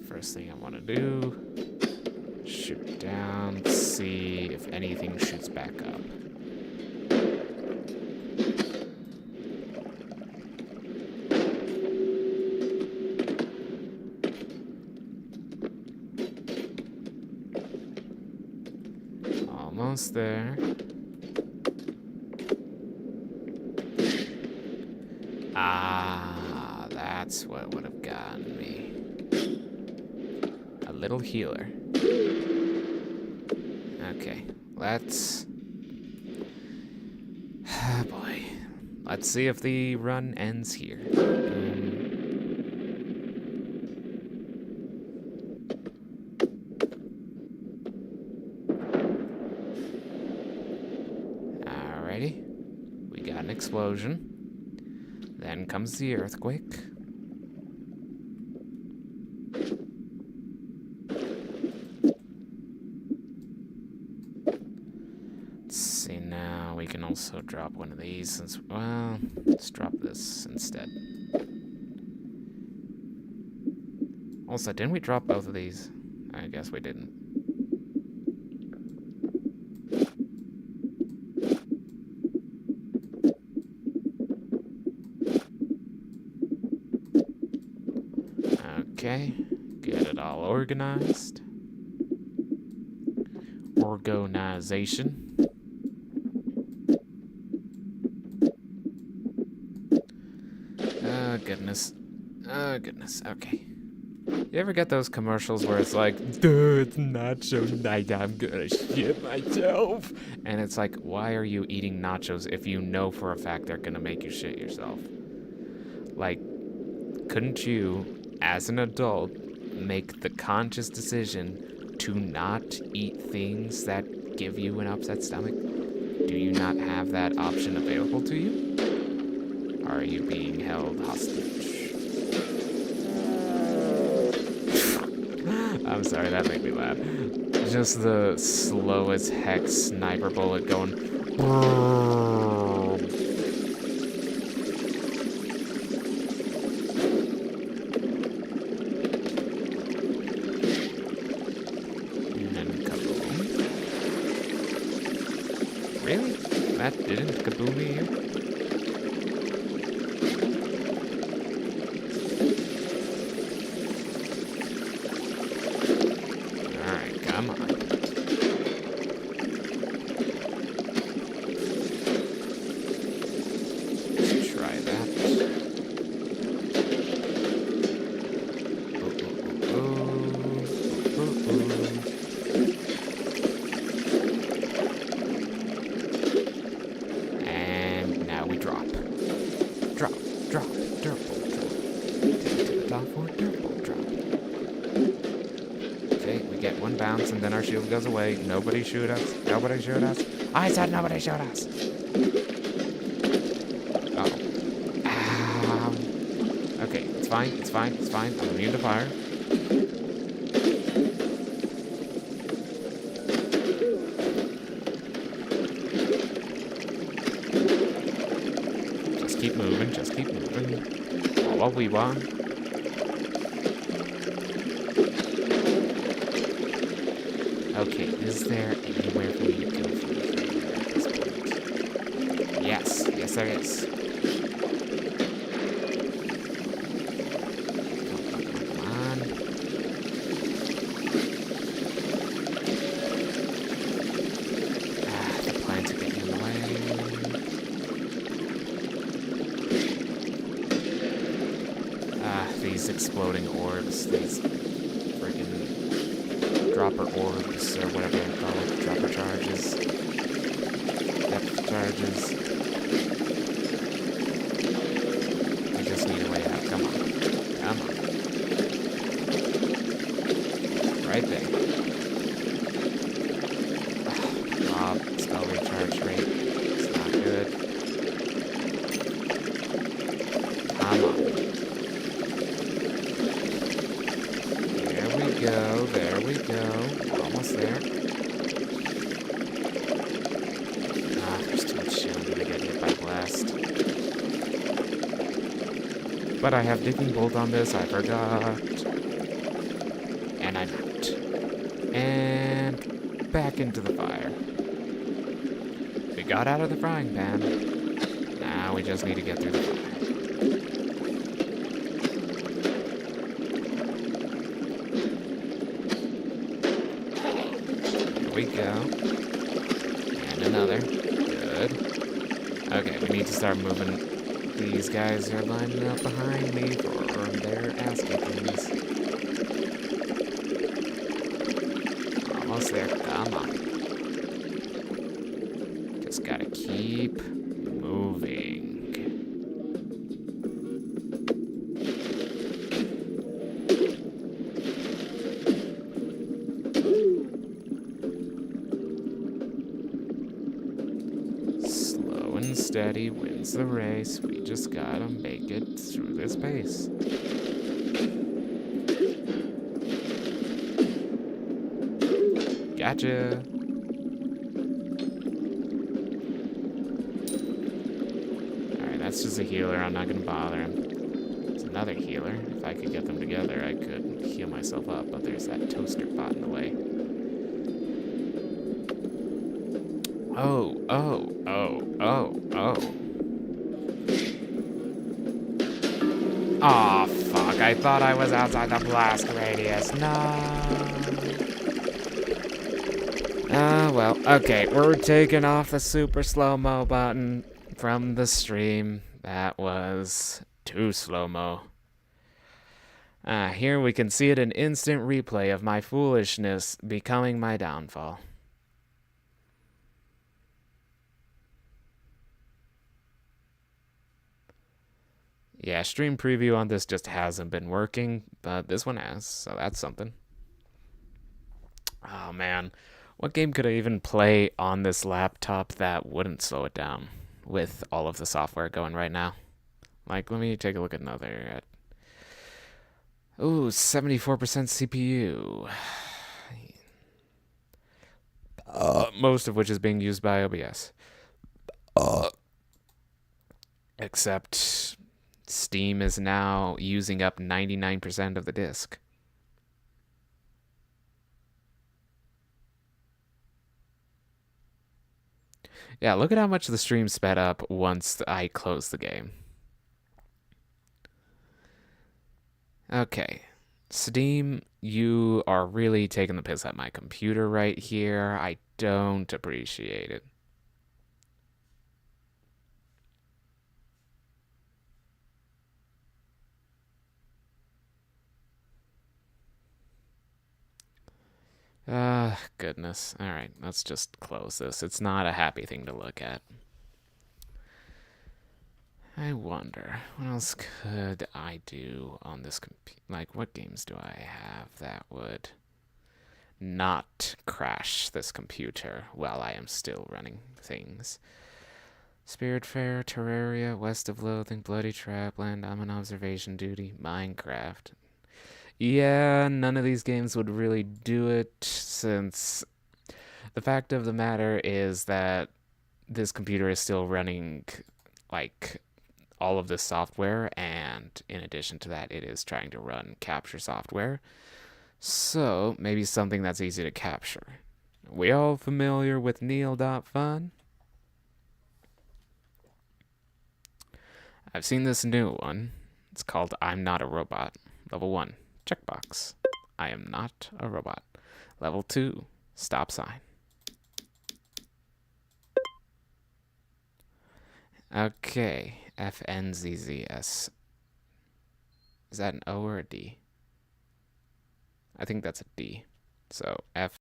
First thing I want to do, shoot down, see if anything shoots back up. Almost there. Ah, that's what would have gotten me. A little healer. Okay, let's... Ah, boy. Let's see if the run ends here. Alrighty. We got an explosion. Then comes the earthquake. Let's see now. We can also drop one of these since, well, let's drop this instead. Also, didn't we drop both of these? I guess we didn't. Okay, get it all organized. Organization. Oh, goodness. Oh, goodness. Okay. You ever get those commercials where it's like, duh, it's nacho night, I'm gonna shit myself? And it's like, why are you eating nachos if you know for a fact they're gonna make you shit yourself? Like, couldn't you, as an adult, make the conscious decision to not eat things that give you an upset stomach? Do you not have that option available to you? Are you being held hostage? I'm sorry, that made me laugh. just the slow as heck sniper bullet going. And kaboom. Really? That didn't kaboom me here? Alright, come on. Try that. And now we drop. Drop, drop, dirt bolt drop. Take it to the top for dirt bolt drop. Okay, we get one bounce and then our shield goes away. Nobody shoot us. Nobody shoot us. I said nobody shoot us. Okay, it's fine, it's fine, it's fine. I'm immune to fire. Just keep moving, just keep moving. What we want. Okay, is there anywhere for me to go from here at this point? Yes, yes there is. These exploding orbs, these freaking dropper orbs, or whatever they're called, dropper charges, depth charges. I just need a way out. Come on. Come on. Right there. Oh, spell recharge rate. It's not good. Come on. There we go. Almost there. There's too much shit. I'm gonna get hit by blast. But I have digging bolt on this, I forgot. And I'm out. And back into the fire. We got out of the frying pan. Now we just need to get through the fire. We go. And another. Good. Okay, we need to start moving. These guys are lining up behind me for their ass kickings. Almost there. Come on. Just gotta keep moving. Steady wins the race. We just gotta make it through this pace. Gotcha. Alright, that's just a healer. I'm not gonna bother him. There's another healer. If I could get them together, I could heal myself up, but there's that toaster pot in the way. Oh. Aw, fuck. I thought I was outside the blast radius. No. Well. Okay, we're taking off the super slow-mo button from the stream. That was too slow-mo. Here we can see it an instant replay of my foolishness becoming my downfall. Yeah, stream preview on this just hasn't been working, but this one has, so that's something. Oh man, what game could I even play on this laptop that wouldn't slow it down with all of the software going right now? Like, let me take a look at another. Ooh, 74% CPU. most of which is being used by OBS. Except Steam is now using up 99% of the disk. Yeah, look at how much the stream sped up once I closed the game. Okay. Steam, you are really taking the piss at my computer right here. I don't appreciate it. Goodness. Alright, let's just close this. It's not a happy thing to look at. I wonder, what else could I do on this computer? Like, what games do I have that would not crash this computer while I am still running things? Spiritfarer, Terraria, West of Loathing, Bloody Trapland, I'm on observation duty, Minecraft. Yeah, none of these games would really do it, since the fact of the matter is that this computer is still running, like, all of this software, and in addition to that, it is trying to run capture software. So, maybe something that's easy to capture. We all familiar with Neil.fun? I've seen this new one. It's called I'm Not a Robot. Level 1, checkbox. I am not a robot. Level 2, stop sign. Okay, FNZZS. Is that an O or a D? I think that's a D. So F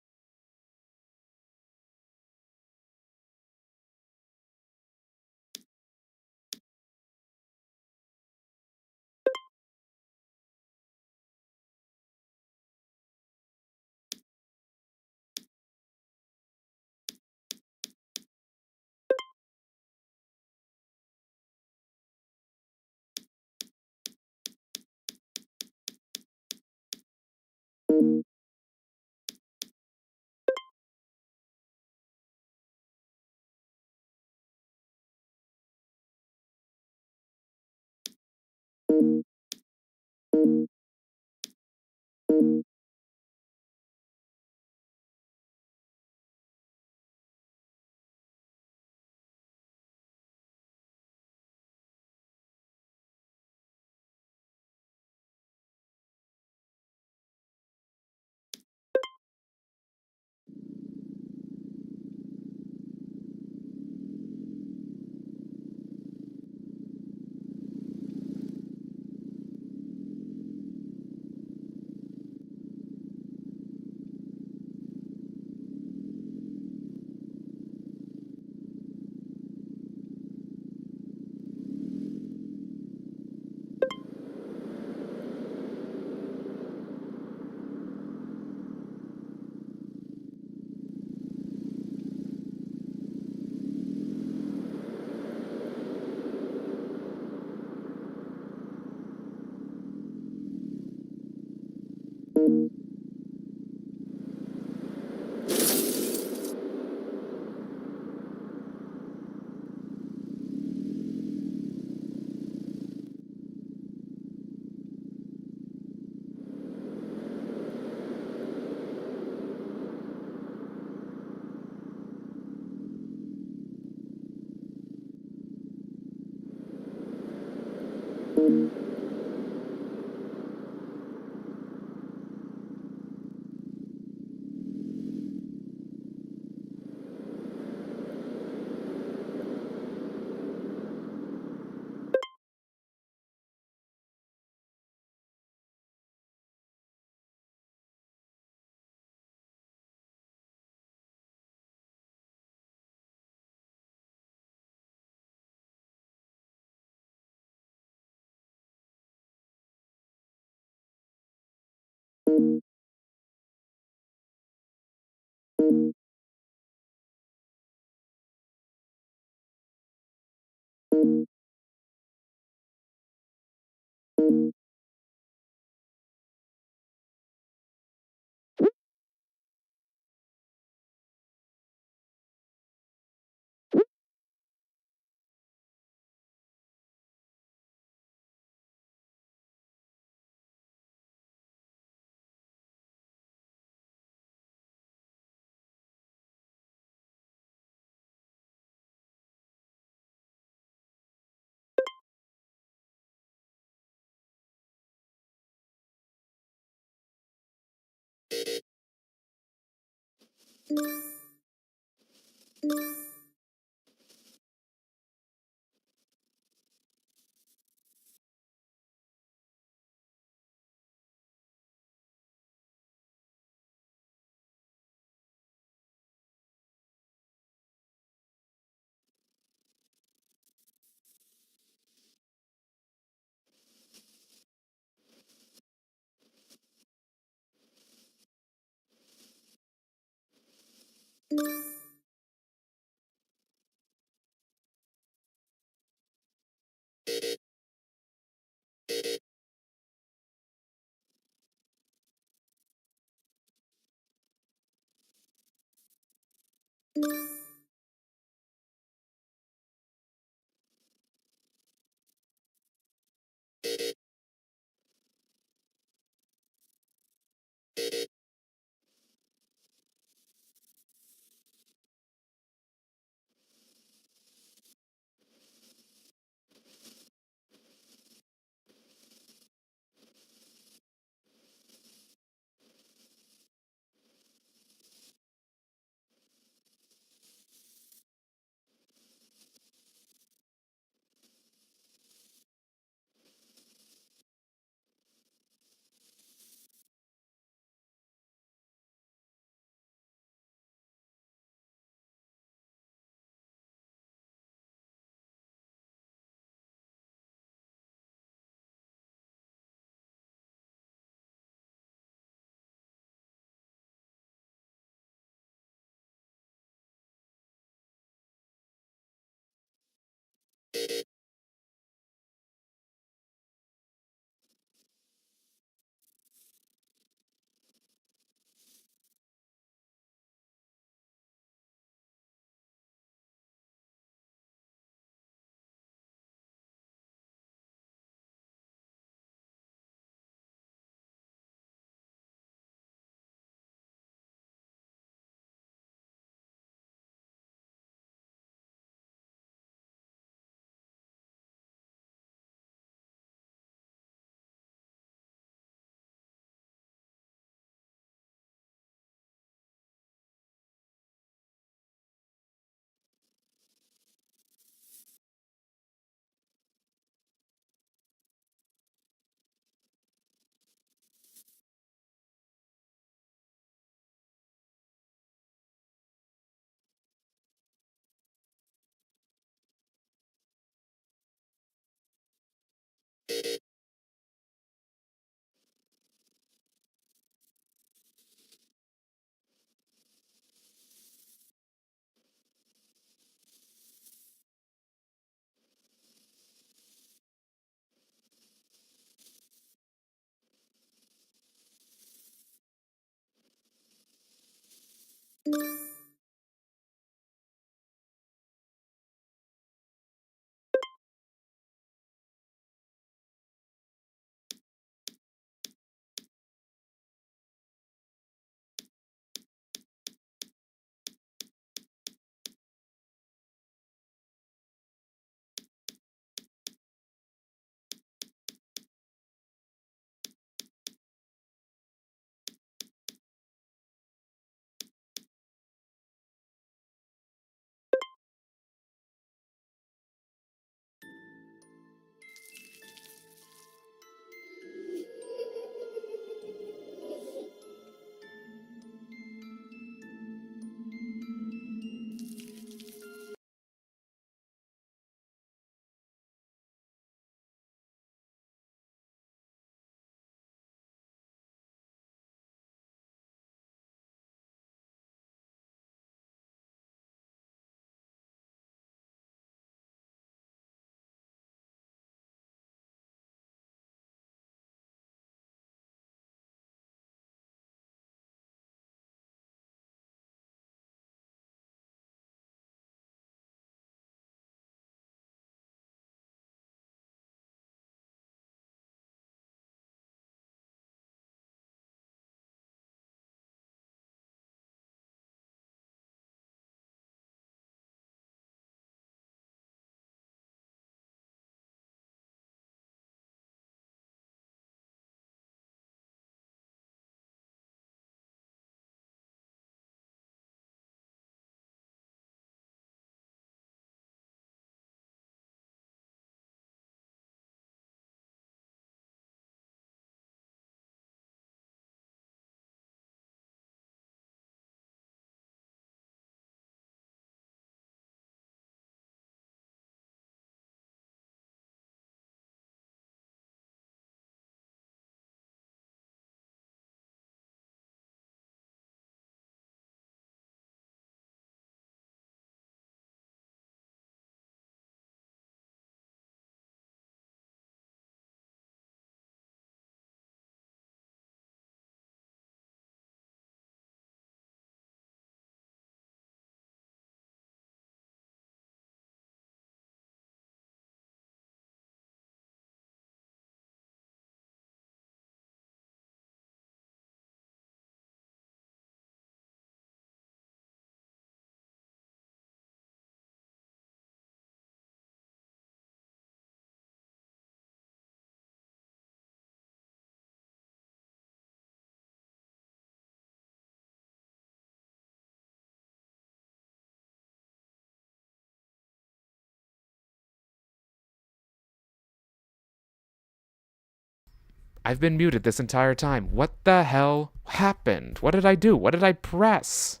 I've been muted this entire time. What the hell happened? What did I do? What did I press?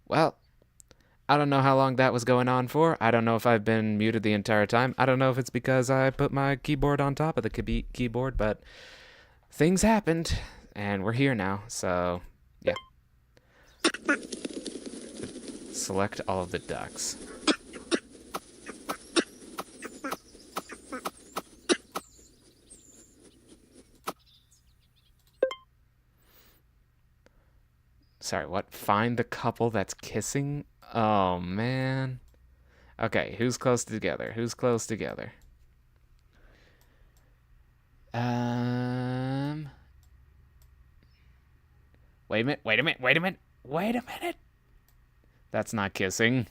Well, I don't know how long that was going on for. I don't know if I've been muted the entire time. I don't know if it's because I put my keyboard on top of the keyboard, but things happened, and we're here now, so yeah. Select all of the ducks. Sorry, what? Find the couple that's kissing? Oh, man. Okay, who's close together? Who's close together? Wait a minute, wait a minute, wait a minute, wait a minute. That's not kissing.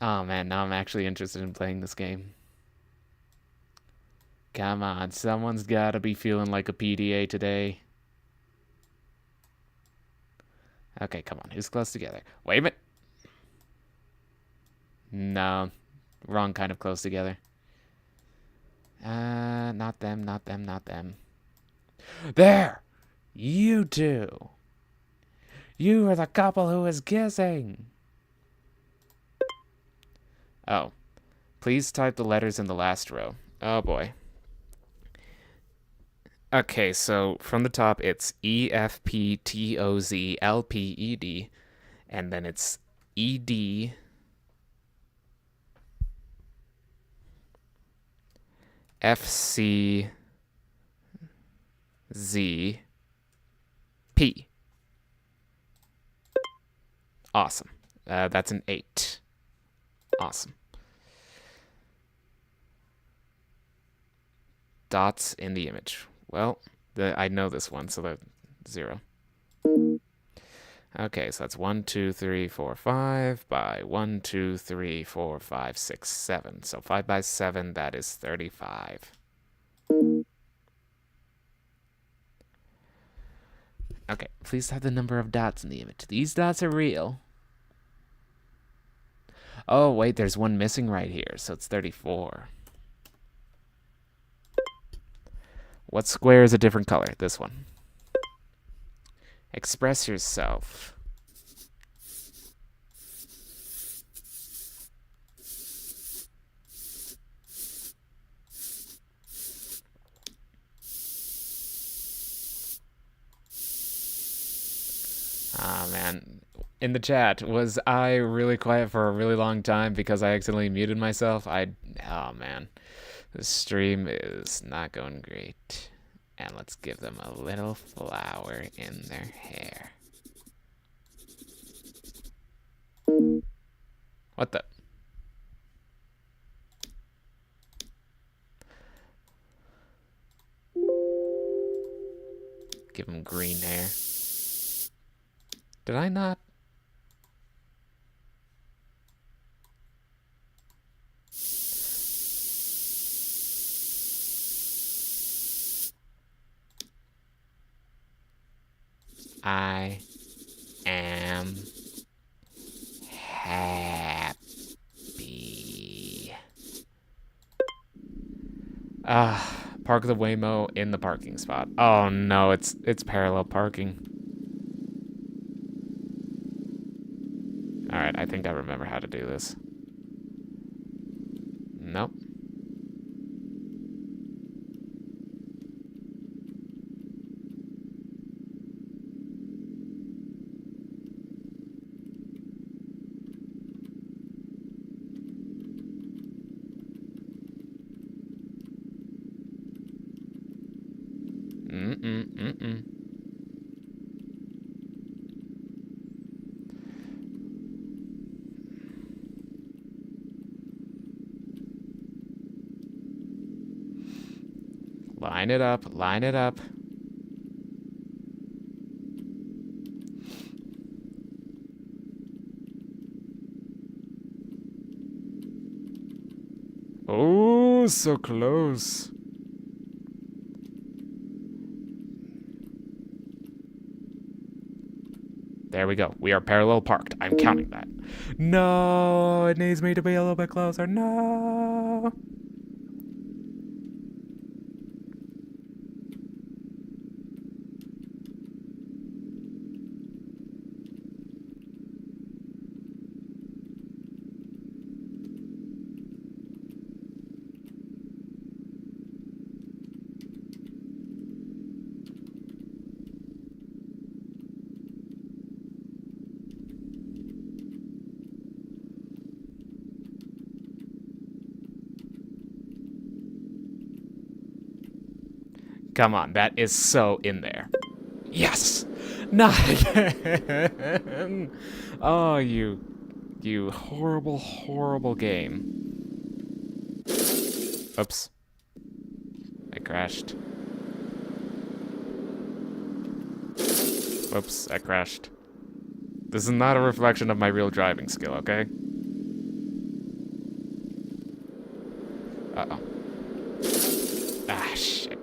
Oh, man, now I'm actually interested in playing this game. Come on, someone's gotta be feeling like a PDA today. Okay, come on, who's close together? Wait a minute. No, wrong kind of close together. Not them, not them, not them. There! You two! You are the couple who is kissing! Oh. Please type the letters in the last row. Oh boy. Okay, so from the top it's EFPTOZLPED, and then it's ED. FCZP. Awesome. That's an 8. Awesome. Dots in the image. Well, I know this one, so that's 0. Okay, so that's 1, 2, 3, 4, 5 by 1, 2, 3, 4, 5, 6, 7. So 5 by 7, that is 35. Okay, please have the number of dots in the image. These dots are real. Oh, wait, there's one missing right here, so it's 34. What square is a different color? This one. Express yourself. Ah, man. In the chat, was I really quiet for a really long time because I accidentally muted myself? Oh, man. The stream is not going great. And let's give them a little flower in their hair. What the? Give them green hair. Did I not? I am happy. Park the Waymo in the parking spot. Oh no, it's parallel parking. Alright, I think I remember how to do this. Nope. Line it up, line it up. Oh, so close. There we go. We are parallel parked. I'm counting that. No, it needs me to be a little bit closer. No. Come on, that is so in there. Yes! Not again! Oh, you horrible, horrible game. Oops. I crashed. Oops, I crashed. This is not a reflection of my real driving skill, okay? Uh-oh. Ah, shit.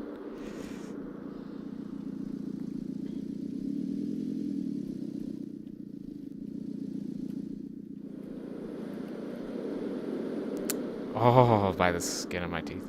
Oh, by the skin of my teeth.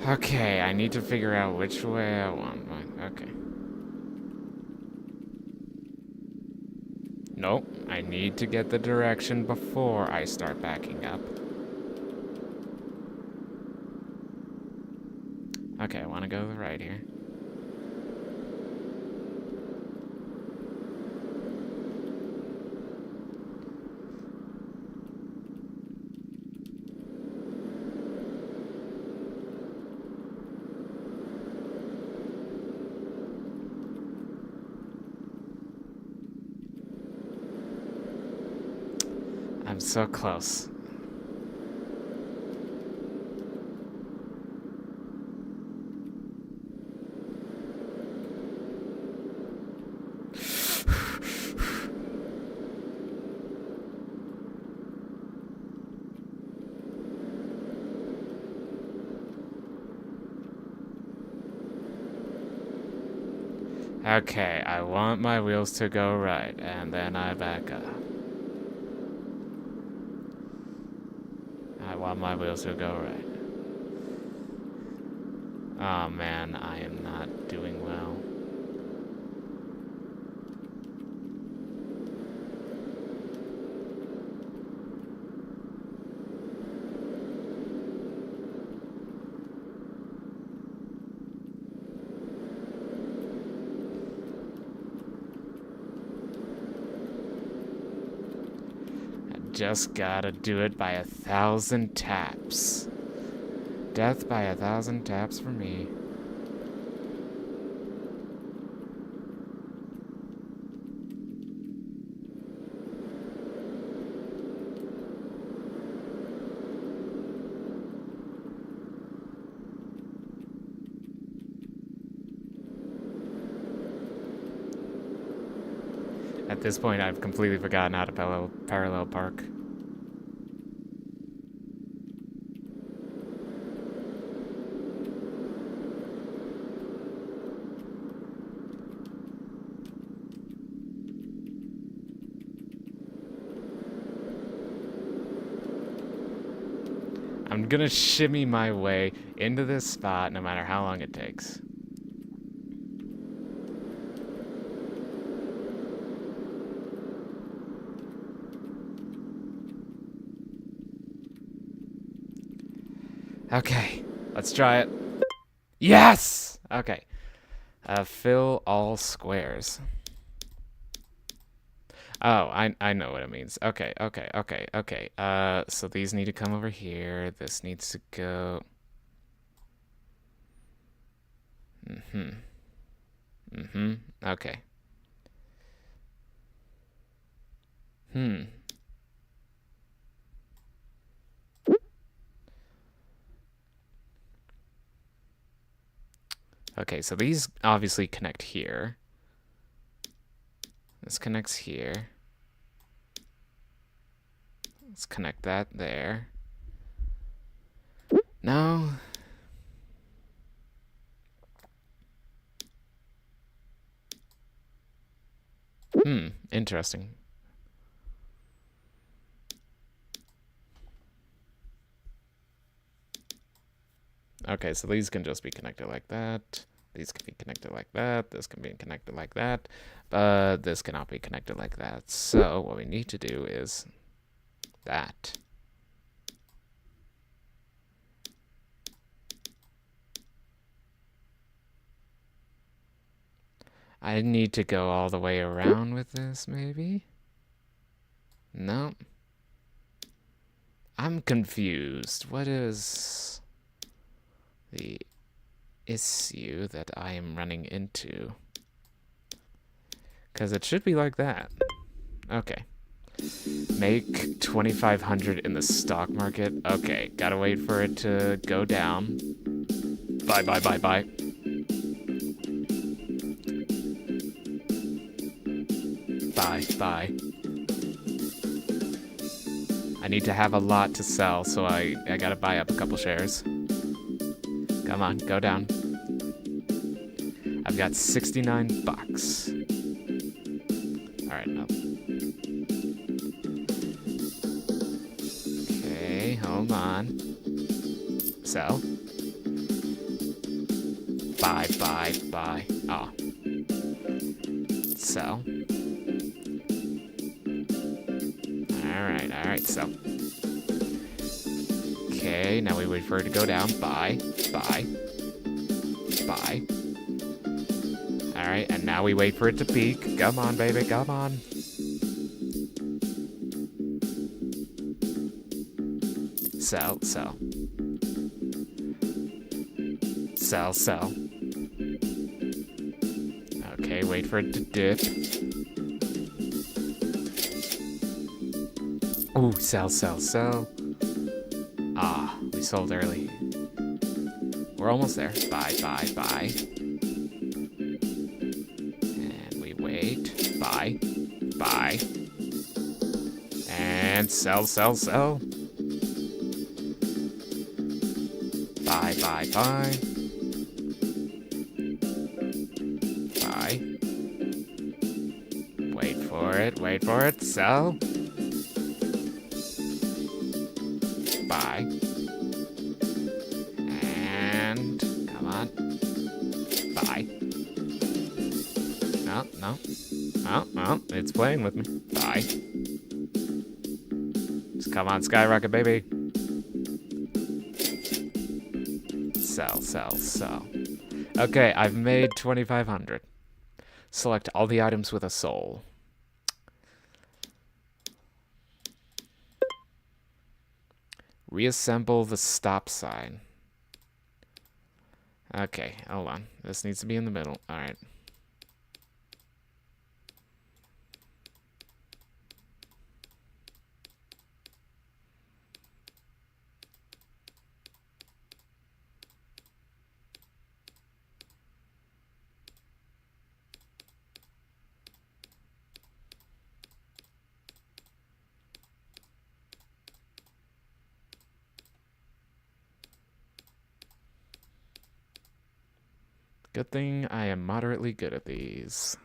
Okay, I need to figure out which way I want my... Okay. Nope, I need to get the direction before I start backing up. Okay, I want to go to the right here. I'm so close. Okay, I want my wheels to go right, and then I back up. I want my wheels to go right. Oh man, I am not doing well. Just gotta do it by 1,000 taps. Death by 1,000 taps for me. At this point, I've completely forgotten how to parallel park. I'm gonna shimmy my way into this spot no matter how long it takes. Okay, let's try it. Yes! Okay. Fill all squares. Oh, I know what it means. Okay. So these need to come over here. This needs to go... Okay. Okay, so these obviously connect here. This connects here. Let's connect that there. No. Interesting. Okay, so these can just be connected like that. These can be connected like that. This can be connected like that. But this cannot be connected like that. So what we need to do is that. I need to go all the way around with this, maybe? No. I'm confused. What is the issue that I am running into? Because it should be like that. Okay. Make 2,500 in the stock market. Okay, gotta wait for it to go down. Bye, bye, bye, bye. Bye, bye. I need to have a lot to sell, so I gotta buy up a couple shares. Come on, go down. I've got 69 bucks. Alright, no. Okay, hold on. Sell. Buy, buy, buy. Oh. Sell. Alright, sell. Okay, now we wait for it to go down. Buy, buy, buy. Alright, and now we wait for it to peak. Come on, baby, come on. Sell, sell. Sell, sell. Okay, wait for it to dip. Ooh, sell, sell, sell. Ah, we sold early. We're almost there. Buy, buy, buy. And we wait. Buy, buy. And sell, sell, sell. Buy, buy, buy. Buy. Wait for it, sell. Buy. And come on. Buy. No, no. Oh, it's playing with me. Buy. Just come on, skyrocket, baby. Sell, sell, sell. Okay, I've made 2,500. Select all the items with a soul. Reassemble the stop sign. Okay, hold on. This needs to be in the middle. Alright. Good thing I am moderately good at these.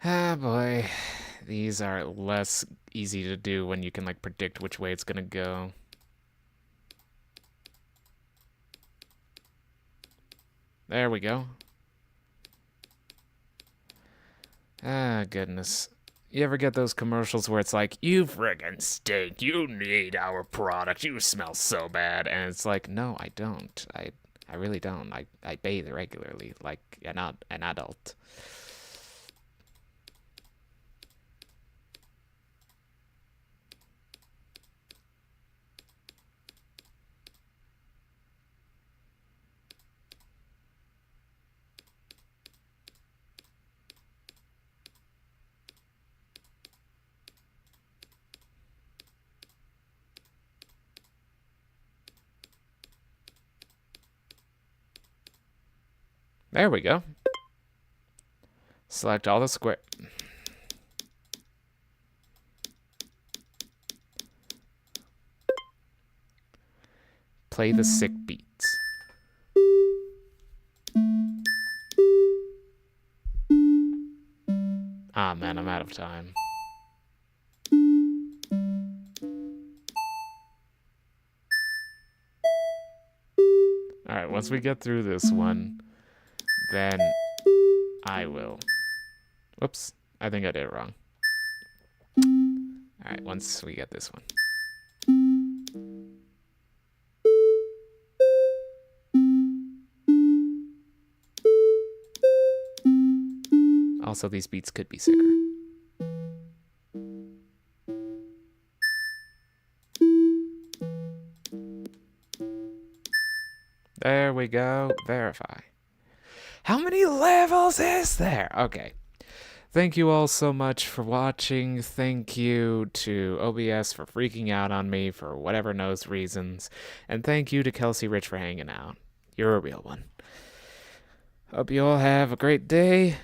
Ah, boy. These are less easy to do when you can, like, predict which way it's gonna go. There we go. Ah, goodness. You ever get those commercials where it's like, you friggin' stink, you need our product, you smell so bad, and it's like, no, I don't. I really don't. I bathe regularly, like an adult. There we go. Select all the square. Play the sick beats. Ah, man, I'm out of time. Alright, once we get through this one, then I will. Whoops, I think I did it wrong. Alright, once we get this one. Also, these beats could be sicker. There we go. Verify. How many levels is there? Okay. Thank you all so much for watching. Thank you to OBS for freaking out on me for whatever knows reasons. And thank you to Kelsey Rich for hanging out. You're a real one. Hope you all have a great day.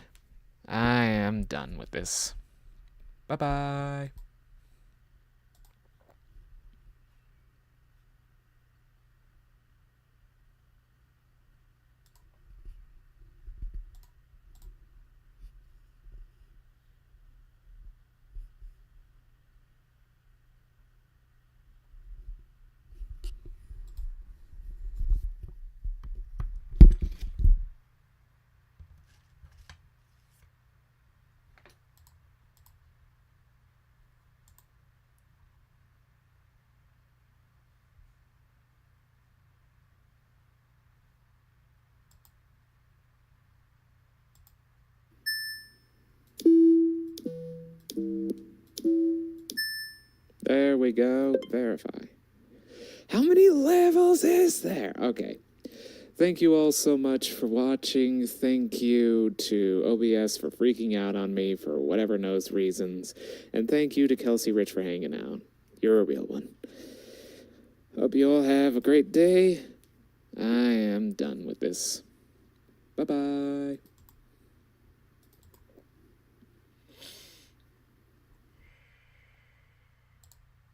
I am done with this. Bye-bye. There we go. Verify. How many levels is there? Okay. Thank you all so much for watching. Thank you to OBS for freaking out on me for whatever knows reasons. And thank you to Kelsey Rich for hanging out. You're a real one. Hope you all have a great day. I am done with this. Bye-bye.